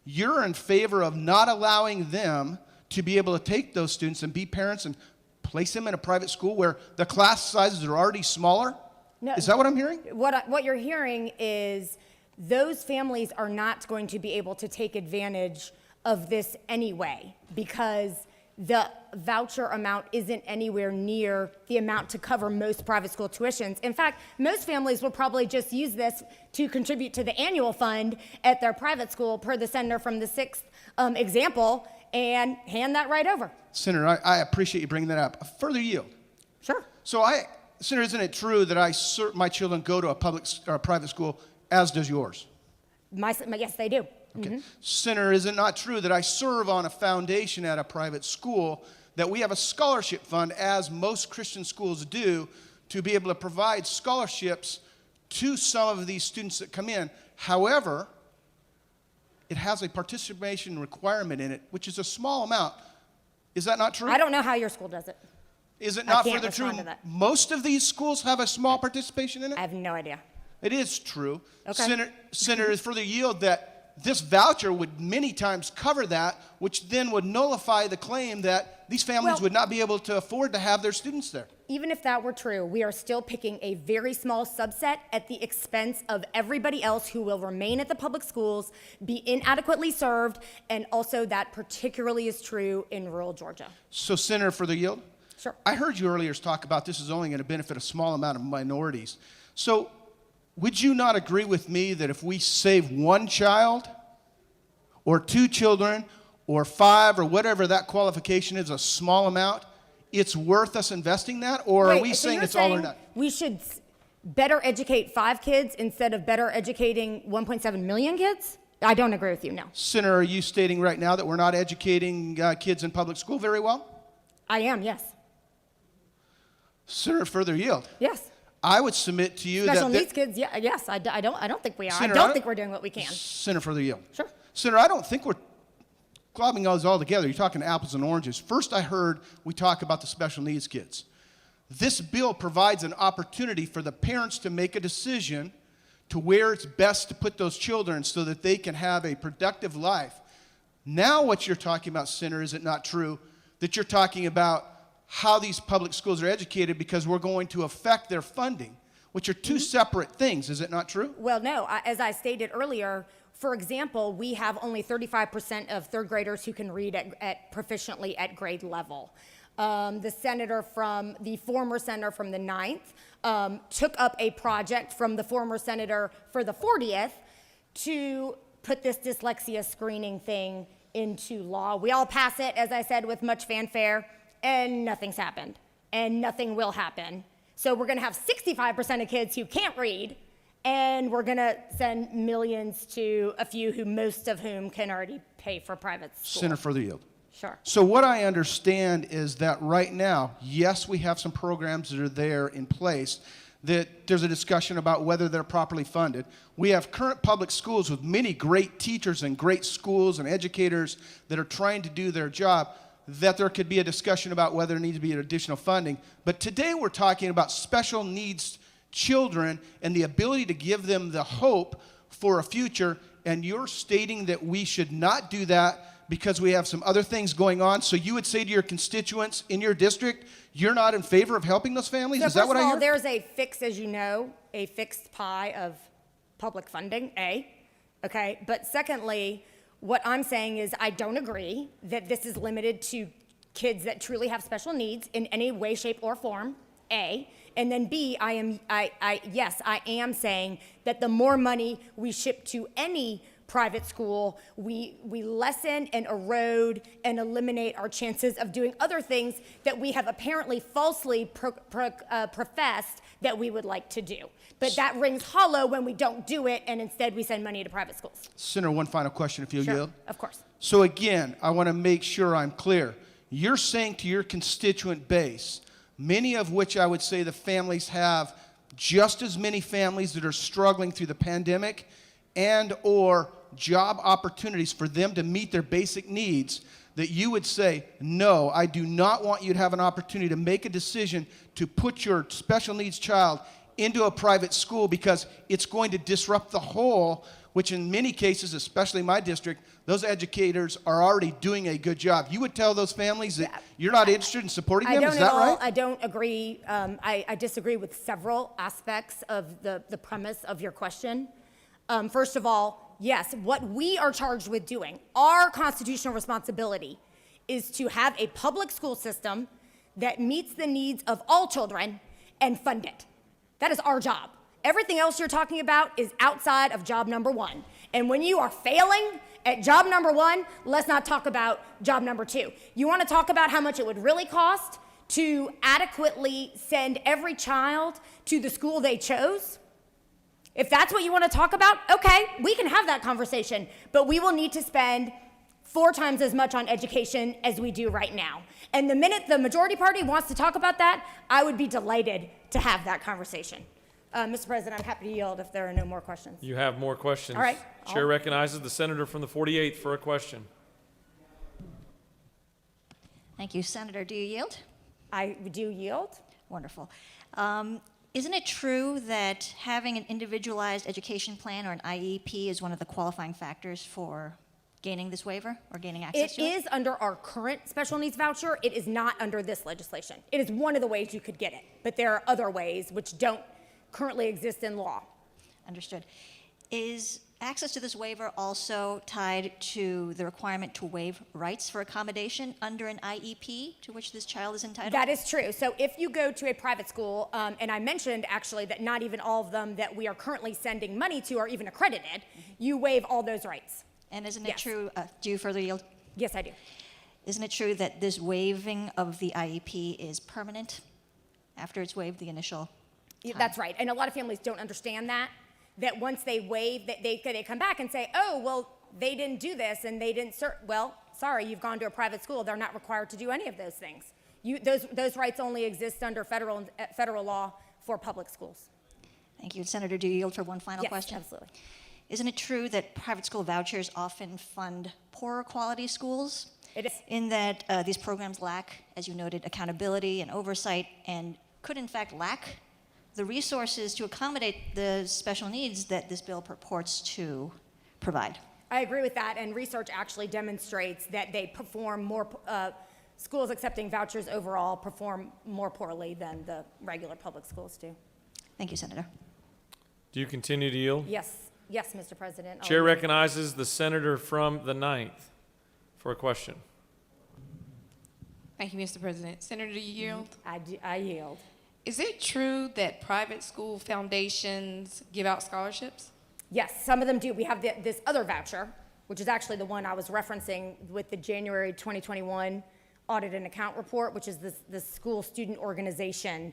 you're in favor of not allowing them to be able to take those students and be parents and place them in a private school where the class sizes are already smaller? No, is that what I'm hearing? What you're hearing is those families are not going to be able to take advantage of this anyway because the voucher amount isn't anywhere near the amount to cover most private school tuitions. In fact, most families will probably just use this to contribute to the annual fund at their private school, per the senator from the 6th example, and hand that right over. Senator, I appreciate you bringing that up. A further yield. Sure. So, Senator, isn't it true that my children go to a public or a private school, as does yours? Yes, they do. Okay. Senator, is it not true that I serve on a foundation at a private school, that we have a scholarship fund, as most Christian schools do, to be able to provide scholarships to some of these students that come in? However, it has a participation requirement in it, which is a small amount. Is that not true? I don't know how your school does it. Is it I not can't further true? respond to that. Most of these schools have a small participation in it? I have no idea. It is true. Okay. Senator, is further yield that this voucher would many times cover that, which then would nullify the claim that these families Well- would not be able to afford to have their students there. Even if that were true, we are still picking a very small subset at the expense of everybody else who will remain at the public schools, be inadequately served, and also that particularly is true in rural Georgia. So, Senator, for the yield? Sure. I heard you earlier talk about this is only going to benefit a small amount of minorities. So, would you not agree with me that if we save one child, or two children, or five, or whatever that qualification is, a small amount, it's worth us investing that? Or are Wait, we so saying you're it's all or saying nothing? we should better educate 5 kids instead of better educating 1.7 million kids? I don't agree with you, no. Senator, are you stating right now that we're not educating kids in public school very well? I am, yes. Senator, further yield. Yes. I would submit to you Special that... needs kids, yeah, yes, I don't think we are. Senator, I don't think we're doing what we can. Senator, further yield. Sure. Senator, I don't think we're globbing those all together. You're talking apples and oranges. First, I heard we talk about the special needs kids. This bill provides an opportunity for the parents to make a decision to where it's best to put those children so that they can have a productive life. Now what you're talking about, Senator, is it not true that you're talking about how these public schools are educated because we're going to affect their funding, which are two separate things. Is it not true? Well, no, as I stated earlier, for example, we have only 35% of third graders who can read at proficiently at grade level. The former senator from the 9th took up a project from the former senator for the 40th to put this dyslexia screening thing into law. We all pass it, as I said, with much fanfare, and nothing's happened, and nothing will happen. So we're gonna have 65% of kids who can't read, and we're gonna send millions to a few who, most of whom can already pay for private school. Senator, further yield. Sure. So what I understand is that right now, yes, we have some programs that are there in place, that there's a discussion about whether they're properly funded. We have current public schools with many great teachers and great schools and educators that are trying to do their job, that there could be a discussion about whether there needs to be additional funding. But today we're talking about special needs children and the ability to give them the hope for a future, and you're stating that we should not do that because we have some other things going on. So you would say to your constituents in your district, you're not in favor of helping those families? So Is that what I hear? first of all, there's a fix, as you know, a fixed pie of public funding, okay? But secondly, what I'm saying is I don't agree that this is limited to kids that truly have special needs in any way, shape, or form, And then B, yes, I am saying that the more money we ship to any private school, we lessen and erode and eliminate our chances of doing other things that we have apparently falsely professed that we would like to do. But that rings hollow when we don't do it, and instead we send money to private schools. Senator, one final question, if you'll Sure, yield. of course. So again, I want to make sure I'm clear. You're saying to your constituent base, many of which I would say the families have just as many families that are struggling through the pandemic and or job opportunities for them to meet their basic needs, that you would say, no, I do not want you to have an opportunity to make a decision to put your special needs child into a private school because it's going to disrupt the whole, which in many cases, especially my district, those educators are already doing a good job. You would tell those families that you're not interested in supporting them? Is that right? I don't agree. I disagree with several aspects of the premise of your question. First of all, yes, what we are charged with doing, our constitutional responsibility, is to have a public school system that meets the needs of all children and fund it. That is our job. Everything else you're talking about is outside of job number one. And when you are failing at job number one, let's not talk about job number two. You want to talk about how much it would really cost to adequately send every child to the school they chose? If that's what you want to talk about, okay, we can have that conversation, but we will need to spend 4 times as much on education as we do right now. And the minute the majority party wants to talk about that, I would be delighted to have that conversation. Mr. President, I'm happy to yield if there are no more questions. You have more questions. All right. Chair recognizes the senator from the 48th for a question. Thank you. Senator, do you yield? I do yield. Wonderful. Isn't it true that having an individualized education plan or an IEP is one of the qualifying factors for gaining this waiver or gaining access It to it? is under our current special needs voucher. It is not under this legislation. It is one of the ways you could get it, but there are other ways which don't currently exist in law. Understood. Is access to this waiver also tied to the requirement to waive rights for accommodation under an IEP to which this child is entitled? That is true. So if you go to a private school, and I mentioned actually that not even all of them that we are currently sending money to are even accredited, you waive all those rights. And isn't it true, do you further yield? Yes, I do. Isn't it true that this waiving of the IEP is permanent after it's waived the initial time? That's right. And a lot of families don't understand that once they waive, that they come back and say, oh, well, they didn't do this and they didn't well, sorry, you've gone to a private school. They're not required to do any of those things. Those rights only exist under federal law for public schools. Thank you. Senator, do you yield for one final Yes, question? absolutely. Isn't it true that private school vouchers often fund poorer quality schools? It is. In that these programs lack, as you noted, accountability and oversight, and could in fact lack the resources to accommodate the special needs that this bill purports to provide? I agree with that, and research actually demonstrates that they perform more, schools accepting vouchers overall perform more poorly than the regular public schools do. Thank you, Senator. Do you continue to yield? Yes, Mr. President. Chair recognizes the senator from the 9th for a question. Thank you, Mr. President. Senator, do you yield? I yield. Is it true that private school foundations give out scholarships? Yes, some of them do. We have this other voucher, which is actually the one I was referencing with the January 2021 audit and account report, which is the school student organization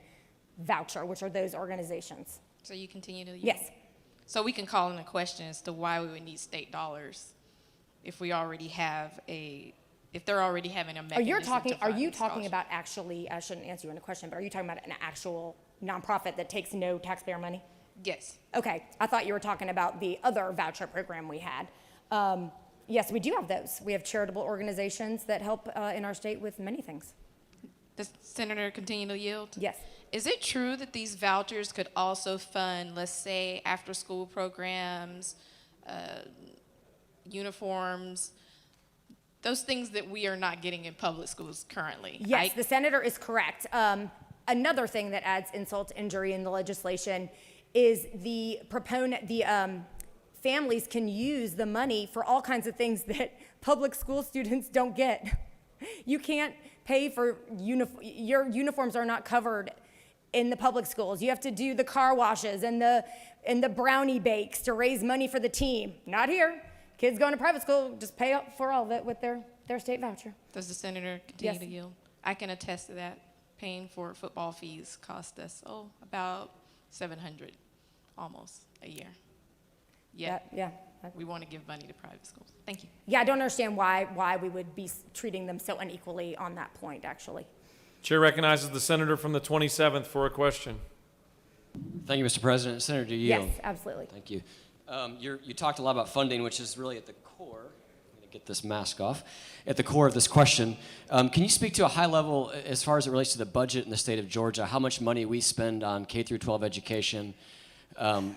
voucher, which are those organizations. So you continue to yield? Yes. So we can call in a question as to why we would need state dollars if we already have if they're already having a mechanism Are you to talking fund about actually, I shouldn't answer you in a question, but are you talking about an actual nonprofit that takes no taxpayer money? Yes. Okay, I thought you were talking about the other voucher program we had. Yes, we do have those. We have charitable organizations that help in our state with many things. Does Senator continue to yield? Yes. Is it true that these vouchers could also fund, let's say, after-school programs, uniforms, those things that we are not getting in public schools currently? Yes, the senator is correct. Another thing that adds insult to injury in the legislation is the families can use the money for all kinds of things that public school students don't get. You can't pay for your uniforms are not covered in the public schools. You have to do the car washes and the brownie bakes to raise money for the team. Not here. Kids going to private school just pay up for all of it with their state voucher. Does the senator continue Yes. to yield? I can attest to that. Paying for football fees cost us, about $700 almost a year. Yeah. We want to give money to private schools. Thank you. Yeah, I don't understand why we would be treating them so unequally on that point, actually. Chair recognizes the senator from the 27th for a question. Thank you, Mr. President. Senator, do you yield? Yes, absolutely. Thank you. You talked a lot about funding, which is really at the core. I'm going to get this mask off. At the core of this question, can you speak to a high level as far as it relates to the budget in the state of Georgia, how much money we spend on K through 12 education,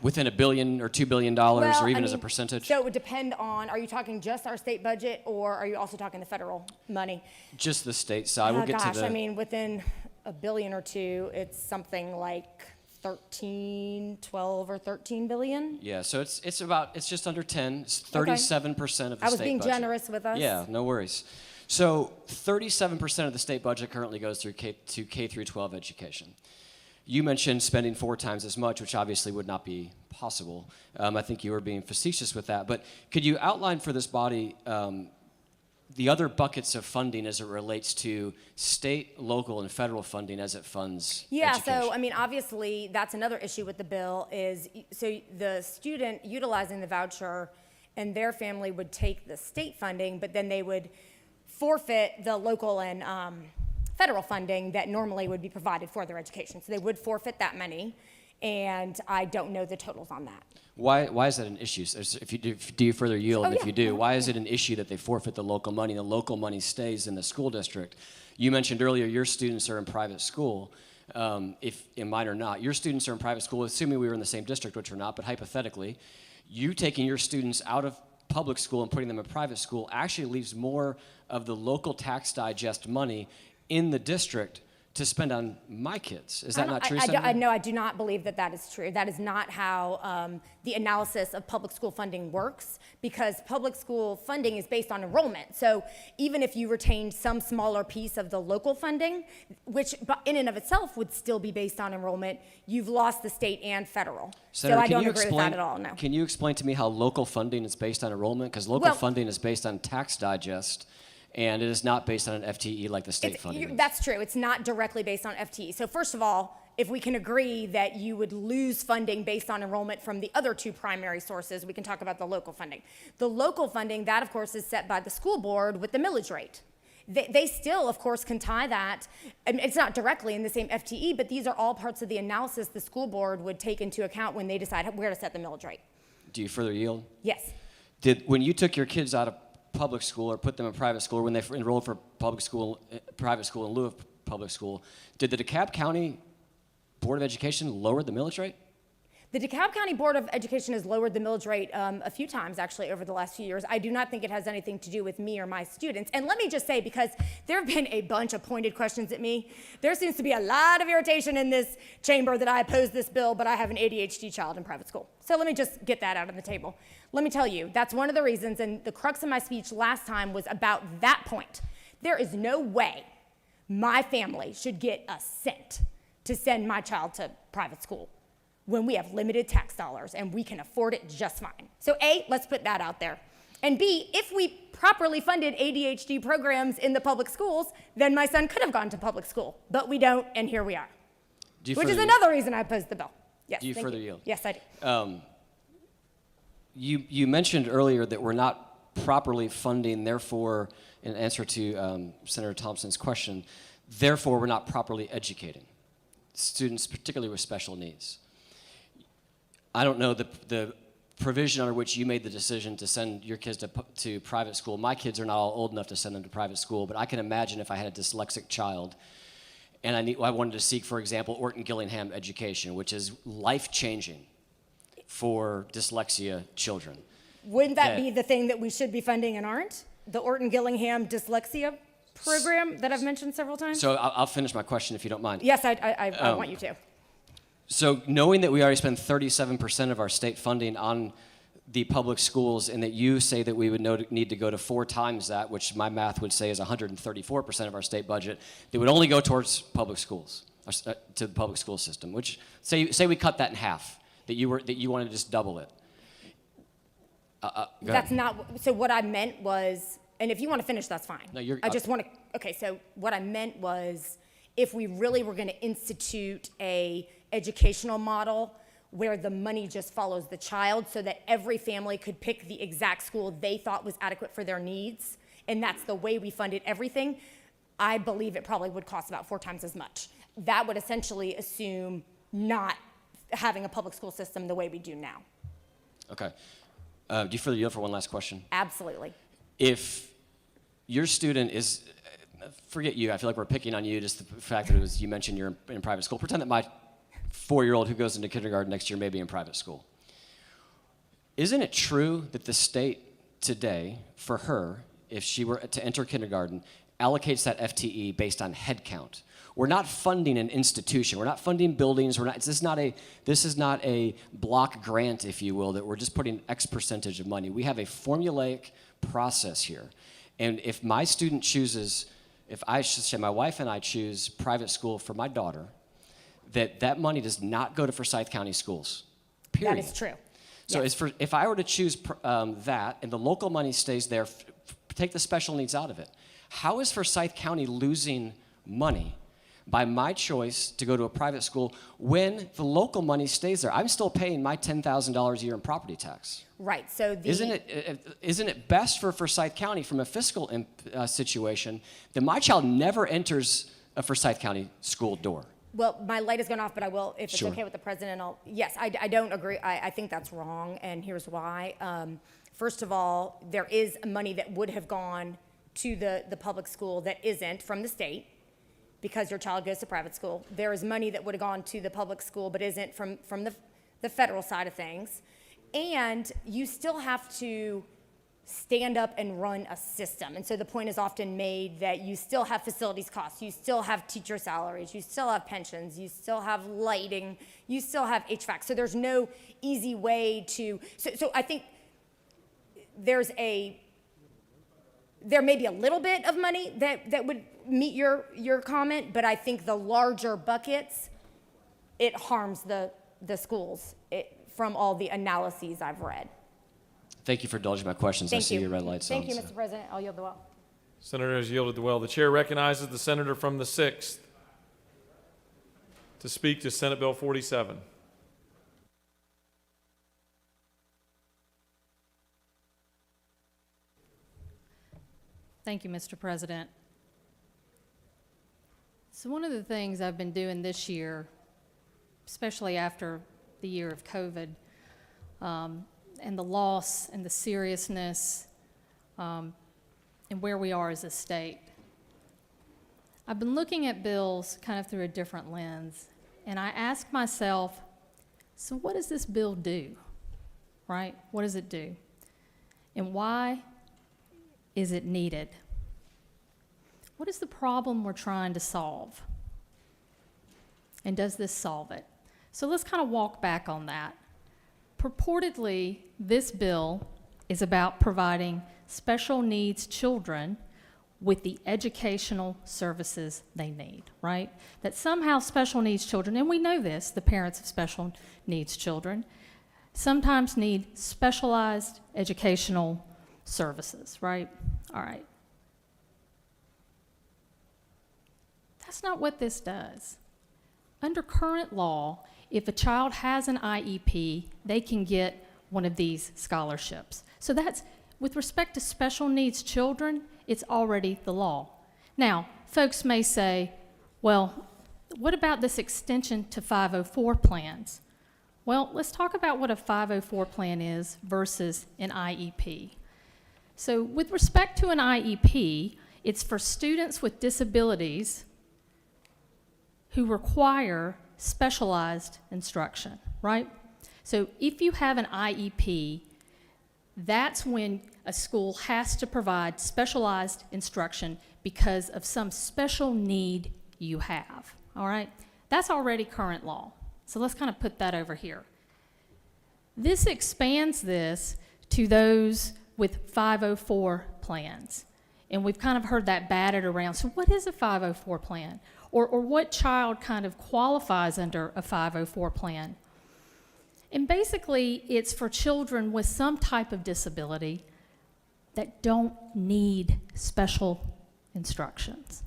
within $1 billion or $2 billion, or even as a percentage? So it would depend on, are you talking just our state budget, or are you also talking the federal money? Just the state side. We'll get to the. I mean, within $1 billion or $2 billion, it's something like 12 or 13 billion. Yeah, so it's just under 10. It's 37% of the state budget. I was being generous with us. Yeah, no worries. So 37% of the state budget currently goes through K through 12 education. You mentioned spending 4 times as much, which obviously would not be possible. I think you were being facetious with that. But could you outline for this body the other buckets of funding as it relates to state, local, and federal funding as it funds education? So I mean, obviously, that's another issue with the bill is, so the student utilizing the voucher and their family would take the state funding, but then they would forfeit the local and federal funding that normally would be provided for their education. So they would forfeit that money, and I don't know the totals on that. Why is that an issue? Do you further yield? Oh, If yeah. you do, why is it an issue that they forfeit the local money? The local money stays in the school district. You mentioned earlier your students are in private school. if in mine or not. Your students are in private school, assuming we were in the same district, which we're not, but hypothetically, you taking your students out of public school and putting them in private school actually leaves more of the local tax digest money in the district to spend on my kids. Is that not true, Senator? No, I do not believe that that is true. That is not how the analysis of public school funding works, because public school funding is based on enrollment. So even if you retained some smaller piece of the local funding, which in and of itself would still be based on enrollment, you've lost the state and federal. Senator, so I don't agree with that at all, no. Can you explain to me how local funding is based on enrollment? Because local funding is based on tax digest, and it is not based on an FTE like the state funding is. That's true. It's not directly based on FTE. So first of all, if we can agree that you would lose funding based on enrollment from the other two primary sources, we can talk about the local funding. The local funding, that of course is set by the school board with the millage rate. They still, of course, can tie that. I mean, it's not directly in the same FTE, but these are all parts of the analysis the school board would take into account when they decide where to set the millage rate. Do you further yield? Yes. When you took your kids out of public school or put them in private school, or when they enrolled for private school in lieu of public school, did the DeKalb County Board of Education lower the millage rate? The DeKalb County Board of Education has lowered the millage rate a few times, actually, over the last few years. I do not think it has anything to do with me or my students. And let me just say, because there have been a bunch of pointed questions at me, there seems to be a lot of irritation in this chamber that I oppose this bill, but I have an ADHD child in private school. So let me just get that out on the table. Let me tell you, that's one of the reasons, and the crux of my speech last time was about that point. There is no way my family should get a cent to send my child to private school when we have limited tax dollars and we can afford it just fine. So A, let's put that out there. And B, if we properly funded ADHD programs in the public schools, then my son could have gone to public school. But we don't, and here we are. Which is another reason I opposed the bill. Yes, do you further yield? Yes, I do. You mentioned earlier that we're not properly funding, therefore, in answer to Senator Thompson's question, therefore we're not properly educating students, particularly with special needs. I don't know the provision under which you made the decision to send your kids to private school. My kids are not all old enough to send them to private school, but I can imagine if I had a dyslexic child and I wanted to seek, for example, Orton Gillingham education, which is life-changing for dyslexia children. Wouldn't that be the thing that we should be funding and aren't? The Orton Gillingham dyslexia program that I've mentioned several times? So I'll finish my question if you don't mind. Yes, I want you to. So knowing that we already spend 37% of our state funding on the public schools and that you say that we would need to go to 4 times that, which my math would say is 134% of our state budget, that would only go towards public schools, to the public school system, which say we cut that in half, that you wanted to just double it. That's not, so what I meant was, and if you want to finish, that's fine. No, I just want to, okay, so what I meant was, if we really were going to institute a educational model where the money just follows the child so that every family could pick the exact school they thought was adequate for their needs, and that's the way we funded everything, I believe it probably would cost about 4 times as much. That would essentially assume not having a public school system the way we do now. Okay. Do you further yield for one last question? Absolutely. If your student is, forget you, I feel like we're picking on you, just the fact that you mentioned you're in private school. Pretend that my 4-year-old who goes into kindergarten next year may be in private school. Isn't it true that the state today, for her, if she were to enter kindergarten, allocates that FTE based on head count? We're not funding an institution. We're not funding buildings. This is not a block grant, if you will, that we're just putting X percentage of money. We have a formulaic process here. And if my student chooses, if I should say my wife and I choose private school for my daughter, that money does not go to Forsyth County schools, period. That is true. So yes. If I were to choose that and the local money stays there, take the special needs out of it, how is Forsyth County losing money by my choice to go to a private school when the local money stays there? I'm still paying my $10,000 a year in property tax. Right, so Isn't it best for Forsyth County from a fiscal situation that my child never enters a Forsyth County school door? Well, my light has gone off, but I will, if it's Sure. okay with the president, yes, I don't agree. I think that's wrong, and here's why. First of all, there is money that would have gone to the public school that isn't from the state. because your child goes to private school. There is money that would have gone to the public school but isn't from the federal side of things. And you still have to stand up and run a system. And so the point is often made that you still have facilities costs, you still have teacher salaries, you still have pensions, you still have lighting, you still have HVAC. So there's no easy way to, so I think there may be a little bit of money that would meet your comment, but I think the larger buckets, it harms the schools from all the analyses I've read. Thank you for indulging my questions. I Thank see you. your red light's Thank on. you, so- Mr. President. I'll yield the well. Senator has yielded the well. The chair recognizes the senator from the 6th to speak to Senate Bill 47. Thank you, Mr. President. So one of the things I've been doing this year, especially after the year of COVID, and the loss and the seriousness, and where we are as a state, I've been looking at bills kind of through a different lens, and I ask myself, so what does this bill do, right? What does it do? And why is it needed? What is the problem we're trying to solve? And does this solve it? So let's kind of walk back on that. Purportedly, this bill is about providing special needs children with the educational services they need, right? That somehow special needs children, and we know this, the parents of special needs children, sometimes need specialized educational services, right? All right. That's not what this does. Under current law, if a child has an IEP, they can get one of these scholarships. So that's, with respect to special needs children, it's already the law. Now, folks may say, well, what about this extension to 504 plans? Well, let's talk about what a 504 plan is versus an IEP. So with respect to an IEP, it's for students with disabilities who require specialized instruction, right? So if you have an IEP, that's when a school has to provide specialized instruction because of some special need you have, all right? That's already current law. So let's kind of put that over here. This expands this to those with 504 plans. And we've kind of heard that batted around. So what is a 504 plan? Or what child kind of qualifies under a 504 plan? And basically, it's for children with some type of disability that don't need special instructions.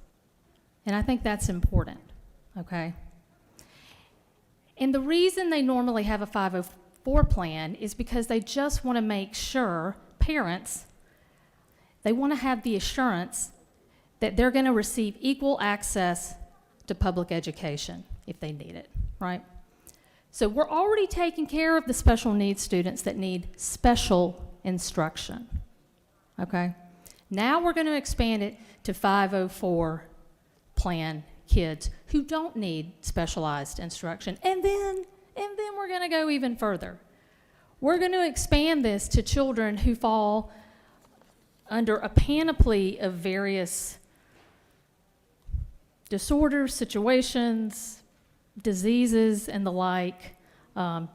And I think that's important, okay? And the reason they normally have a 504 plan is because they just want to make sure, parents, they want to have the assurance that they're going to receive equal access to public education if they need it, right? So we're already taking care of the special needs students that need special instruction, okay? Now we're going to expand it to 504 plan kids who don't need specialized instruction. And then we're going to go even further. We're going to expand this to children who fall under a panoply of various disorders, situations, diseases, and the like.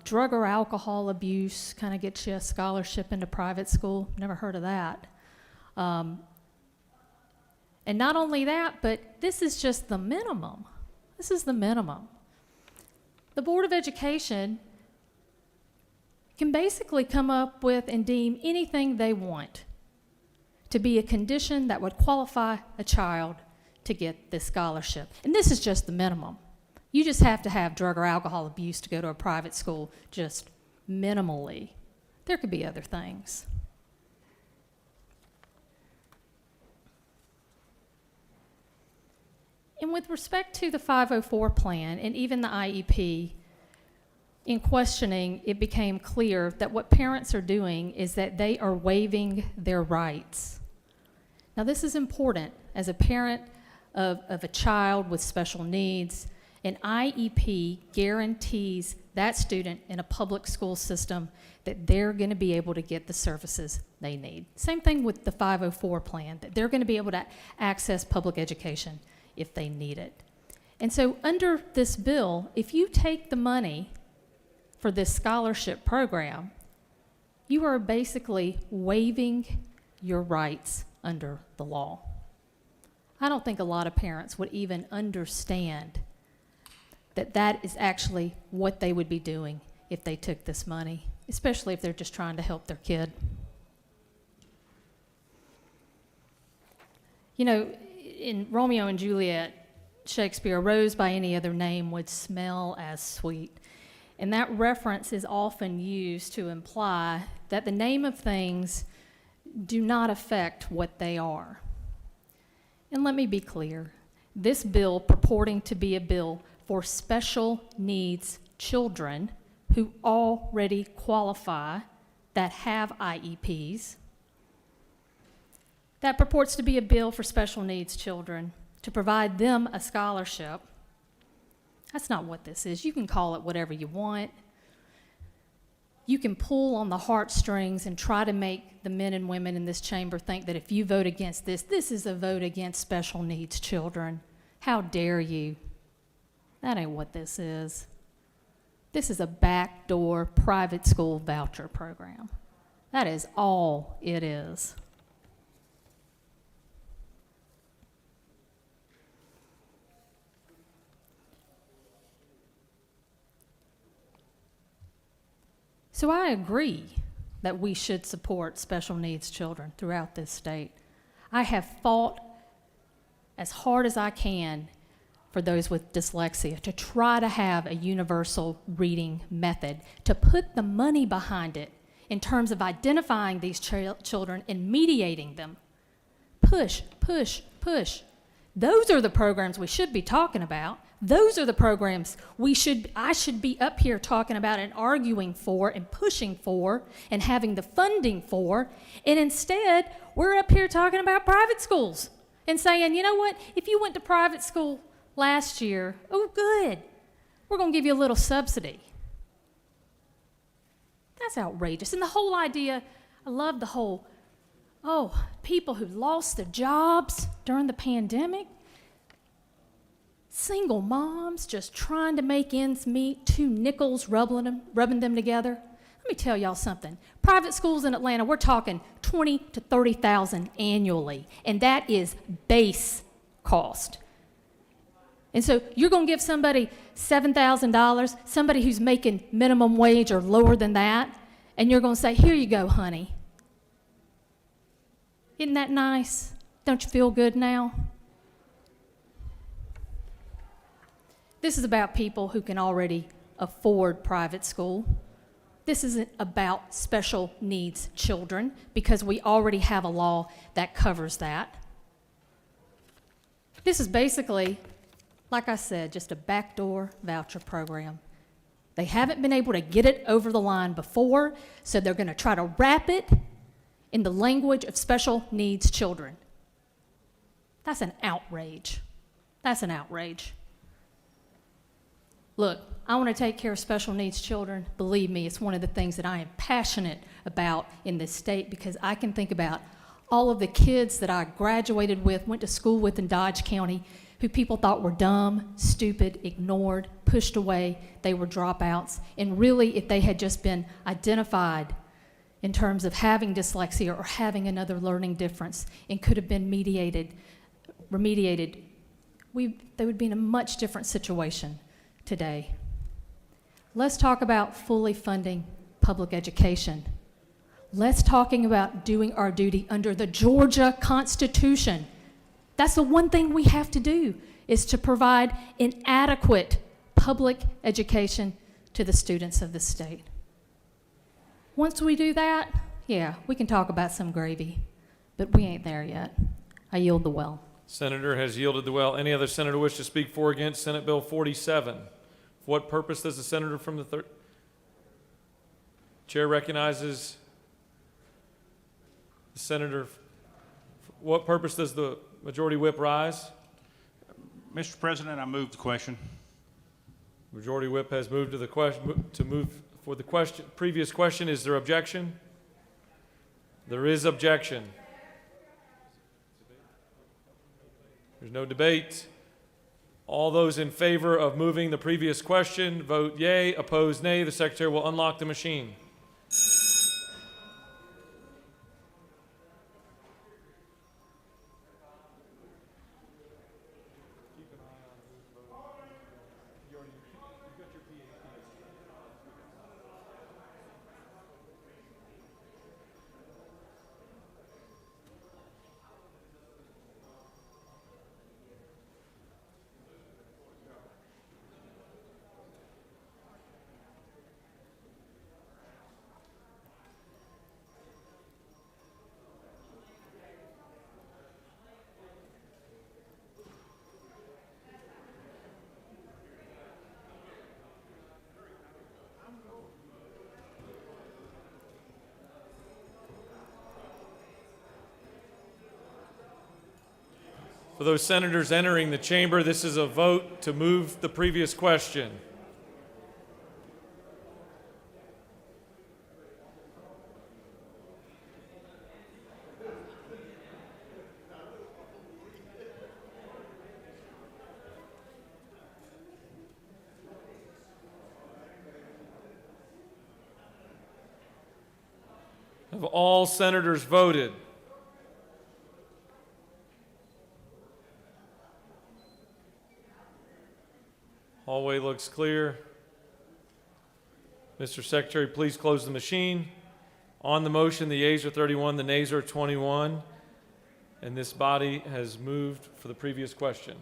Drug or alcohol abuse kind of gets you a scholarship into private school. Never heard of that. And not only that, but this is just the minimum. This is the minimum. The Board of Education can basically come up with and deem anything they want to be a condition that would qualify a child to get this scholarship. And this is just the minimum. You just have to have drug or alcohol abuse to go to a private school, just minimally. There could be other things. And with respect to the 504 plan and even the IEP, in questioning, it became clear that what parents are doing is that they are waiving their rights. Now, this is important. As a parent of a child with special needs, an IEP guarantees that student in a public school system that they're going to be able to get the services they need. Same thing with the 504 plan, that they're going to be able to access public education if they need it. And so under this bill, if you take the money for this scholarship program, you are basically waiving your rights under the law. I don't think a lot of parents would even understand that that is actually what they would be doing if they took this money, especially if they're just trying to help their kid. You know, in Romeo and Juliet, Shakespeare, a rose by any other name would smell as sweet. And that reference is often used to imply that the name of things do not affect what they are. And let me be clear, this bill purporting to be a bill for special needs children who already qualify, that have IEPs, that purports to be a bill for special needs children to provide them a scholarship. That's not what this is. You can call it whatever you want. You can pull on the heartstrings and try to make the men and women in this chamber think that if you vote against this, this is a vote against special needs children. How dare you? That ain't what this is. This is a backdoor private school voucher program. That is all it is. So I agree that we should support special needs children throughout this state. I have fought as hard as I can for those with dyslexia to try to have a universal reading method, to put the money behind it in terms of identifying these children and mediating them. Push, push, push. Those are the programs we should be talking about. Those are the programs I should be up here talking about and arguing for and pushing for and having the funding for. And instead, we're up here talking about private schools and saying, you know what, if you went to private school last year, oh, good, we're going to give you a little subsidy. That's outrageous. And the whole idea, I love the whole, people who lost their jobs during the pandemic, single moms just trying to make ends meet, 2 nickels rubbing them together. Let me tell y'all something. Private schools in Atlanta, we're talking $20,000 to $30,000 annually, and that is base cost. And so you're going to give somebody $7,000, somebody who's making minimum wage or lower than that, and you're going to say, here you go, honey. Isn't that nice? Don't you feel good now? This is about people who can already afford private school. This isn't about special needs children because we already have a law that covers that. This is basically, like I said, just a backdoor voucher program. They haven't been able to get it over the line before, so they're going to try to wrap it in the language of special needs children. That's an outrage. That's an outrage. Look, I want to take care of special needs children. Believe me, it's one of the things that I am passionate about in this state because I can think about all of the kids that I graduated with, went to school with in Dodge County, who people thought were dumb, stupid, ignored, pushed away. They were dropouts. And really, if they had just been identified in terms of having dyslexia or having another learning difference and could have been remediated, they would be in a much different situation today. Let's talk about fully funding public education. Let's talking about doing our duty under the Georgia Constitution. That's the one thing we have to do, is to provide an adequate public education to the students of the state. Once we do that, yeah, we can talk about some gravy, but we ain't there yet. I yield the well. Senator has yielded the well. Any other senator wish to speak for or against Senate Bill 47? For what purpose does the senator from the third? Chair recognizes the senator. For what purpose does the majority whip rise? Mr. President, I move the question. Majority Whip has moved to the question, to move for the question, previous question. Is there objection? There is objection. There's no debate. All those in favor of moving the previous question, vote yea. Opposed, nay. The Secretary will unlock the machine. For those senators entering the chamber, this is a vote to move the previous question. Have all senators voted? Hallway looks clear. Mr. Secretary, please close the machine. On the motion, the yeas are 31, the nays are 21, and this body has moved for the previous question.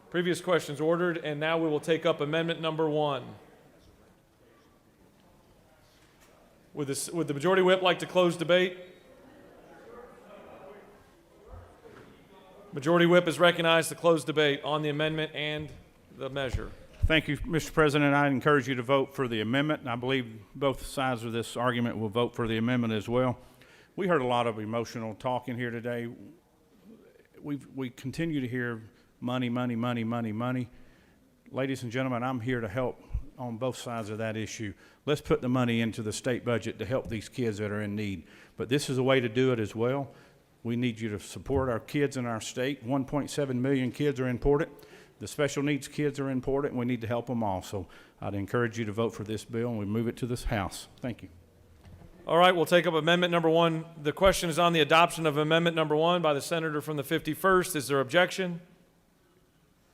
Previous question's ordered, and now we will take up amendment number 1. Would the Majority Whip like to close debate? Majority Whip is recognized to close debate on the amendment and the measure. Thank you, Mr. President. I encourage you to vote for the amendment, and I believe both sides of this argument will vote for the amendment as well. We heard a lot of emotional talking here today. We continue to hear money, money, money, money, money. Ladies and gentlemen, I'm here to help on both sides of that issue. Let's put the money into the state budget to help these kids that are in need. But this is a way to do it as well. We need you to support our kids in our state. 1.7 million kids are important. The special needs kids are important, and we need to help them all. So I'd encourage you to vote for this bill, and we move it to this House. Thank you. All right, we'll take up amendment number 1. The question is on the adoption of amendment number 1 by the senator from the 51st. Is there objection?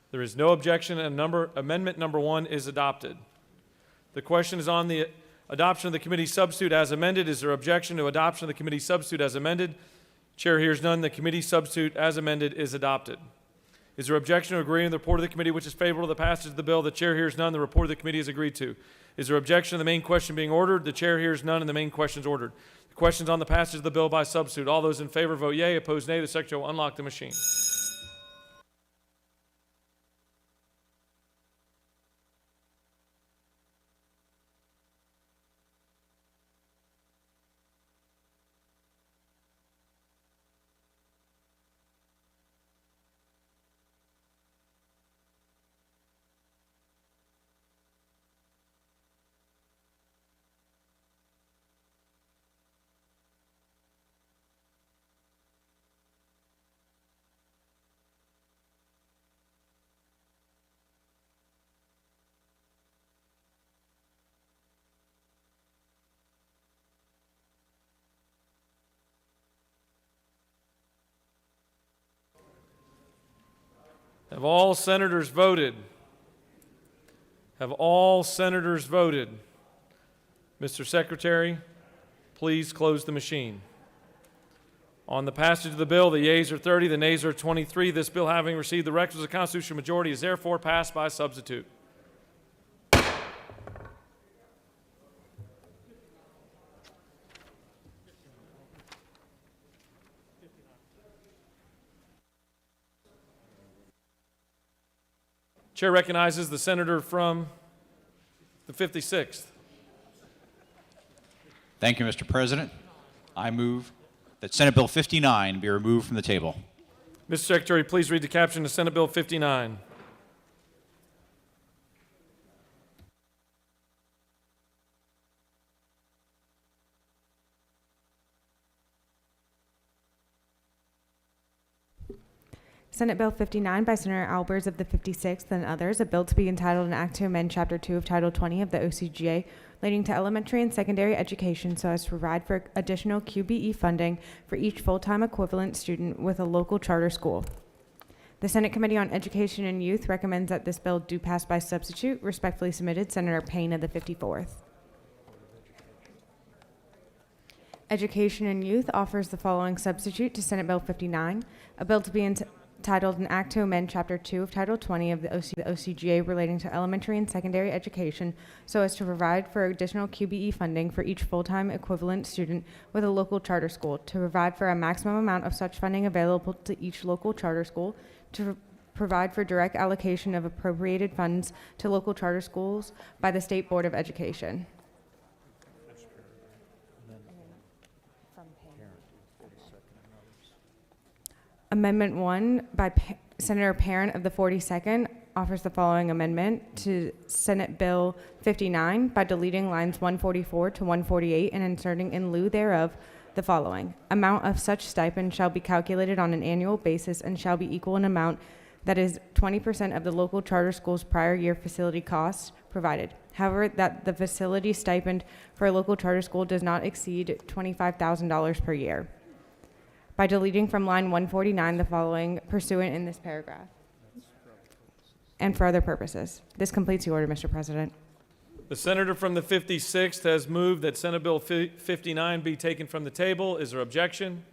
There is no objection, and amendment number 1 is adopted. The question is on the adoption of the committee substitute as amended. Is there objection to adoption of the committee substitute as amended? Chair hears none. The committee substitute as amended is adopted. Is there objection to agreeing to the report of the committee which is favorable to the passage of the bill? The chair hears none. The report of the committee is agreed to. Is there objection to the main question being ordered? The chair hears none, and the main question is ordered. The question is on the passage of the bill by substitute. All those in favor vote yea. Opposed, nay. The Secretary will unlock the machine. Have all senators voted? Have all senators voted? Mr. Secretary, please close the machine. On the passage of the bill, the yeas are 30, the nays are 23. This bill, having received the requisite constitutional majority, is therefore passed by substitute. Chair recognizes the senator from the 56th. Thank you, Mr. President. I move that Senate Bill 59 be removed from the table. Mr. Secretary, please read the caption to Senate Bill 59. Senate Bill 59 by Senator Albers of the 56th and others, a bill to be entitled an act to amend Chapter 2 of Title 20 of the OCGA relating to elementary and secondary education so as to provide for additional QBE funding for each full-time equivalent student with a local charter school. The Senate Committee on Education and Youth recommends that this bill do pass by substitute. Respectfully submitted, Senator Payne of the 54th. Education and Youth offers the following substitute to Senate Bill 59, a bill to be entitled an act to amend Chapter 2 of Title 20 of the OCGA relating to elementary and secondary education so as to provide for additional QBE funding for each full-time equivalent student with a local charter school, to provide for a maximum amount of such funding available to each local charter school, to provide for direct allocation of appropriated funds to local charter schools by the State Board of Education. Amendment 1 by Senator Parent of the 42nd offers the following amendment to Senate Bill 59 by deleting lines 144 to 148 and inserting in lieu thereof the following. Amount of such stipend shall be calculated on an annual basis and shall be equal in amount that is 20% of the local charter school's prior year facility costs provided. However, that the facility stipend for a local charter school does not exceed $25,000 per year. By deleting from line 149 the following pursuant in this paragraph and for other purposes. This completes the order, Mr. President. The senator from the 56th has moved that Senate Bill 59 be taken from the table. Is there objection?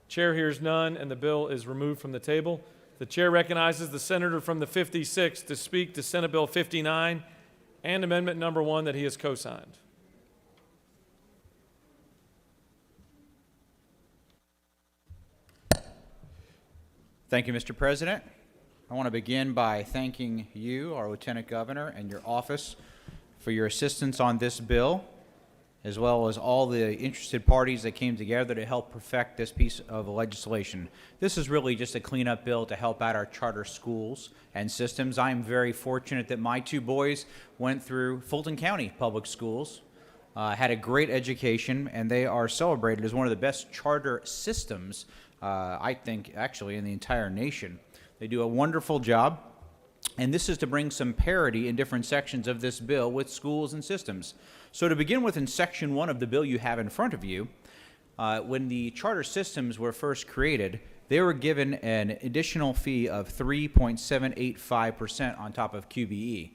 Chair hears none, and the bill is removed from the table. The chair recognizes the senator from the 56th to speak to Senate Bill 59 and Amendment Number 1 that he has co-signed. Thank you, Mr. President. I want to begin by thanking you, our Lieutenant Governor, and your office for your assistance on this bill, as well as all the interested parties that came together to help perfect this piece of legislation. This is really just a cleanup bill to help out our charter schools and systems. I am very fortunate that my two boys went through Fulton County Public Schools, had a great education, and they are celebrated as one of the best charter systems I think, actually, in the entire nation. They do a wonderful job, and this is to bring some parity in different sections of this bill with schools and systems. So to begin with, in Section 1 of the bill you have in front of you, when the charter systems were first created, they were given an additional fee of 3.785% on top of QBE.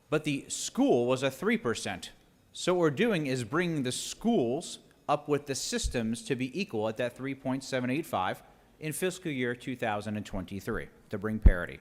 But the school was a 3%. So what we're doing is bringing the schools up with the systems to be equal at that 3.785 in fiscal year 2023 to bring parity.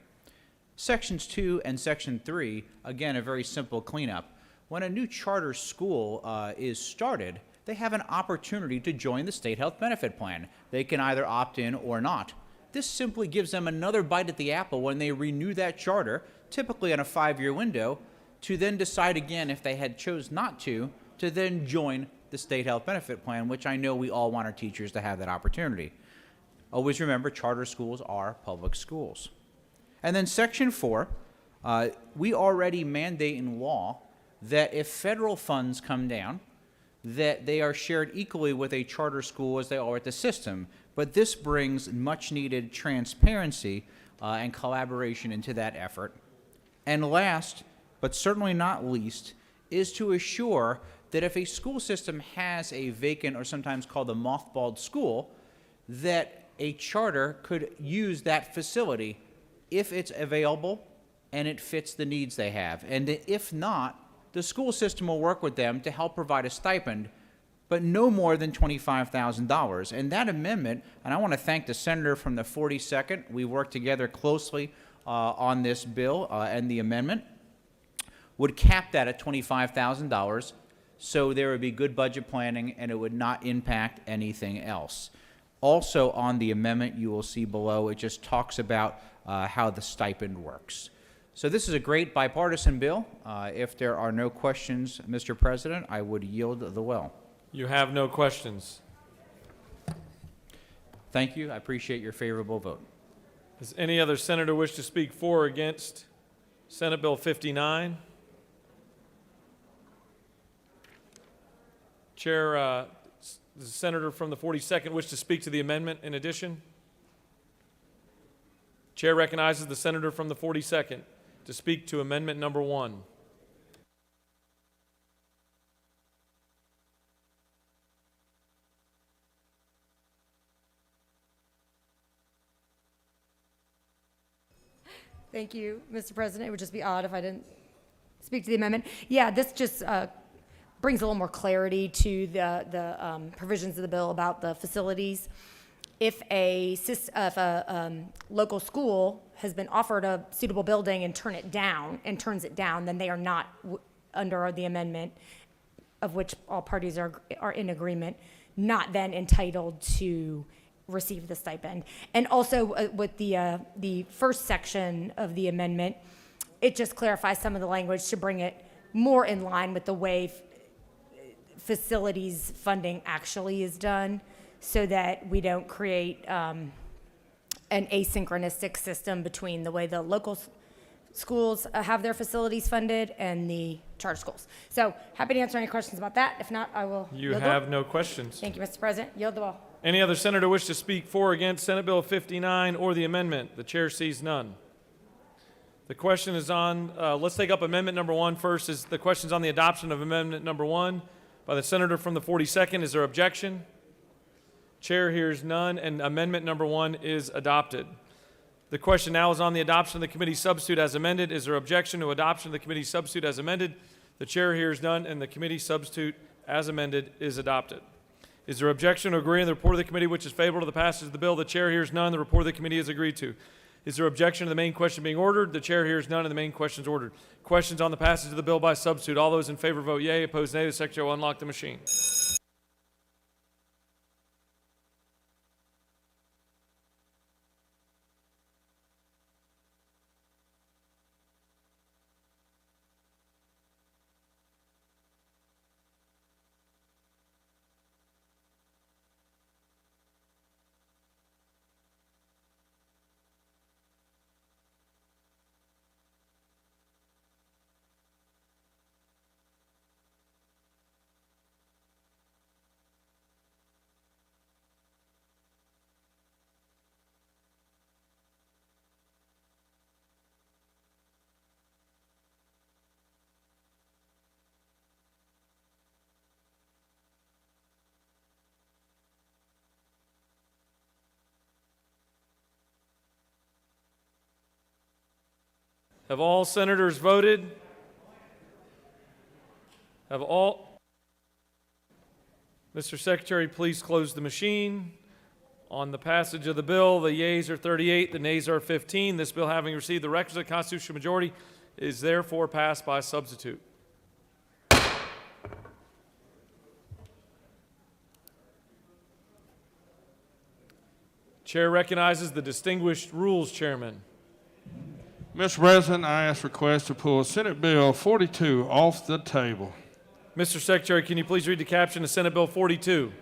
Sections 2 and Section 3, again, a very simple cleanup. When a new charter school is started, they have an opportunity to join the State Health Benefit Plan. They can either opt in or not. This simply gives them another bite at the apple when they renew that charter, typically on a 5-year window, to then decide again, if they had chose not to then join the State Health Benefit Plan, which I know we all want our teachers to have that opportunity. Always remember, charter schools are public schools. And then Section 4, we already mandate in law that if federal funds come down, that they are shared equally with a charter school as they are with the system. But this brings much needed transparency and collaboration into that effort. And last, but certainly not least, is to assure that if a school system has a vacant or sometimes called a mothballed school, that a charter could use that facility if it's available and it fits the needs they have. And if not, the school system will work with them to help provide a stipend, but no more than $25,000. And that amendment, and I want to thank the senator from the 42nd, we worked together closely on this bill and the amendment, would cap that at $25,000. So there would be good budget planning and it would not impact anything else. Also on the amendment you will see below, it just talks about how the stipend works. So this is a great bipartisan bill. If there are no questions, Mr. President, I would yield the well. You have no questions. Thank you. I appreciate your favorable vote. Does any other senator wish to speak for or against Senate Bill 59? Chair, the senator from the 42nd wish to speak to the amendment in addition? Chair recognizes the senator from the 42nd to speak to amendment number 1. Thank you, Mr. President. It would just be odd if I didn't speak to the amendment. Yeah, this just brings a little more clarity to the provisions of the bill about the facilities. If a local school has been offered a suitable building and turns it down, then they are not under the amendment, of which all parties are in agreement, not then entitled to receive the stipend. And also with the first section of the amendment, it just clarifies some of the language to bring it more in line with the way facilities funding actually is done, so that we don't create an asynchronistic system between the way the local schools have their facilities funded and the charter schools. So happy to answer any questions about that. If not, I will You yield the have ball. no questions. Thank you, Mr. President. Yield the ball. Any other senator wish to speak for or against Senate Bill 59 or the amendment? The chair sees none. The question is on, let's take up amendment number 1 first. Is the question's on the adoption of amendment number 1 by the senator from the 42nd. Is there objection? Chair hears none, and amendment number 1 is adopted. The question now is on the adoption of the committee substitute as amended. Is there objection to adoption of the committee substitute as amended? The chair hears none, and the committee substitute as amended is adopted. Is there objection to agreeing to the report of the committee which is favorable to the passage of the bill? The chair hears none. The report of the committee is agreed to. Is there objection to the main question being ordered? The chair hears none, and the main question is ordered. Questions on the passage of the bill by substitute. All those in favor vote yea. Opposed, nay. The secretary will unlock the machine. Have all senators voted? Have all? Mr. Secretary, please close the machine. On the passage of the bill, the yeas are 38, the nays are 15. This bill, having received the requisite constitutional majority, is therefore passed by substitute. Chair recognizes the distinguished rules chairman. Mr. President, I ask request to pull Senate Bill 42 off the table. Mr. Secretary, can you please read the caption of Senate Bill 42?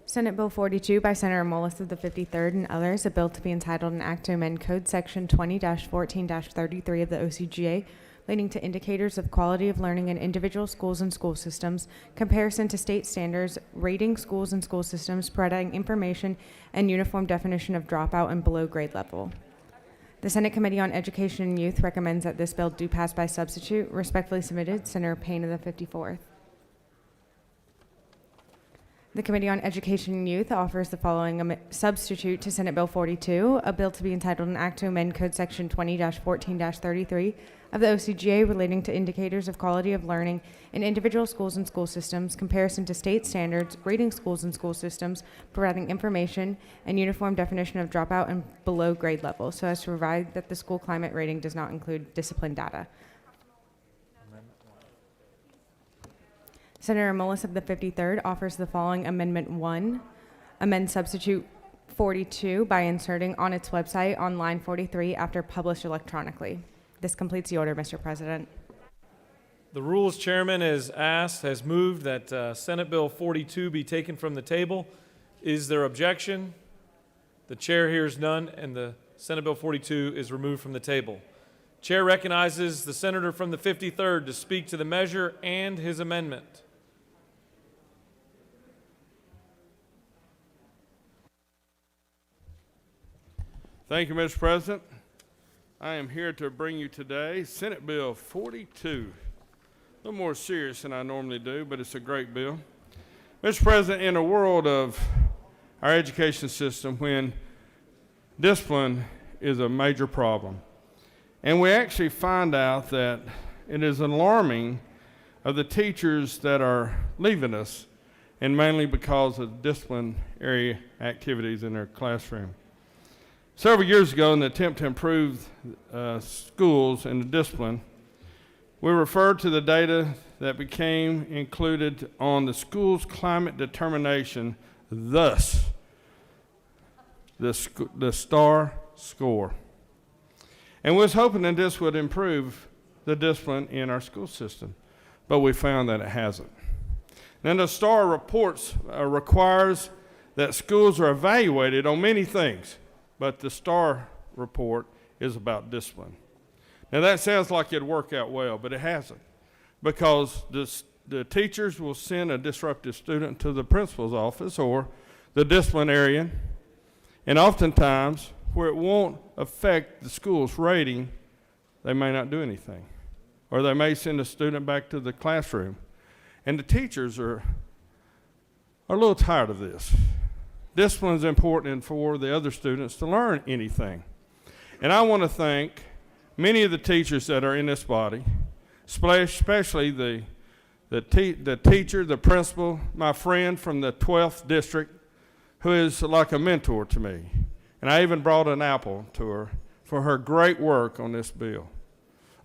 Senate Bill 42 by Senator Mullis of the 53rd and others, a bill to be entitled an act to amend Code Section 20-14-33 of the OCGA, leading to indicators of quality of learning in individual schools and school systems, comparison to state standards, rating schools and school systems, providing information and uniform definition of dropout and below grade level. The Senate Committee on Education and Youth recommends that this bill do pass by substitute. Respectfully submitted, Senator Payne of the 54th. The Committee on Education and Youth offers the following substitute to Senate Bill 42, a bill to be entitled an act to amend Code Section 20-14-33 of the OCGA relating to indicators of quality of learning in individual schools and school systems, comparison to state standards, rating schools and school systems, providing information and uniform definition of dropout and below grade level, so as to provide that the school climate rating does not include discipline data. Senator Mullis of the 53rd offers the following Amendment 1, amend substitute 42 by inserting on its website on line 43 after published electronically. This completes the order, Mr. President. The Rules Chairman has moved that Senate Bill 42 be taken from the table. Is there objection? The chair hears none, and the Senate Bill 42 is removed from the table. Chair recognizes the senator from the 53rd to speak to the measure and his amendment. Thank you, Mr. President. I am here to bring you today Senate Bill 42. A little more serious than I normally do, but it's a great bill. Mr. President, in a world of our education system when discipline is a major problem, and we actually find out that it is alarming of the teachers that are leaving us, and mainly because of disciplinary activities in their classroom. Several years ago, in the attempt to improve schools and the discipline, we referred to the data that became included on the school's climate determination, thus the STAR score. And we was hoping that this would improve the discipline in our school system, but we found that it hasn't. Now, the STAR reports requires that schools are evaluated on many things, but the STAR report is about discipline. Now, that sounds like it'd work out well, but it hasn't, because the teachers will send a disruptive student to the principal's office or the disciplinarian, and oftentimes, where it won't affect the school's rating, they may not do anything, or they may send a student back to the classroom. And the teachers are a little tired of this. Discipline is important for the other students to learn anything. And I want to thank many of the teachers that are in this body, especially the teacher, the principal, my friend from the 12th district, who is like a mentor to me. And I even brought an apple to her for her great work on this bill.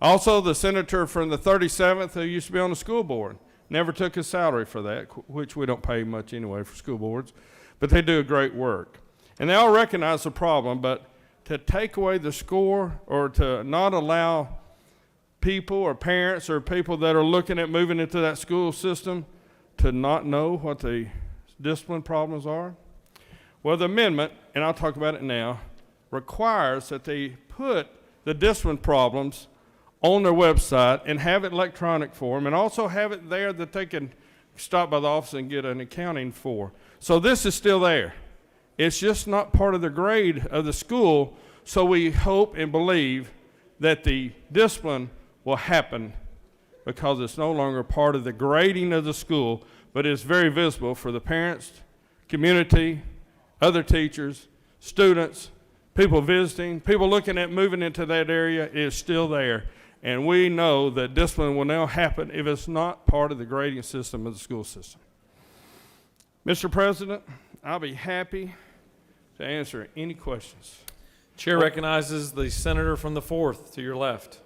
Also, the senator from the 37th who used to be on the school board, never took his salary for that, which we don't pay much anyway for school boards, but they do a great work. And they all recognize the problem, but to take away the score or to not allow people or parents or people that are looking at moving into that school system to not know what the discipline problems are? Well, the amendment, and I'll talk about it now, requires that they put the discipline problems on their website and have it electronic form, and also have it there that they can stop by the office and get an accounting for. So this is still there. It's just not part of the grade of the school, so we hope and believe that the discipline will happen because it's no longer part of the grading of the school, but it's very visible for the parents, community, other teachers, students, people visiting, people looking at moving into that area. It is still there. And we know that discipline will now happen if it's not part of the grading system of the school system. Mr. President, I'll be happy to answer any questions. Chair recognizes the senator from the 4th to your left.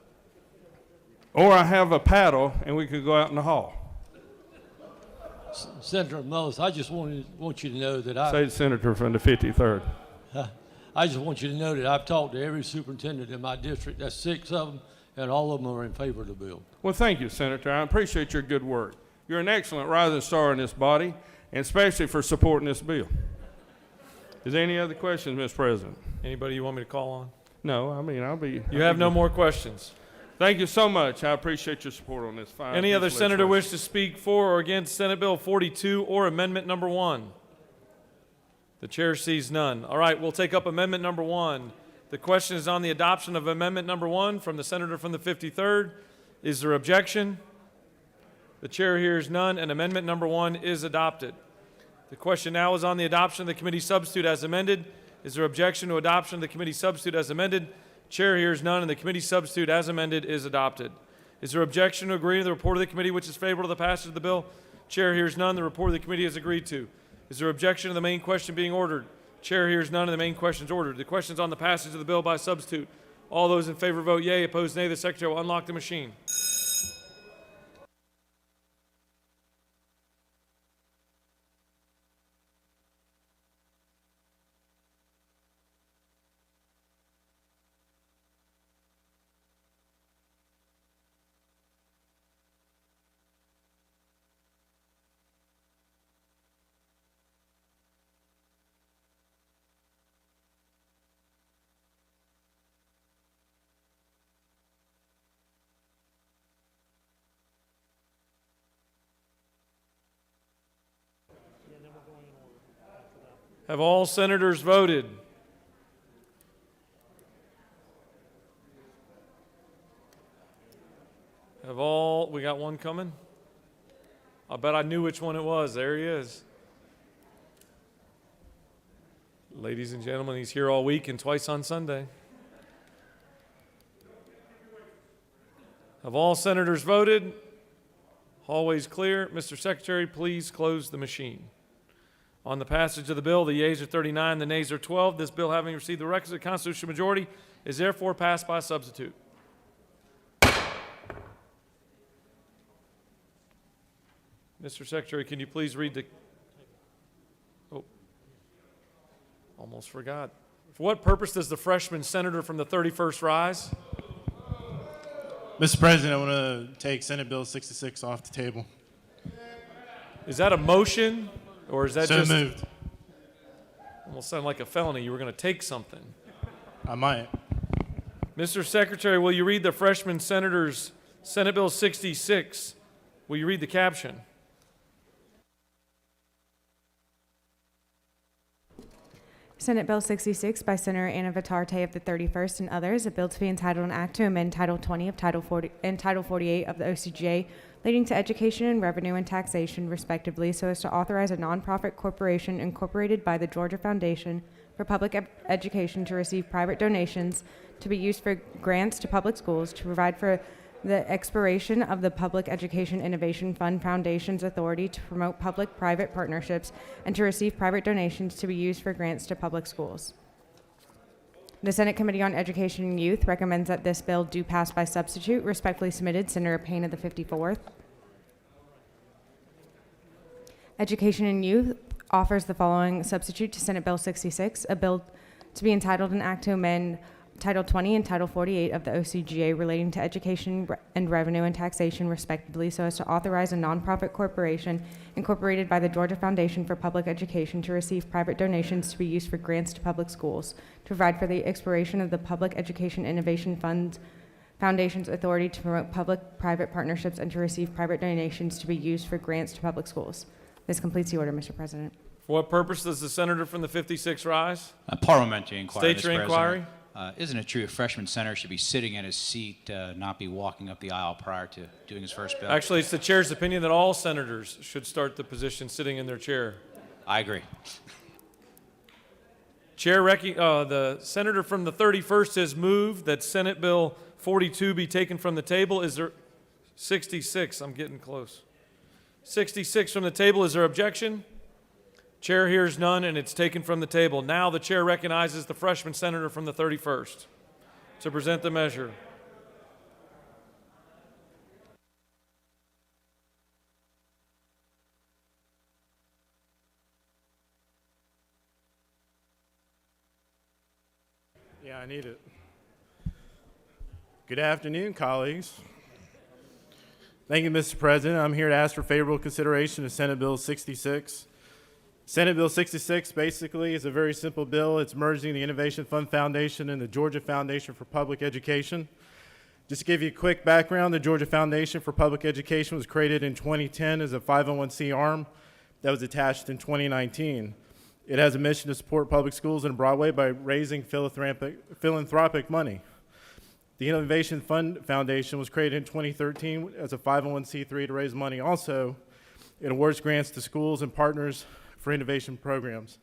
Or I have a paddle and we could go out in the hall. Senator Mullis, I just want you to know that Say the senator from the 53rd. I just want you to know that I've talked to every superintendent in my district. That's 6 of them, and all of them are in favor of the bill. Well, thank you, Senator. I appreciate your good work. You're an excellent rising star in this body, and especially for supporting this bill. Is there any other questions, Mr. President? Anybody you want me to call on? No, I mean, I'll be... You have no more questions. Thank you so much. I appreciate your support on this fine... Any other senator wish to speak for or against Senate Bill 42 or Amendment Number 1? The chair sees none. All right, we'll take up Amendment Number 1. The question is on the adoption of Amendment Number 1 from the senator from the 53rd. Is there objection? The chair hears none, and Amendment Number 1 is adopted. The question now is on the adoption of the committee substitute as amended. Is there objection to adoption of the committee substitute as amended? Chair hears none, and the committee substitute as amended is adopted. Is there objection to agreeing to the report of the committee which is favorable to the passage of the bill? Chair hears none. The report of the committee is agreed to. Is there objection to the main question being ordered? Chair hears none, and the main question is ordered. The question is on the passage of the bill by substitute. All those in favor vote yea. Opposed, nay. The secretary will unlock the machine. Have all senators voted? We got one coming? I bet I knew which one it was. There he is. Ladies and gentlemen, he's here all week and twice on Sunday. Have all senators voted? Hallway's clear. Mr. Secretary, please close the machine. On the passage of the bill, the yeas are 39, the nays are 12. This bill, having received the requisite constitutional majority, is therefore passed by substitute. Mr. Secretary, can you please read the... Oh, almost forgot. For what purpose does the freshman senator from the 31st rise? Mr. President, I want to take Senate Bill 66 off the table. Is that a motion, or is that So just... moved. Almost sounded like a felony. You were going to take something. I might. Mr. Secretary, will you read the freshman senator's Senate Bill 66? Will you read the caption? Senate Bill 66 by Senator Anna Vitarte of the 31st and others, a bill to be entitled an act to amend Title 20 of Title 40 and Title 48 of the OCGA relating to education and revenue and taxation, respectively, so as to authorize a nonprofit corporation incorporated by the Georgia Foundation for Public Education to receive private donations to be used for grants to public schools, to provide for the expiration of the Public Education Innovation Fund Foundation's authority to promote public-private partnerships, and to receive private donations to be used for grants to public schools. The Senate Committee on Education and Youth recommends that this bill do pass by substitute. Respectfully submitted, Senator Payne of the 54th. Education and Youth offers the following substitute to Senate Bill 66, a bill to be entitled an act to amend Title 20 and Title 48 of the OCGA relating to education and revenue and taxation, respectively, so as to authorize a nonprofit corporation incorporated by the Georgia Foundation for Public Education to receive private donations to be used for grants to public schools, to provide for the expiration of the Public Education Innovation Fund Foundation's authority to promote public-private partnerships, and to receive private donations to be used for grants to public schools. This completes the order, Mr. President. For what purpose does the senator from the 56 rise? A parliamentary inquiry. State your Mr. inquiry. President. Isn't it true a freshman senator should be sitting in his seat, not be walking up the aisle prior to doing his first bill? Actually, it's the chair's opinion that all senators should start the position sitting in their chair. I agree. Chair, the senator from the 31st has moved that Senate Bill 42 be taken from the table. Is there 66? I'm getting close. 66 from the table. Is there objection? Chair hears none, and it's taken from the table. Now the chair recognizes the freshman senator from the 31st to present the measure. Yeah, I need it. Good afternoon, colleagues. Thank you, Mr. President. I'm here to ask for favorable consideration of Senate Bill 66. Senate Bill 66 basically is a very simple bill. It's merging the Innovation Fund Foundation and the Georgia Foundation for Public Education. Just to give you a quick background, the Georgia Foundation for Public Education was created in 2010 as a 501c arm that was attached in 2019. It has a mission to support public schools in Broadway by raising philanthropic money. The Innovation Fund Foundation was created in 2013 as a 501c3 to raise money. Also, it awards grants to schools and partners for innovation programs.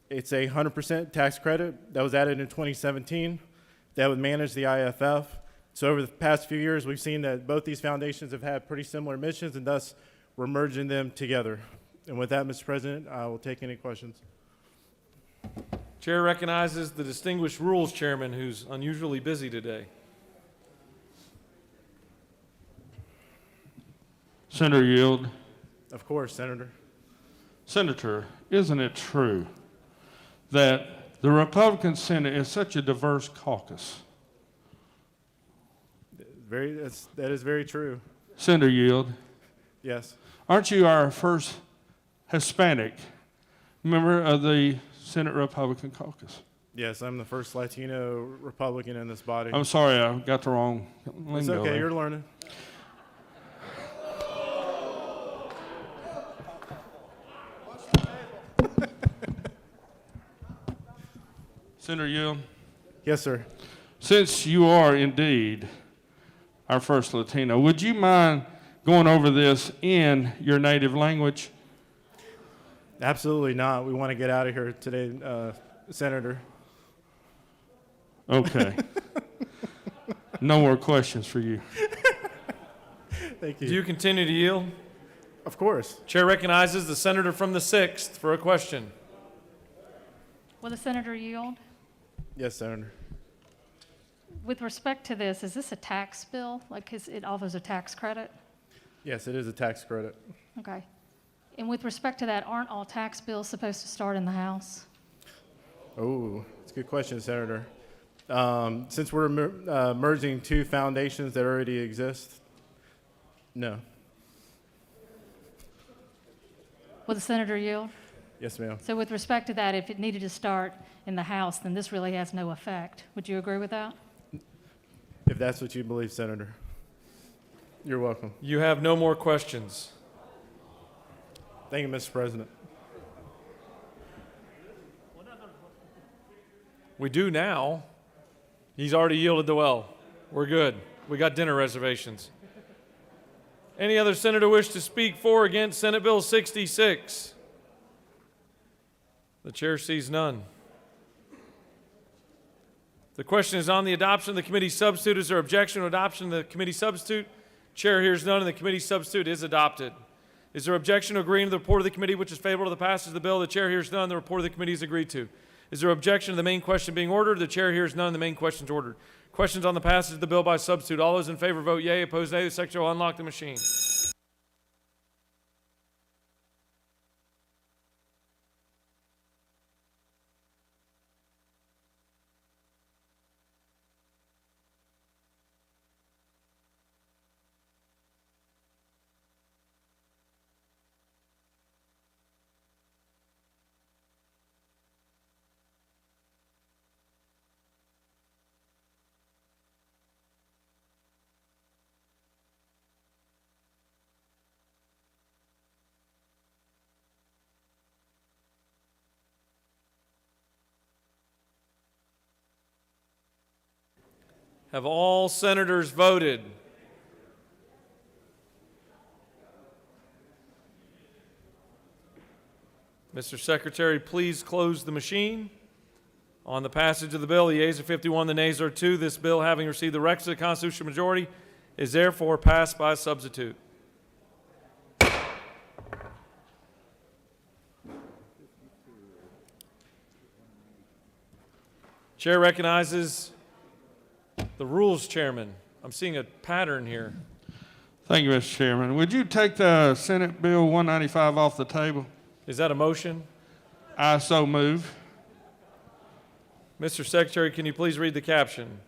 It's a 100% tax credit that was added in 2017 that would manage the IFF. So over the past few years, we've seen that both these foundations have had pretty similar missions, and thus we're merging them together. And with that, Mr. President, I will take any questions. Chair recognizes the distinguished Rules Chairman, who's unusually busy today. Senator Yield. Of course, Senator. Senator, isn't it true that the Republican Senate is such a diverse caucus? That is very true. Senator Yield. Yes. Aren't you our first Hispanic member of the Senate Republican caucus? Yes, I'm the first Latino Republican in this body. I'm sorry, I got the wrong lingo. It's okay, there. you're learning. Senator Yield, Yes, sir. since you are indeed our first Latino, would you mind going over this in your native language? Absolutely not. We want to get out of here today, Senator. Okay. No more questions for you. Thank Do you continue to yield? Of course. Chair recognizes the senator from the 6th for a question. Will the senator yield? Yes, Senator. With respect to this, is this a tax bill? Like, 'cause it offers a tax credit? Yes, it is a tax credit. Okay. And with respect to that, aren't all tax bills supposed to start in the House? Oh, it's a good question, Senator. Since we're merging two foundations that already exist, no. Will the senator yield? Yes, ma'am. So with respect to that, if it needed to start in the House, then this really has no effect. Would you agree with that? If that's what you believe, Senator. You're welcome. You have no more questions. Thank you, Mr. President. We do now. He's already yielded the well. We're good. We got dinner reservations. Any other senator wish to speak for or against Senate Bill 66? The chair sees none. The question is on the adoption of the committee substitute. Is there objection to adoption of the committee substitute? Chair hears none, and the committee substitute is adopted. Is there objection to agreeing to the report of the committee which is favorable to the passage of the bill? The chair hears none, the report of the committee is agreed to. Is there objection to the main question being ordered? The chair hears none, the main question is ordered. Questions on the passage of the bill by substitute. All those in favor vote yea, opposed nay. The secretary will unlock the machine. Have all senators voted? Mr. Secretary, please close the machine. On the passage of the bill, the yeas are 51, the nays are 2. This bill, having received the requisite constitutional majority, is therefore passed by substitute. Chair recognizes the Rules Chairman. I'm seeing a pattern here. Thank you, Mr. Chairman. Would you take the Senate Bill 195 off the table? Is that a motion? I so move. Mr. Secretary, can you please read the caption?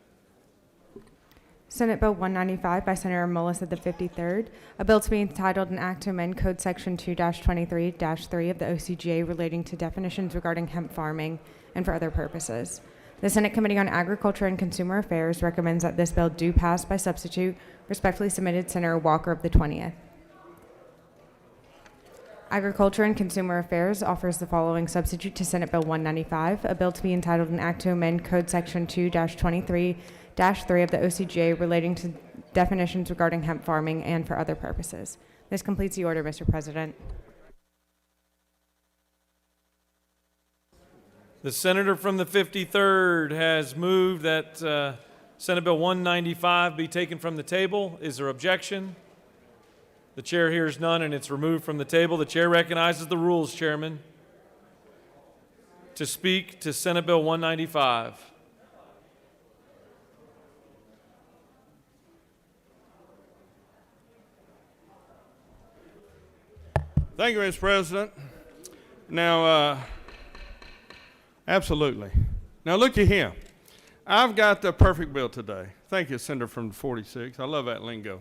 Senate Bill 195 by Senator Mullis of the 53rd, a bill to be entitled an act to amend Code Section 2-23-3 of the OCGA relating to definitions regarding hemp farming and for other purposes. The Senate Committee on Agriculture and Consumer Affairs recommends that this bill do pass by substitute. Respectfully submitted, Senator Walker of the 20th. Agriculture and Consumer Affairs offers the following substitute to Senate Bill 195, a bill to be entitled an act to amend Code Section 2-23-3 of the OCGA relating to definitions regarding hemp farming and for other purposes. This completes the order, Mr. President. The senator from the 53rd has moved that Senate Bill 195 be taken from the table. Is there objection? The chair hears none, and it's removed from the table. The chair recognizes the Rules Chairman to speak to Senate Bill 195. Thank you, Mr. President. Now, absolutely. Now, look at here. I've got the perfect bill today. Thank you, Senator from 46. I love that lingo.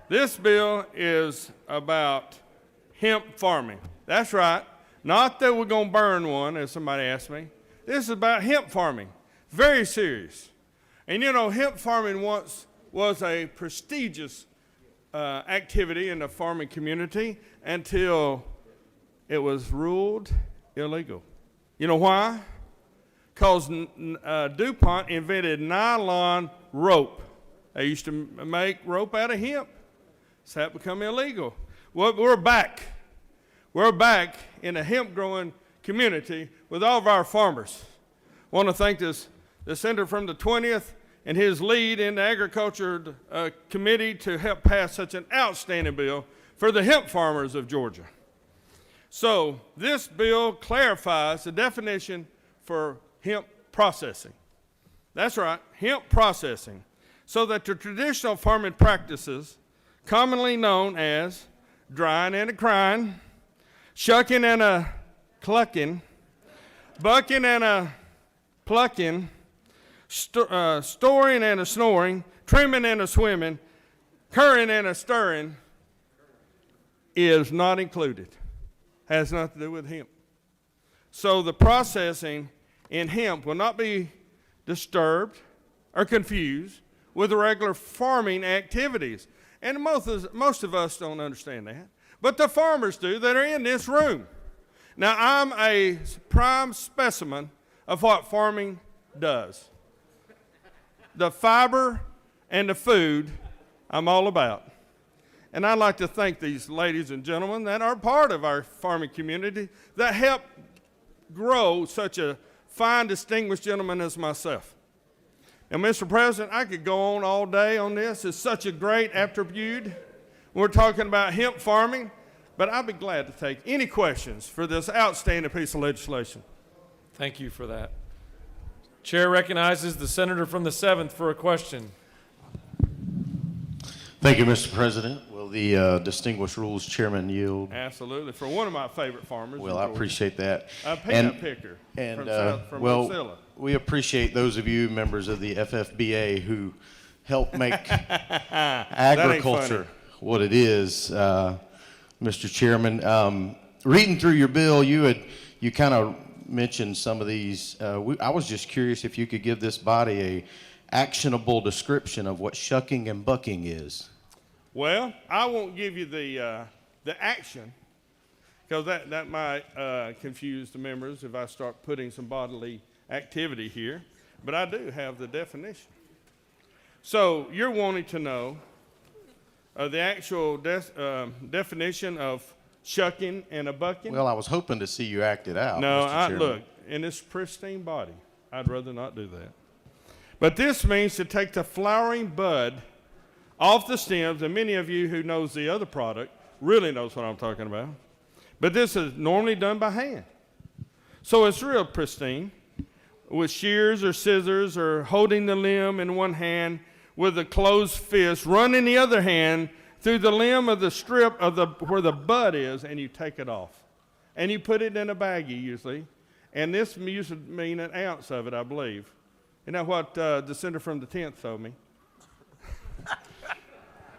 This bill is about hemp farming. That's right. Not that we're going to burn one, as somebody asked me. This is about hemp farming. Very serious. And you know, hemp farming once was a prestigious activity in the farming community until it was ruled illegal. You know why? Because DuPont invented nylon rope. They used to make rope out of hemp. So that become illegal. Well, we're back. We're back in a hemp growing community with all of our farmers. I want to thank the senator from the 20th and his lead in the agriculture committee to help pass such an outstanding bill for the hemp farmers of Georgia. So this bill clarifies the definition for hemp processing. That's right, hemp processing, so that the traditional farming practices, commonly known as drying and a crying, shucking and a clucking, bucking and a plucking, storing and a snoring, trimming and a swimming, currying and a stirring, is not included. Has nothing to do with hemp. So the processing in hemp will not be disturbed or confused with the regular farming activities. And most of us don't understand that. But the farmers do that are in this room. Now, I'm a prime specimen of what farming does. The fiber and the food I'm all about. And I'd like to thank these ladies and gentlemen that are part of our farming community that help grow such a fine, distinguished gentleman as myself. Now, Mr. President, I could go on all day on this. It's such a great attribute. We're talking about hemp farming, but I'd be glad to take any questions for this outstanding piece of legislation. Thank you for that. Chair recognizes the senator from the 7th for a question. Thank you, Mr. President. Will the distinguished rules chairman yield? Absolutely. For one of my favorite farmers. Well, I appreciate that. A peanut picker from well, Rosella. we appreciate those of you members of the FFBA who help make agriculture what it is, Mr. Chairman. Reading through your bill, you kind of mentioned some of these. I was just curious if you could give this body a actionable description of what shucking and bucking is. Well, I won't give you the action, because that might confuse the members if I start putting some bodily activity here, but I do have the definition. So you're wanting to know the actual definition of shucking and a bucking? Well, I was hoping to see you act it out. No, Mr. Chairman. look, in this pristine body, I'd rather not do that. But this means to take the flowering bud off the stems, and many of you who knows the other product really knows what I'm talking about. But this is normally done by hand. So it's real pristine, with shears or scissors, or holding the limb in one hand with a closed fist, running the other hand through the limb of the strip of where the bud is, and you take it off. And you put it in a baggie usually, and this used to mean an ounce of it, I believe. Isn't that what the senator from the 10th told me?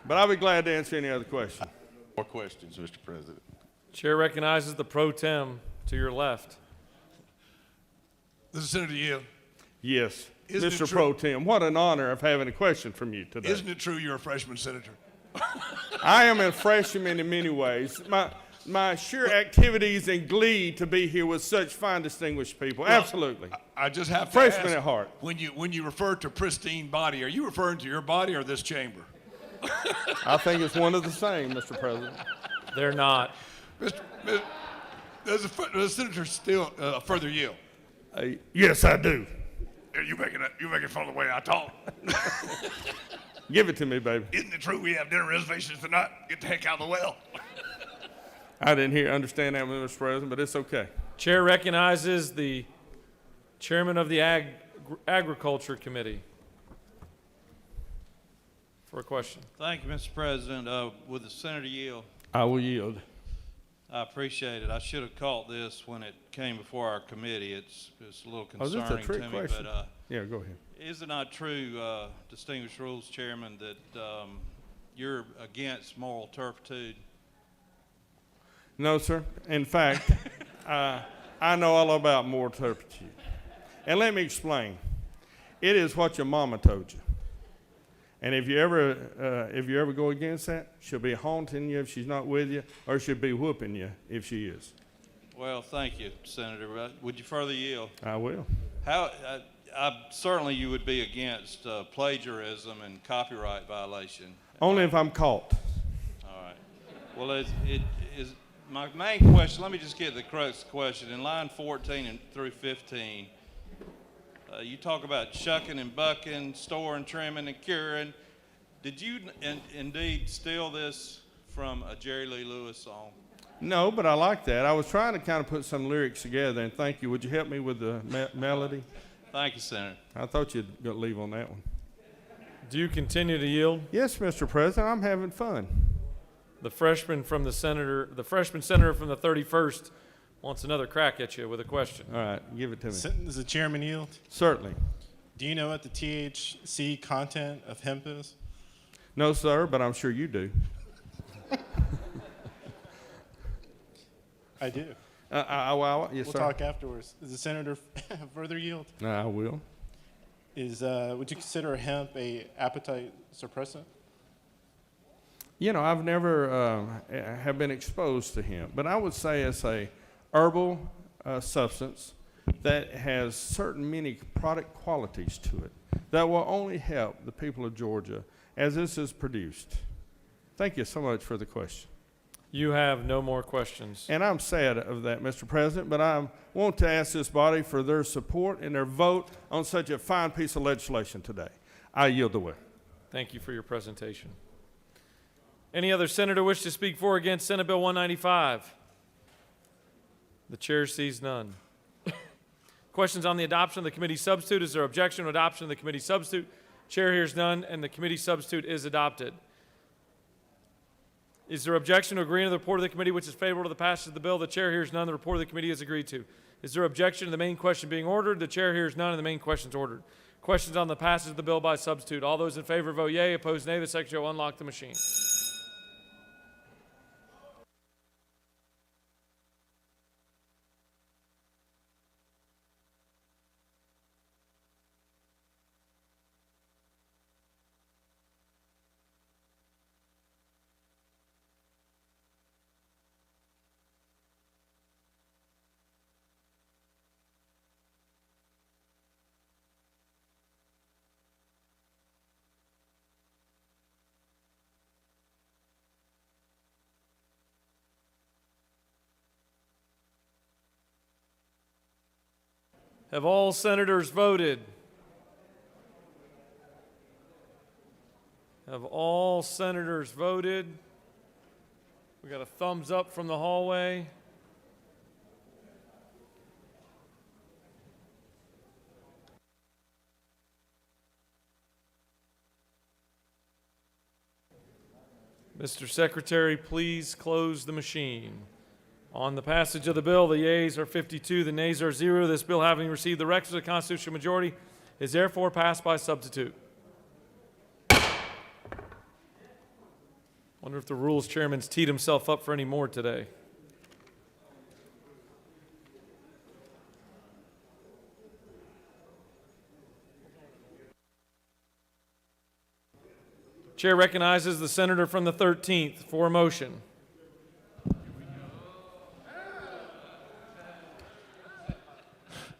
But I'll be glad to answer any other question. More questions, Mr. President. Chair recognizes the pro tem to your left. This is Senator Yield. Yes. Isn't it Mr. true- Pro Tem, what an honor of having a question from you today. Isn't it true you're a freshman senator? I am a freshman in many ways. My sheer activities and glee to be here with such fine, distinguished people. Well, Absolutely. I just have to Freshman ask, at heart. When you refer to pristine body, are you referring to your body or this chamber? I think it's one of the same, Mr. President. They're not. Does the senator still further yield? Yes, I do. You're making fun of the way I talk. Give it to me, baby. Isn't it true we have dinner reservations tonight? Get the heck out of the well. I didn't understand that, Mr. President, but it's okay. Chair recognizes the chairman of the Agriculture Committee for a question. Thank you, Mr. President. With the Senator yield? I will yield. I appreciate it. I should have caught this when it came before our committee. It's a little concerning this is a trick to me. question. But Yeah, go ahead. is it not true, distinguished rules chairman, that you're against moral turpitude? No, sir. In fact, I know all about moral turpitude. And let me explain. It is what your mama told you. And if you ever go against that, she'll be haunting you if she's not with you, or she'll be whooping you if she is. Well, thank you, Senator. Would you further yield? I will. Certainly you would be against plagiarism and copyright violation. Only if I'm caught. All right. Well, it is my main question. Let me just get the crux question. In line 14 and through 15, you talk about shucking and bucking, storing, trimming, and curing. Did you indeed steal this from a Jerry Lee Lewis song? No, but I like that. I was trying to kind of put some lyrics together, and thank you. Would you help me with the melody? Thank you, Senator. I thought you'd go leave on that one. Do you continue to yield? Yes, Mr. President, I'm having fun. The freshman senator from the 31st wants another crack at you with a question. All right, give it to me. Does the chairman yield? Certainly. Do you know what the THC content of hemp is? No, sir, but I'm sure you do. I do. Yes, We'll sir. talk afterwards. Does the senator further yield? I will. Would you consider hemp a appetite suppressant? You know, I've never have been exposed to hemp, but I would say it's a herbal substance that has certain many product qualities to it that will only help the people of Georgia as this is produced. Thank you so much for the question. You have no more questions. And I'm sad of that, Mr. President, but I want to ask this body for their support and their vote on such a fine piece of legislation today. I yield the way. Thank you for your presentation. Any other senator wish to speak for or against Senate Bill 195? The chair sees none. Questions on the adoption of the committee substitute. Is there objection to adoption of the committee substitute? Chair hears none, and the committee substitute is adopted. Is there objection to agreeing to the report of the committee which is favorable to the passage of the bill? The chair hears none. The report of the committee is agreed to. Is there objection to the main question being ordered? The chair hears none, and the main question is ordered. Questions on the passage of the bill by substitute. All those in favor vote yea. Opposed nay. The secretary will unlock the machine. Have all senators voted? Have all senators voted? We got a thumbs up from the hallway. Mr. Secretary, please close the machine. On the passage of the bill, the yeas are 52, the nays are 0. This bill, having received the requisite constitutional majority, is therefore passed by substitute. Wonder if the Rules Chairman's teed himself up for any more today. Chair recognizes the senator from the 13th for a motion.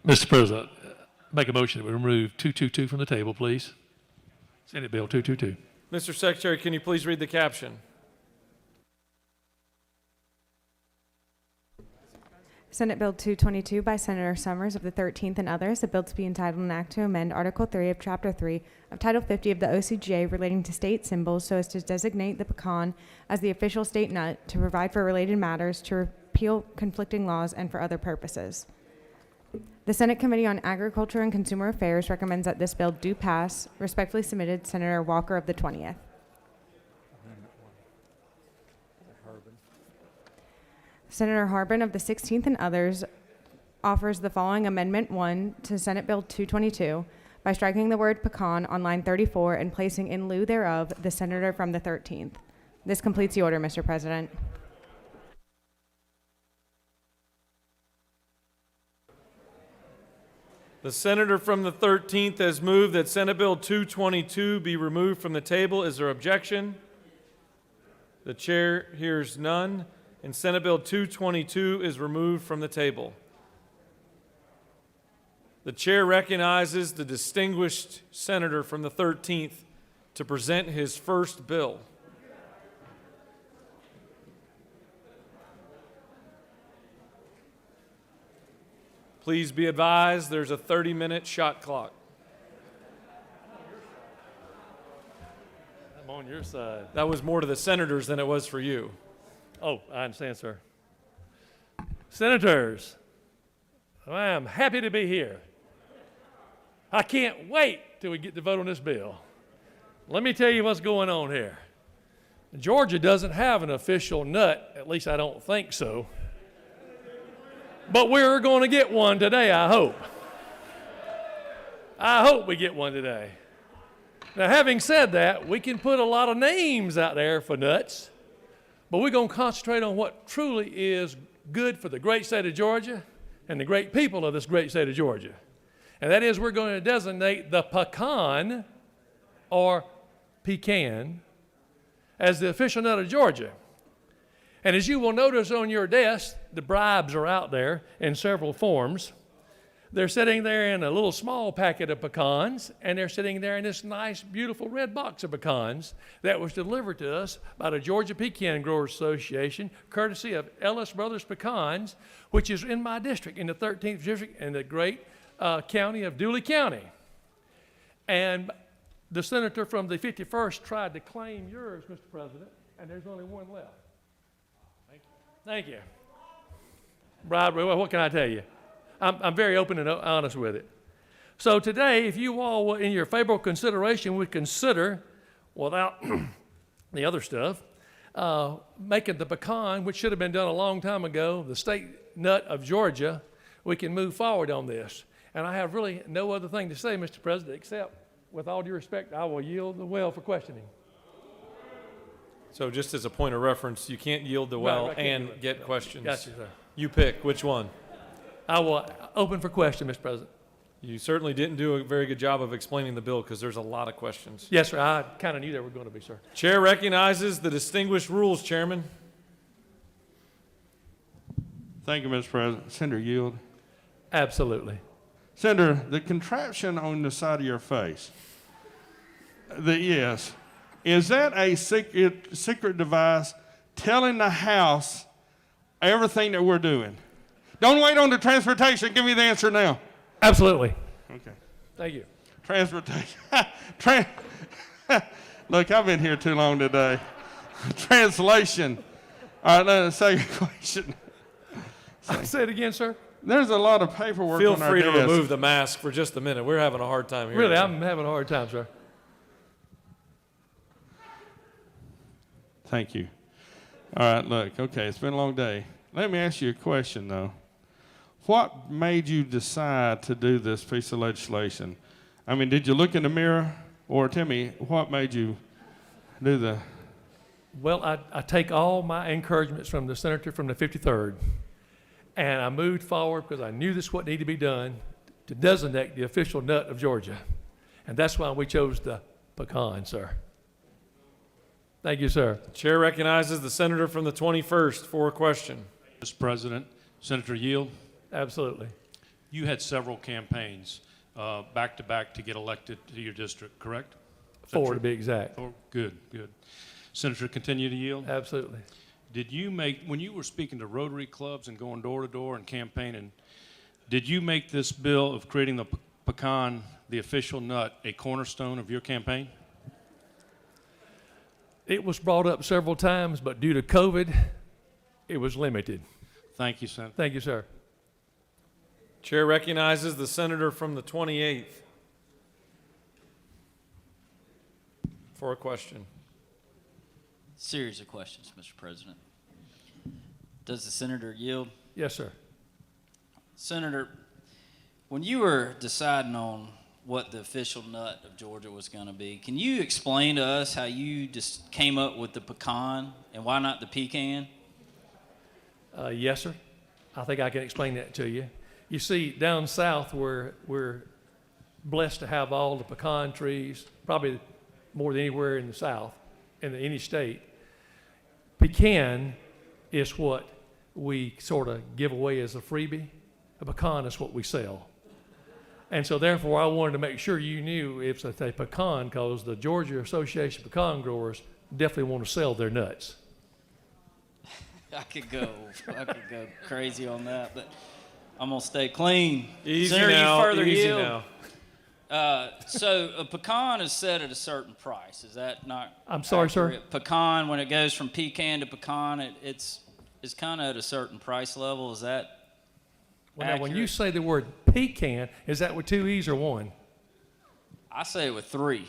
Mr. President, make a motion that we remove 222 from the table, please. Senate Bill 222. Mr. Secretary, can you please read the caption? Senate Bill 222 by Senator Summers of the 13th and others, a bill to be entitled an act to amend Article 3 of Chapter 3 of Title 50 of the OCGA relating to state symbols so as to designate the pecan as the official state nut, to provide for related matters, to repeal conflicting laws, and for other purposes. The Senate Committee on Agriculture and Consumer Affairs recommends that this bill do pass. Respectfully submitted, Senator Walker of the 20th. Senator Harbin of the 16th and others offers the following Amendment 1 to Senate Bill 222 by striking the word pecan on line 34 and placing in lieu thereof the senator from the 13th. This completes the order, Mr. President. The senator from the 13th has moved that Senate Bill 222 be removed from the table. Is there objection? The chair hears none, and Senate Bill 222 is removed from the table. The chair recognizes the distinguished senator from the 13th to present his first bill. Please be advised, there's a 30-minute shot clock. I'm on your side. That was more to the senators than it was for you. Oh, I understand, sir. Senators, I am happy to be here. I can't wait till we get to vote on this bill. Let me tell you what's going on here. Georgia doesn't have an official nut, at least I don't think so. But we're going to get one today, I hope. I hope we get one today. Now, having said that, we can put a lot of names out there for nuts, but we're going to concentrate on what truly is good for the great state of Georgia and the great people of this great state of Georgia. And that is, we're going to designate the pecan or pecan as the official nut of Georgia. And as you will notice on your desk, the bribes are out there in several forms. They're sitting there in a little small packet of pecans, and they're sitting there in this nice, beautiful red box of pecans that was delivered to us by the Georgia Pecan Growers Association, courtesy of Ellis Brothers Pecans, which is in my district, in the 13th district, in the great county of Dooley County. And the senator from the 51st tried to claim yours, Mr. President, and there's only one left. Thank you. Bribery, well, what can I tell you? I'm very open and honest with it. So today, if you all, in your favorable consideration, would consider, without the other stuff, making the pecan, which should have been done a long time ago, the state nut of Georgia, we can move forward on this. And I have really no other thing to say, Mr. President, except, with all due respect, I will yield the well for questioning. So just as a point of reference, you can't yield the well Right, and get questions. Gotcha, sir. You pick which one. I will open for question, Mr. President. You certainly didn't do a very good job of explaining the bill because there's a lot of questions. Yes, sir. I kind of knew there were going to be, sir. Chair recognizes the distinguished rules chairman. Thank you, Mr. President. Senator Yield. Absolutely. Senator, the contraption on the side of your face, is that a secret device telling the House everything that we're doing? Don't wait on the transportation. Give me the answer now. Absolutely. Okay. Thank you. Transportation. Look, I've been here too long today. Translation. All right, let's say your question. Say it again, sir. There's a lot of paperwork Feel on our free to desk. remove the mask for just a minute. We're having a hard time here. Really, I'm having a hard time, sir. Thank you. All right, look, okay, it's been a long day. Let me ask you a question, though. What made you decide to do this piece of legislation? I mean, did you look in the mirror? Or tell me, what made you do the... Well, I take all my encouragements from the senator from the 53rd, and I moved forward because I knew this is what needed to be done to designate the official nut of Georgia. And that's why we chose the pecan, sir. Thank you, sir. Chair recognizes the senator from the 21st for a question. Mr. President, Senator Yield. Absolutely. You had several campaigns back to back to get elected to your district, correct? 4 to be exact. Oh, good, good. Senator, continue to yield? Absolutely. Did you make, when you were speaking to Rotary clubs and going door to door and campaigning, did you make this bill of creating the pecan, the official nut, a cornerstone of your campaign? It was brought up several times, but due to COVID, it was limited. Thank you, Senator. Thank you, sir. Chair recognizes the senator from the 28th for a question. Series of questions, Mr. President. Does the senator yield? Yes, sir. Senator, when you were deciding on what the official nut of Georgia was going to be, can you explain to us how you just came up with the pecan and why not the pecan? Yes, sir. I think I can explain that to you. You see, down south, we're blessed to have all the pecan trees, probably more than anywhere in the south, in any state. Pecan is what we sort of give away as a freebie. A pecan is what we sell. And so therefore, I wanted to make sure you knew it's a pecan, because the Georgia Association of Pecan Growers definitely want to sell their nuts. I could go crazy on that, but I'm gonna stay clean. Easy Senator, now, you further easy yield? now. So a pecan is set at a certain price. Is that not? I'm sorry, sir? accurate? Pecan, when it goes from pecan to pecan, it's kind of at a certain price level. Is that? Well, now, when you accurate? say the word pecan, is that with 2 E's or 1? I say it with 3.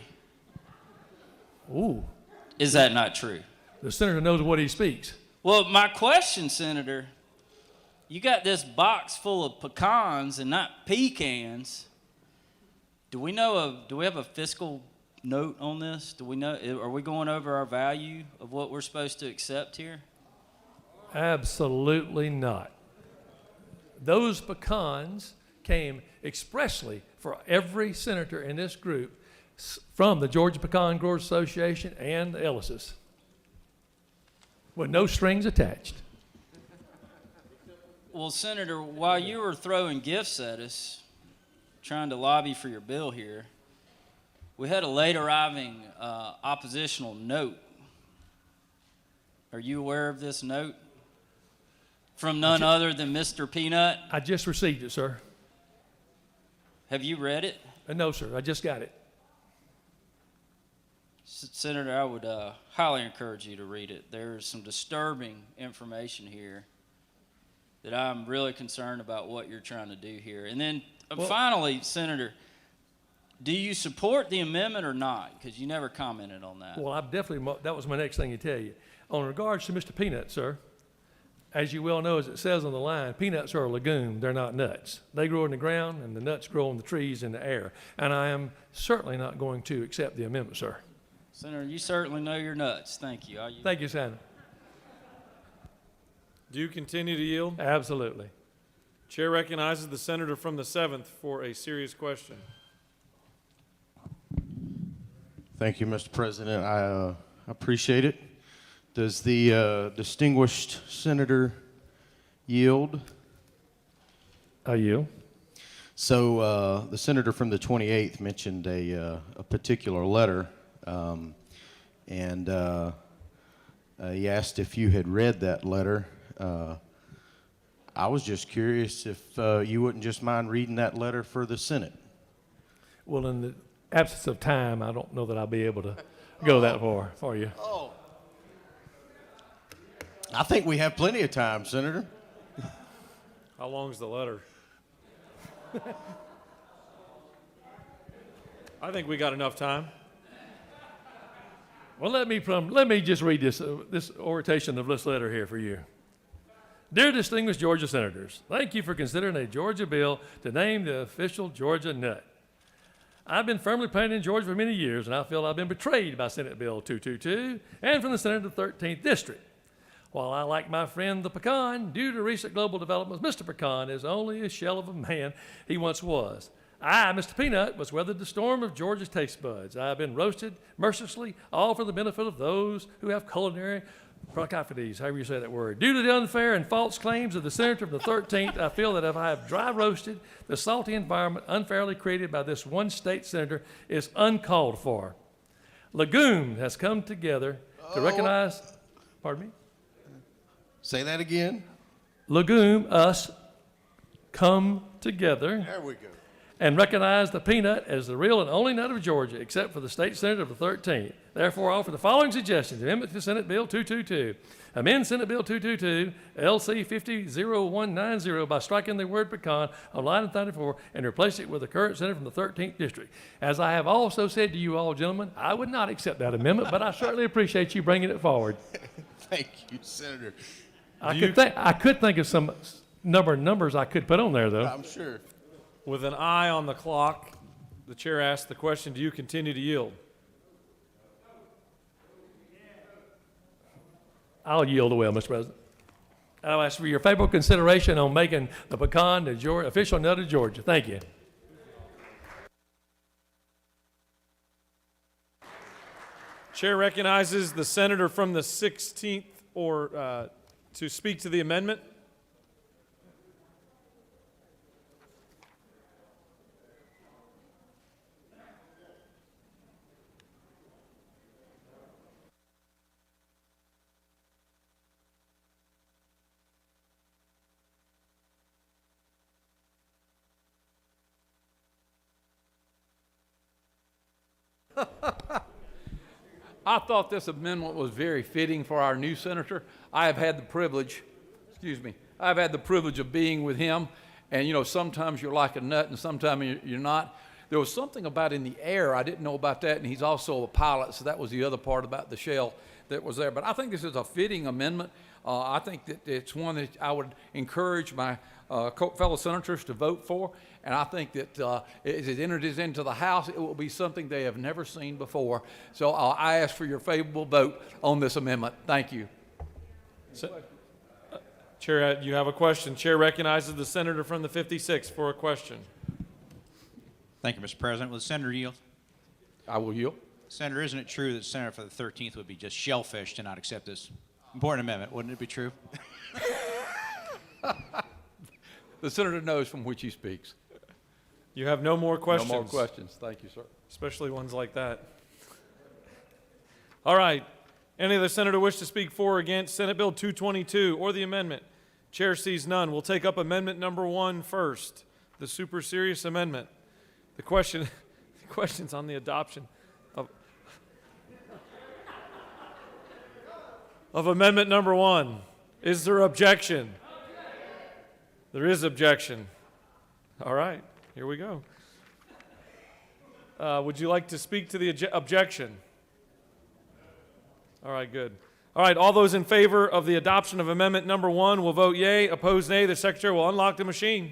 Ooh. Is that not true? The senator knows what he speaks. Well, my question, Senator, you got this box full of pecans and not pecans. Do we have a fiscal note on this? Do we know, are we going over our value of what we're supposed to accept here? Absolutely not. Those pecans came expressly for every senator in this group from the Georgia Pecan Growers Association and the Ellis's, with no strings attached. Well, Senator, while you were throwing gifts at us, trying to lobby for your bill here, we had a late arriving oppositional note. Are you aware of this note? From none other than Mr. Peanut? I just received it, sir. Have you read it? No, sir. I just got it. Senator, I would highly encourage you to read it. There's some disturbing information here that I'm really concerned about what you're trying to do here. And then finally, Senator, do you support the amendment or not? Because you never commented on that. Well, I definitely, that was my next thing to tell you. On regards to Mr. Peanut, sir, as you well know, as it says on the line, peanuts are a legume, they're not nuts. They grow in the ground, and the nuts grow on the trees in the air. And I am certainly not going to accept the amendment, sir. Senator, you certainly know your nuts. Thank you. Thank you, Senator. Do you continue to yield? Absolutely. Chair recognizes the senator from the 7th for a serious question. Thank you, Mr. President. I appreciate it. Does the distinguished senator yield? I yield. So the senator from the 28th mentioned a particular letter, and he asked if you had read that letter. I was just curious if you wouldn't just mind reading that letter for the Senate. Well, in the absence of time, I don't know that I'll be able to go that far for you. Oh. I think we have plenty of time, Senator. How long's the letter? I think we got enough time. Well, let me just read this oration of this letter here for you. Dear distinguished Georgia senators, thank you for considering a Georgia bill to name the official Georgia nut. I've been firmly planted in Georgia for many years, and I feel I've been betrayed by Senate Bill 222 and from the Senate of the 13th District. While I like my friend the pecan, due to recent global developments, Mr. Pecan is only a shell of a man he once was. I, Mr. Peanut, was weathered the storm of Georgia's taste buds. I have been roasted mercilessly, all for the benefit of those who have culinary proclivities, however you say that word. Due to the unfair and false claims of the senator of the 13th, I feel that if I have dry roasted, the salty environment unfairly created by this one state senator is uncalled for. Legume has come together to recognize, pardon me? Say that again. Legume, us, come together. There we go. And recognize the peanut as the real and only nut of Georgia, except for the state senator of the 13th. Therefore, I offer the following suggestions. Amendment to Senate Bill 222. Amend Senate Bill 222, LC 500190, by striking the word pecan on line 34 and replace it with the current senator from the 13th district. As I have also said to you all, gentlemen, I would not accept that amendment, but I certainly appreciate you bringing it forward. Thank you, Senator. I could think of some number of numbers I could put on there, though. I'm sure. With an eye on the clock, the chair asks the question, do you continue to yield? I'll yield away, Mr. President. I'll ask for your favorable consideration on making the pecan the official nut of Georgia. Thank you. Chair recognizes the senator from the 16th or to speak to the amendment? I thought this amendment was very fitting for our new senator. I have had the privilege, I've had the privilege of being with him, and you know, sometimes you're like a nut and sometimes you're not. There was something about in the air, I didn't know about that, and he's also a pilot, so that was the other part about the shell that was there. But I think this is a fitting amendment. I think that it's one that I would encourage my fellow senators to vote for, and I think that as it enters into the House, it will be something they have never seen before. So I ask for your favorable vote on this amendment. Thank you. Chair, you have a question. Chair recognizes the senator from the 56th for a question. Thank you, Mr. President. Will the senator yield? I will yield. Senator, isn't it true that the senator for the 13th would be just shellfish to not accept this important amendment? Wouldn't it be true? The senator knows from which he speaks. You have no more questions. No more questions. Thank you, sir. Especially ones like that. All right. Any other senator wish to speak for or against Senate Bill 222 or the amendment? Chair sees none. We'll take up amendment number 1 first, the super serious amendment. The question's on the adoption of amendment number 1. Is there objection? There is objection. All right, here we go. Would you like to speak to the objection? All right, good. All right, all those in favor of the adoption of amendment number 1 will vote yea. Opposed, nay. The secretary will unlock the machine.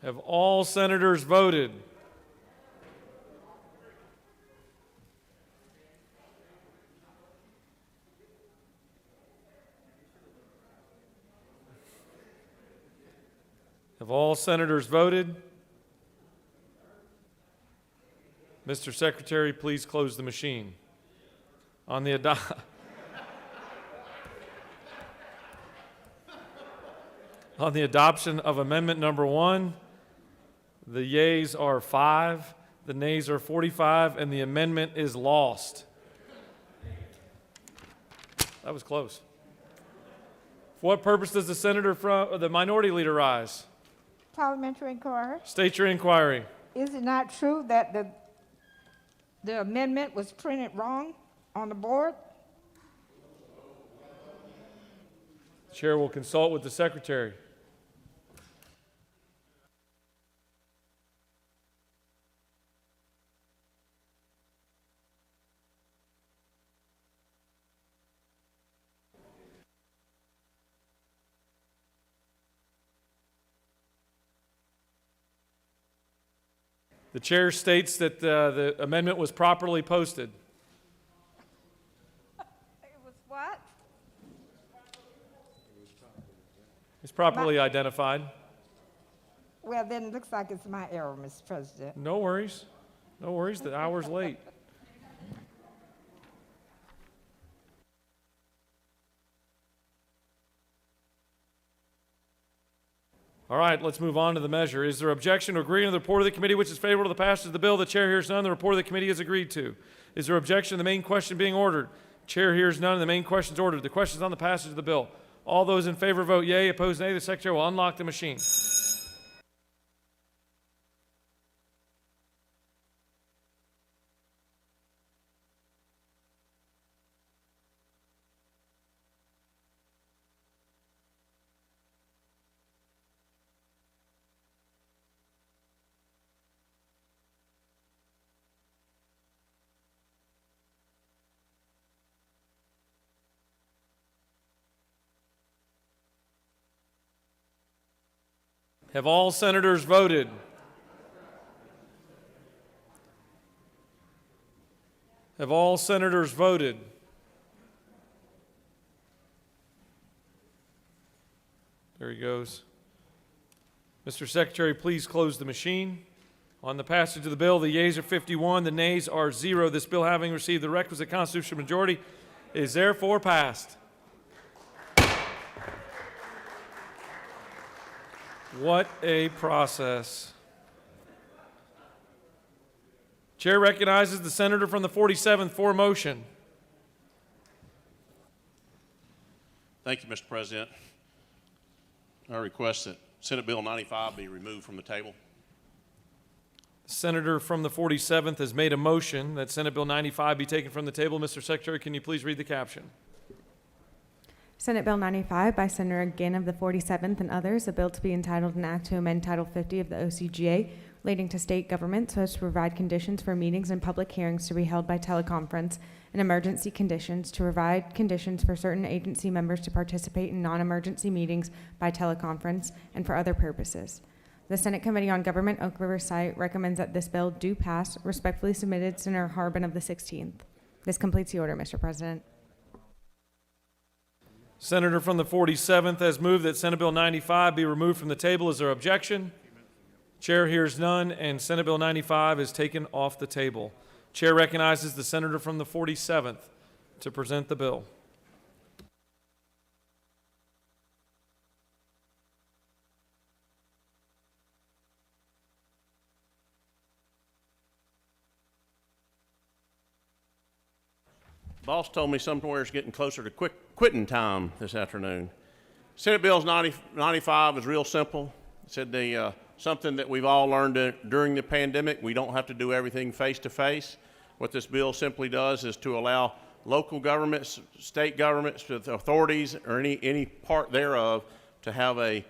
Have all senators voted? Have all senators voted? Mr. Secretary, please close the machine. On the adoption of amendment number 1, the yeas are 5, the nays are 45, and the amendment is lost. That was close. For what purpose does the minority leader rise? Parliamentary inquiry. State your inquiry. Is it not true that the amendment was printed wrong on the board? Chair will consult with the secretary. The chair states that the amendment was properly posted. It was what? It's properly identified. Well, then it looks like it's my error, Mr. President. No worries. No worries. The hour's late. All right, let's move on to the measure. Is there objection to agreeing to the report of the committee which is favorable to the passage of the bill? The chair hears none. The report of the committee is agreed to. Is there objection to the main question being ordered? Chair hears none. The main question is ordered. The question is on the passage of the bill. All those in favor vote yea. Opposed, nay. The secretary will unlock the machine. Have all senators voted? Have all senators voted? There he goes. Mr. Secretary, please close the machine. On the passage of the bill, the yeas are 51, the nays are 0. This bill, having received the requisite constitutional majority, is therefore passed. What a process. Chair recognizes the senator from the 47th for a motion. Thank you, Mr. President. I request that Senate Bill 95 be removed from the table. The senator from the 47th has made a motion that Senate Bill 95 be taken from the table. Mr. Secretary, can you please read the caption? Senate Bill 95 by Senator Ginn of the 47th and others, a bill to be entitled an act to amend Title 50 of the OCGA relating to state government so as to provide conditions for meetings and public hearings to be held by teleconference and emergency conditions, to provide conditions for certain agency members to participate in non-emergency meetings by teleconference, and for other purposes. The Senate Committee on Government Oak River Site recommends that this bill do pass. Respectfully submitted, Senator Harbin of the 16th. This completes the order, Mr. President. Senator from the 47th has moved that Senate Bill 95 be removed from the table. Is there objection? Chair hears none, and Senate Bill 95 is taken off the table. Chair recognizes the senator from the 47th to present the bill. Boss told me somewhere it's getting closer to quitting time this afternoon. Senate Bill 95 is real simple. It said something that we've all learned during the pandemic. We don't have to do everything face to face. What this bill simply does is to allow local governments, state governments, authorities, or any part thereof to have a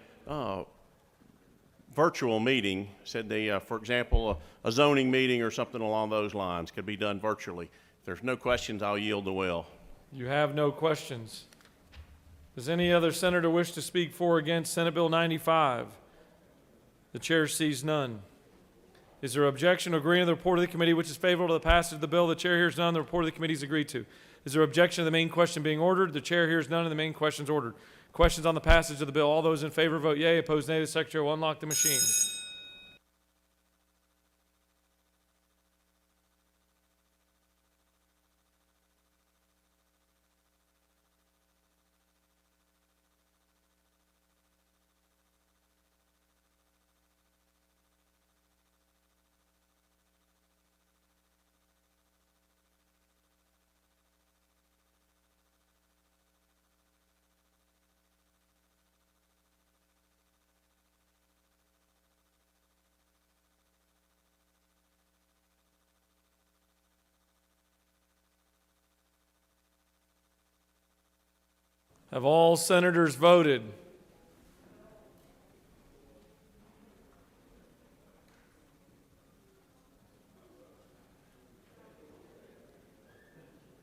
virtual meeting. Said for example, a zoning meeting or something along those lines could be done virtually. If there's no questions, I'll yield the will. You have no questions. Does any other senator wish to speak for or against Senate Bill 95? The chair sees none. Is there objection or agreeing to the report of the committee which is favorable to the passage of the bill? The chair hears none. The report of the committee is agreed to. Is there objection to the main question being ordered? The chair hears none and the main question is ordered. Questions on the passage of the bill. All those in favor vote yea. Opposed nay. The secretary will unlock the machine. Have all senators voted?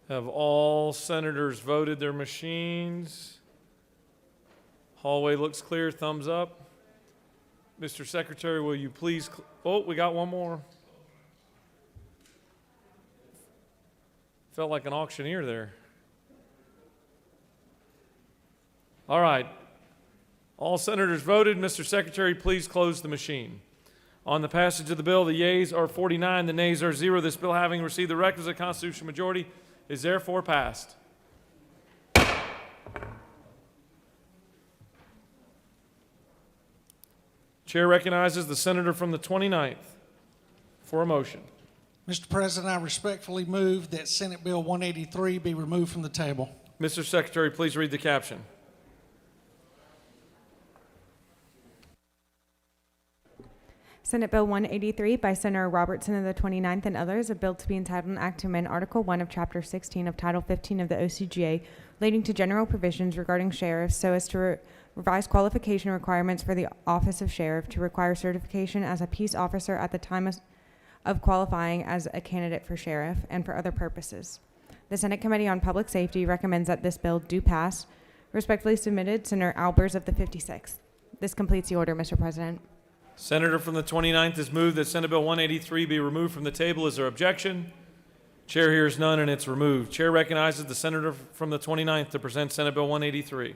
Have all senators voted their machines? Hallway looks clear. Thumbs up. Mr. Secretary, will you please? Oh, we got one more. Felt like an auctioneer there. All right. All senators voted. Mr. Secretary, please close the machine. On the passage of the bill, the yeas are 49, the nays are 0. This bill, having received the requisite constitutional majority, is therefore passed. Chair recognizes the senator from the 29th for a motion. Mr. President, I respectfully move that Senate Bill 183 be removed from the table. Mr. Secretary, please read the caption. Senate Bill 183 by Senator Robertson of the 29th and others, a bill to be entitled an act to amend Article 1 of Chapter 16 of Title 15 of the OCGA relating to general provisions regarding sheriffs so as to revise qualification requirements for the office of sheriff, to require certification as a peace officer at the time of qualifying as a candidate for sheriff, and for other purposes. The Senate Committee on Public Safety recommends that this bill do pass. Respectfully submitted, Senator Albers of the 56th. This completes the order, Mr. President. Senator from the 29th has moved that Senate Bill 183 be removed from the table. Is there objection? Chair hears none, and it's removed. Chair recognizes the senator from the 29th to present Senate Bill 183.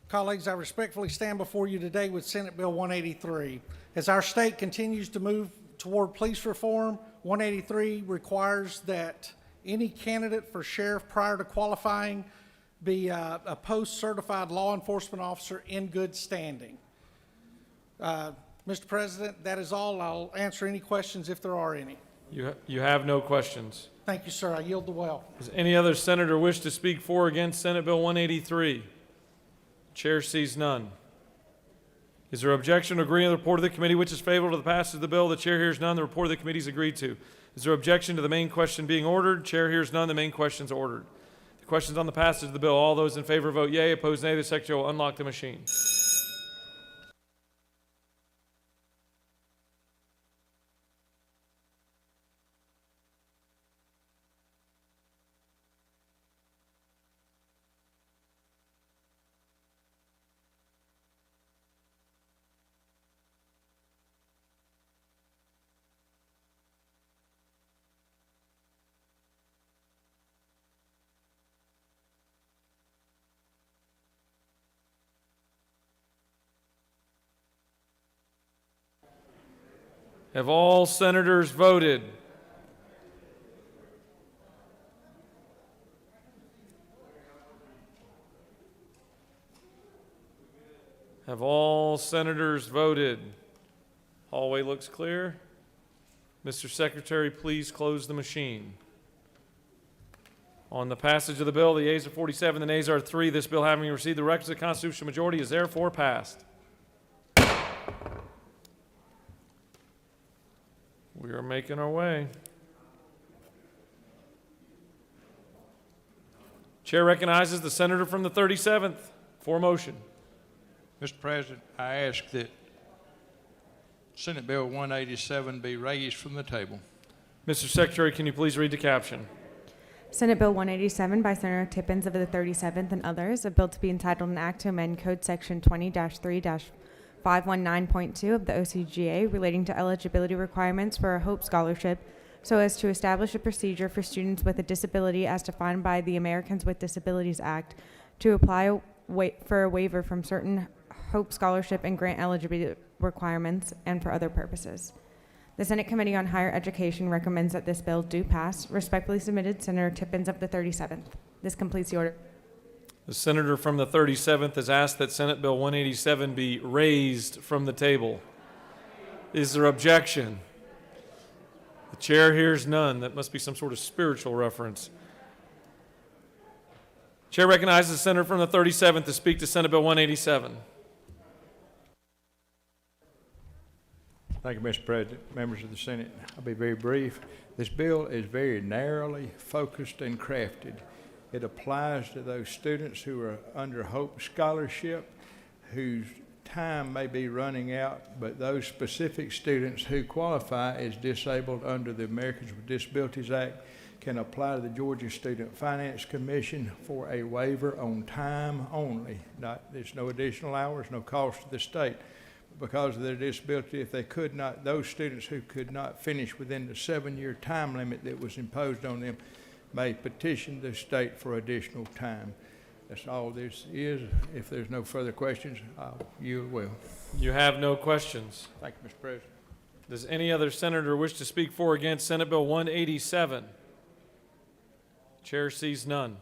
Colleagues, I respectfully stand before you today with Senate Bill 183. As our state continues to move toward police reform, 183 requires that any candidate for sheriff prior to qualifying be a post-certified law enforcement officer in good standing. Mr. President, that is all. I'll answer any questions if there are any. You have no questions. Thank you, sir. I yield the well. Does any other senator wish to speak for or against Senate Bill 183? Chair sees none. Is there objection to agreeing to the report of the committee which is favorable to the passage of the bill? The chair hears none. The report of the committee is agreed to. Is there objection to the main question being ordered? Chair hears none. The main question is ordered. The questions on the passage of the bill. All those in favor vote yea. Opposed nay. The secretary will unlock the machine. Have all senators voted? Have all senators voted? Hallway looks clear. Mr. Secretary, please close the machine. On the passage of the bill, the yeas are 47, the nays are 3. This bill, having received the requisite constitutional majority, is therefore passed. We are making our way. Chair recognizes the senator from the 37th for a motion. Mr. President, I ask that Senate Bill 187 be raised from the table. Mr. Secretary, can you please read the caption? Senate Bill 187 by Senator Tippins of the 37th and others, a bill to be entitled an act to amend Code Section 20-3-519.2 of the OCGA relating to eligibility requirements for a Hope Scholarship so as to establish a procedure for students with a disability as defined by the Americans with Disabilities Act to apply for a waiver from certain Hope Scholarship and grant eligibility requirements and for other purposes. The Senate Committee on Higher Education recommends that this bill do pass. Respectfully submitted, Senator Tippins of the 37th. This completes the order. The senator from the 37th has asked that Senate Bill 187 be raised from the table. Is there objection? The chair hears none. That must be some sort of spiritual reference. Chair recognizes the senator from the 37th to speak to Senate Bill 187. Thank you, Mr. President. Members of the Senate, I'll be very brief. This bill is very narrowly focused and crafted. It applies to those students who are under Hope Scholarship, whose time may be running out, but those specific students who qualify as disabled under the Americans with Disabilities Act can apply to the Georgia Student Finance Commission for a waiver on time only. There's no additional hours, no cost to the state. Because of their disability, if they could not, those students who could not finish within the 7-year time limit that was imposed on them may petition the state for additional time. That's all this is. If there's no further questions, you will. You have no questions. Thank you, Mr. President. Does any other senator wish to speak for or against Senate Bill 187? Chair sees none.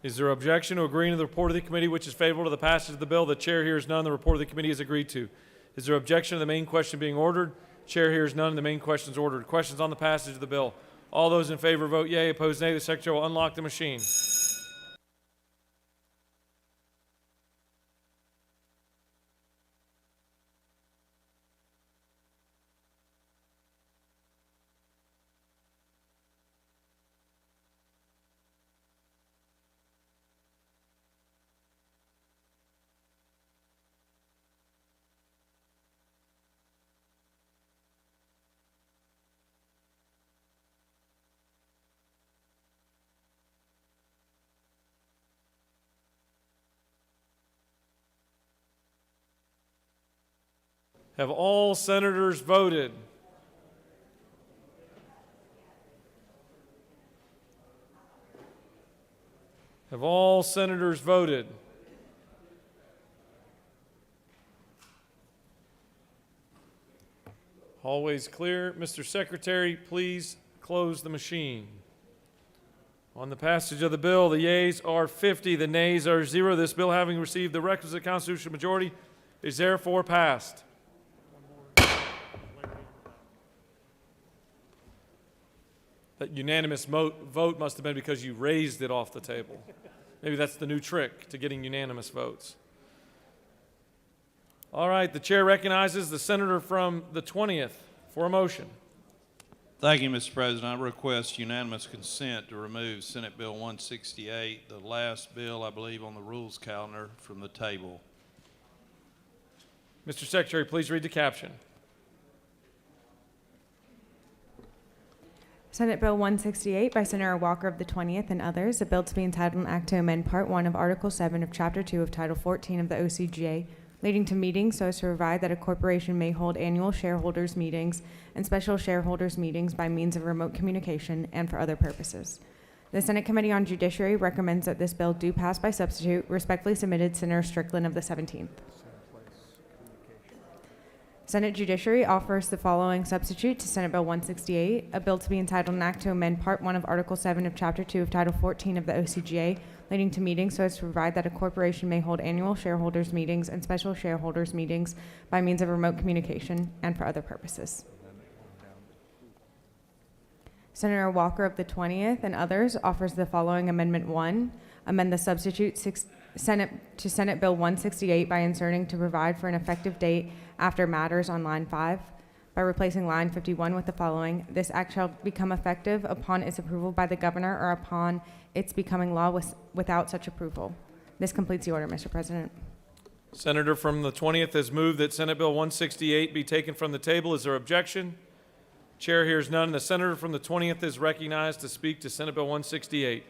Is there objection to agreeing to the report of the committee which is favorable to the passage of the bill? The chair hears none. The report of the committee is agreed to. Is there objection to the main question being ordered? Chair hears none. The main question is ordered. Questions on the passage of the bill. All those in favor vote yea. Opposed nay. The secretary will unlock the machine. Have all senators voted? Have all senators voted? Always clear. Mr. Secretary, please close the machine. On the passage of the bill, the yeas are 50, the nays are 0. This bill, having received the requisite constitutional majority, is therefore passed. That unanimous vote must have been because you raised it off the table. Maybe that's the new trick to getting unanimous votes. All right, the chair recognizes the senator from the 20th for a motion. Thank you, Mr. President. I request unanimous consent to remove Senate Bill 168, the last bill, I believe, on the rules calendar, from the table. Mr. Secretary, please read the caption. Senate Bill 168 by Senator Walker of the 20th and others, a bill to be entitled an act to amend Part 1 of Article 7 of Chapter 2 of Title 14 of the OCGA, leading to meetings so as to provide that a corporation may hold annual shareholders' meetings and special shareholders' meetings by means of remote communication and for other purposes. The Senate Committee on Judiciary recommends that this bill do pass by substitute. Respectfully submitted, Senator Strickland of the 17th. Senate Judiciary offers the following substitute to Senate Bill 168, a bill to be entitled an act to amend Part 1 of Article 7 of Chapter 2 of Title 14 of the OCGA, leading to meetings so as to provide that a corporation may hold annual shareholders' meetings and special shareholders' meetings by means of remote communication and for other purposes. Senator Walker of the 20th and others offers the following Amendment 1, amend the substitute Senate Bill 168 by inserting to provide for an effective date after matters on line 5, by replacing line 51 with the following: this act shall become effective upon its approval by the governor or upon its becoming law without such approval. This completes the order, Mr. President. Senator from the 20th has moved that Senate Bill 168 be taken from the table. Is there objection? Chair hears none. The senator from the 20th is recognized to speak to Senate Bill 168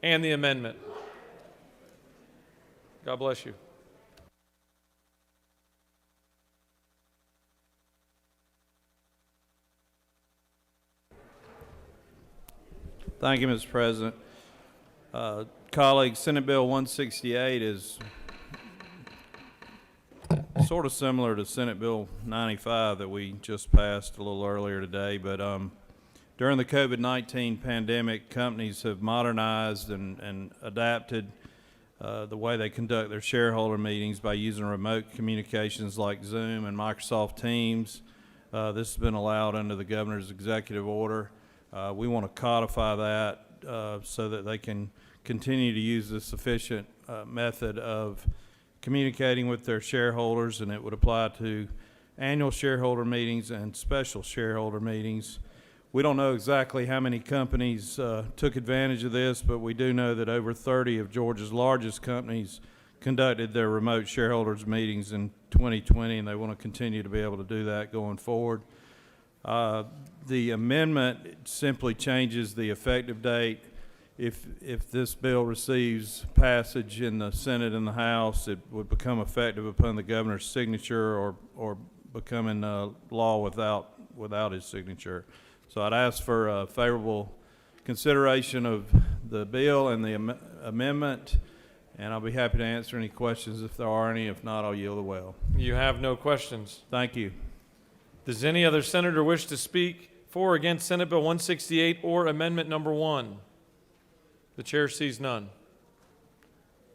and the amendment. God bless you. Thank you, Mr. President. Colleagues, Senate Bill 168 is sort of similar to Senate Bill 95 that we just passed a little earlier today, but during the COVID-19 pandemic, companies have modernized and adapted the way they conduct their shareholder meetings by using remote communications like Zoom and Microsoft Teams. This has been allowed under the governor's executive order. We want to codify that so that they can continue to use this efficient method of communicating with their shareholders, and it would apply to annual shareholder meetings and special shareholder meetings. We don't know exactly how many companies took advantage of this, but we do know that over 30 of Georgia's largest companies conducted their remote shareholders meetings in 2020, and they want to continue to be able to do that going forward. The amendment simply changes the effective date. If this bill receives passage in the Senate and the House, it would become effective upon the governor's signature or becoming law without his signature. So I'd ask for a favorable consideration of the bill and the amendment, and I'll be happy to answer any questions if there are any. If not, I'll yield the well. You have no questions. Thank you. Does any other senator wish to speak for or against Senate Bill 168 or Amendment Number 1? The chair sees none.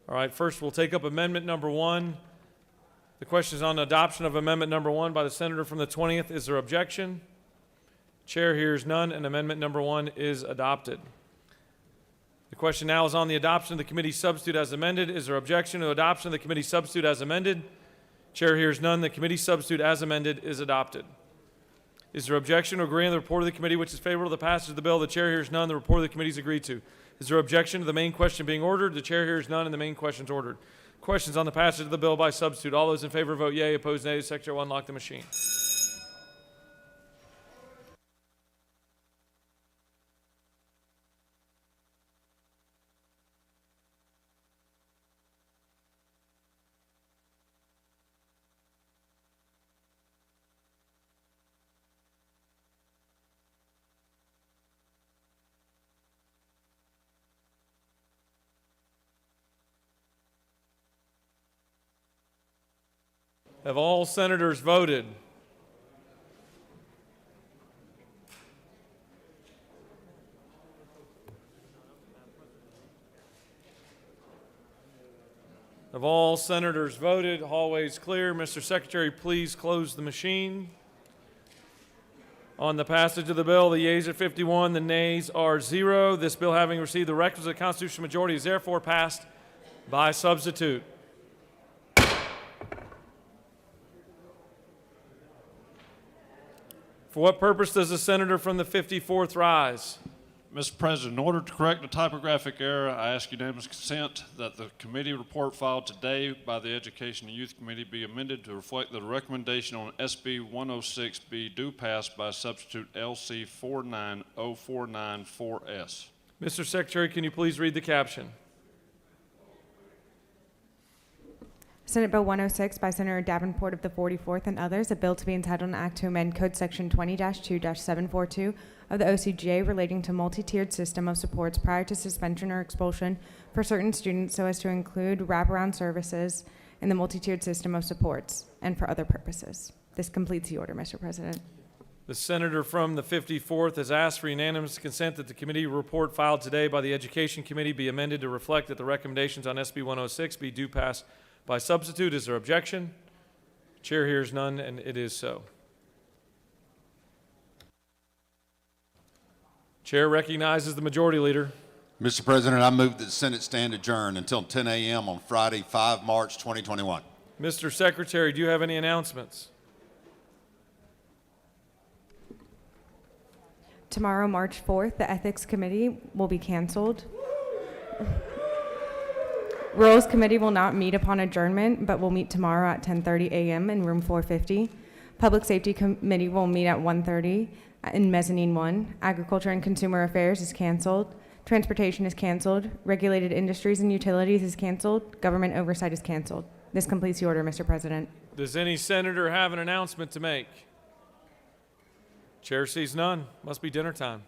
All right, first we'll take up Amendment Number 1. The question is on adoption of Amendment Number 1 by the senator from the 20th. Is there objection? Chair hears none, and Amendment Number 1 is adopted. The question now is on the adoption of the committee substitute as amended. Is there objection to adoption of the committee substitute as amended? Chair hears none. The committee substitute as amended is adopted. Is there objection to agreeing to the report of the committee which is favorable to the passage of the bill? The chair hears none. The report of the committee is agreed to. Is there objection to the main question being ordered? The chair hears none, and the main question is ordered. Questions on the passage of the bill by substitute. All those in favor vote yea. Opposed, nay. The secretary will unlock the machine. Have all senators voted? Have all senators voted? Hallways clear. Mr. Secretary, please close the machine. On the passage of the bill, the yeas are 51, the nays are 0. This bill, having received the requisite constitutional majority, is therefore passed by substitute. For what purpose does the senator from the 54th rise? Mr. President, in order to correct a typographic error, I ask unanimous consent that the committee report filed today by the Education and Youth Committee be amended to reflect that the recommendation on SB 106 be do pass by substitute LC 49049-4S. Mr. Secretary, can you please read the caption? Senate Bill 106 by Senator Davenport of the 44th and others, a bill to be entitled an act to amend Code Section 20-2-742 of the OCGA relating to multi-tiered system of supports prior to suspension or expulsion for certain students so as to include wraparound services in the multi-tiered system of supports and for other purposes. This completes the order, Mr. President. The senator from the 54th has asked for unanimous consent that the committee report filed today by the Education Committee be amended to reflect that the recommendations on SB 106 be do pass by substitute. Is there objection? Chair hears none, and it is so. Chair recognizes the majority leader. Mr. President, I move that the Senate stand adjourned until 10 a.m. on Friday, 5 March 2021. Mr. Secretary, do you have any announcements? Tomorrow, March 4th, the Ethics Committee will be canceled. Rules Committee will not meet upon adjournment, but will meet tomorrow at 10:30 a.m. in room 450. Public Safety Committee will meet at 1:30 in mezzanine 1. Agriculture and Consumer Affairs is canceled. Transportation is canceled. Regulated Industries and Utilities is canceled. Government Oversight is canceled. This completes the order, Mr. President. Does any senator have an announcement to make? Chair sees none. Must be dinner time.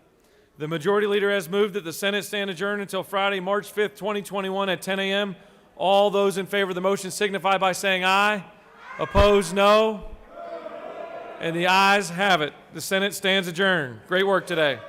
The majority leader has moved that the Senate stand adjourned until Friday, March 5th, 2021 at 10 a.m. All those in favor of the motion signify by saying aye. Opposed, no. And the ayes have it. The Senate stands adjourned. Great work today.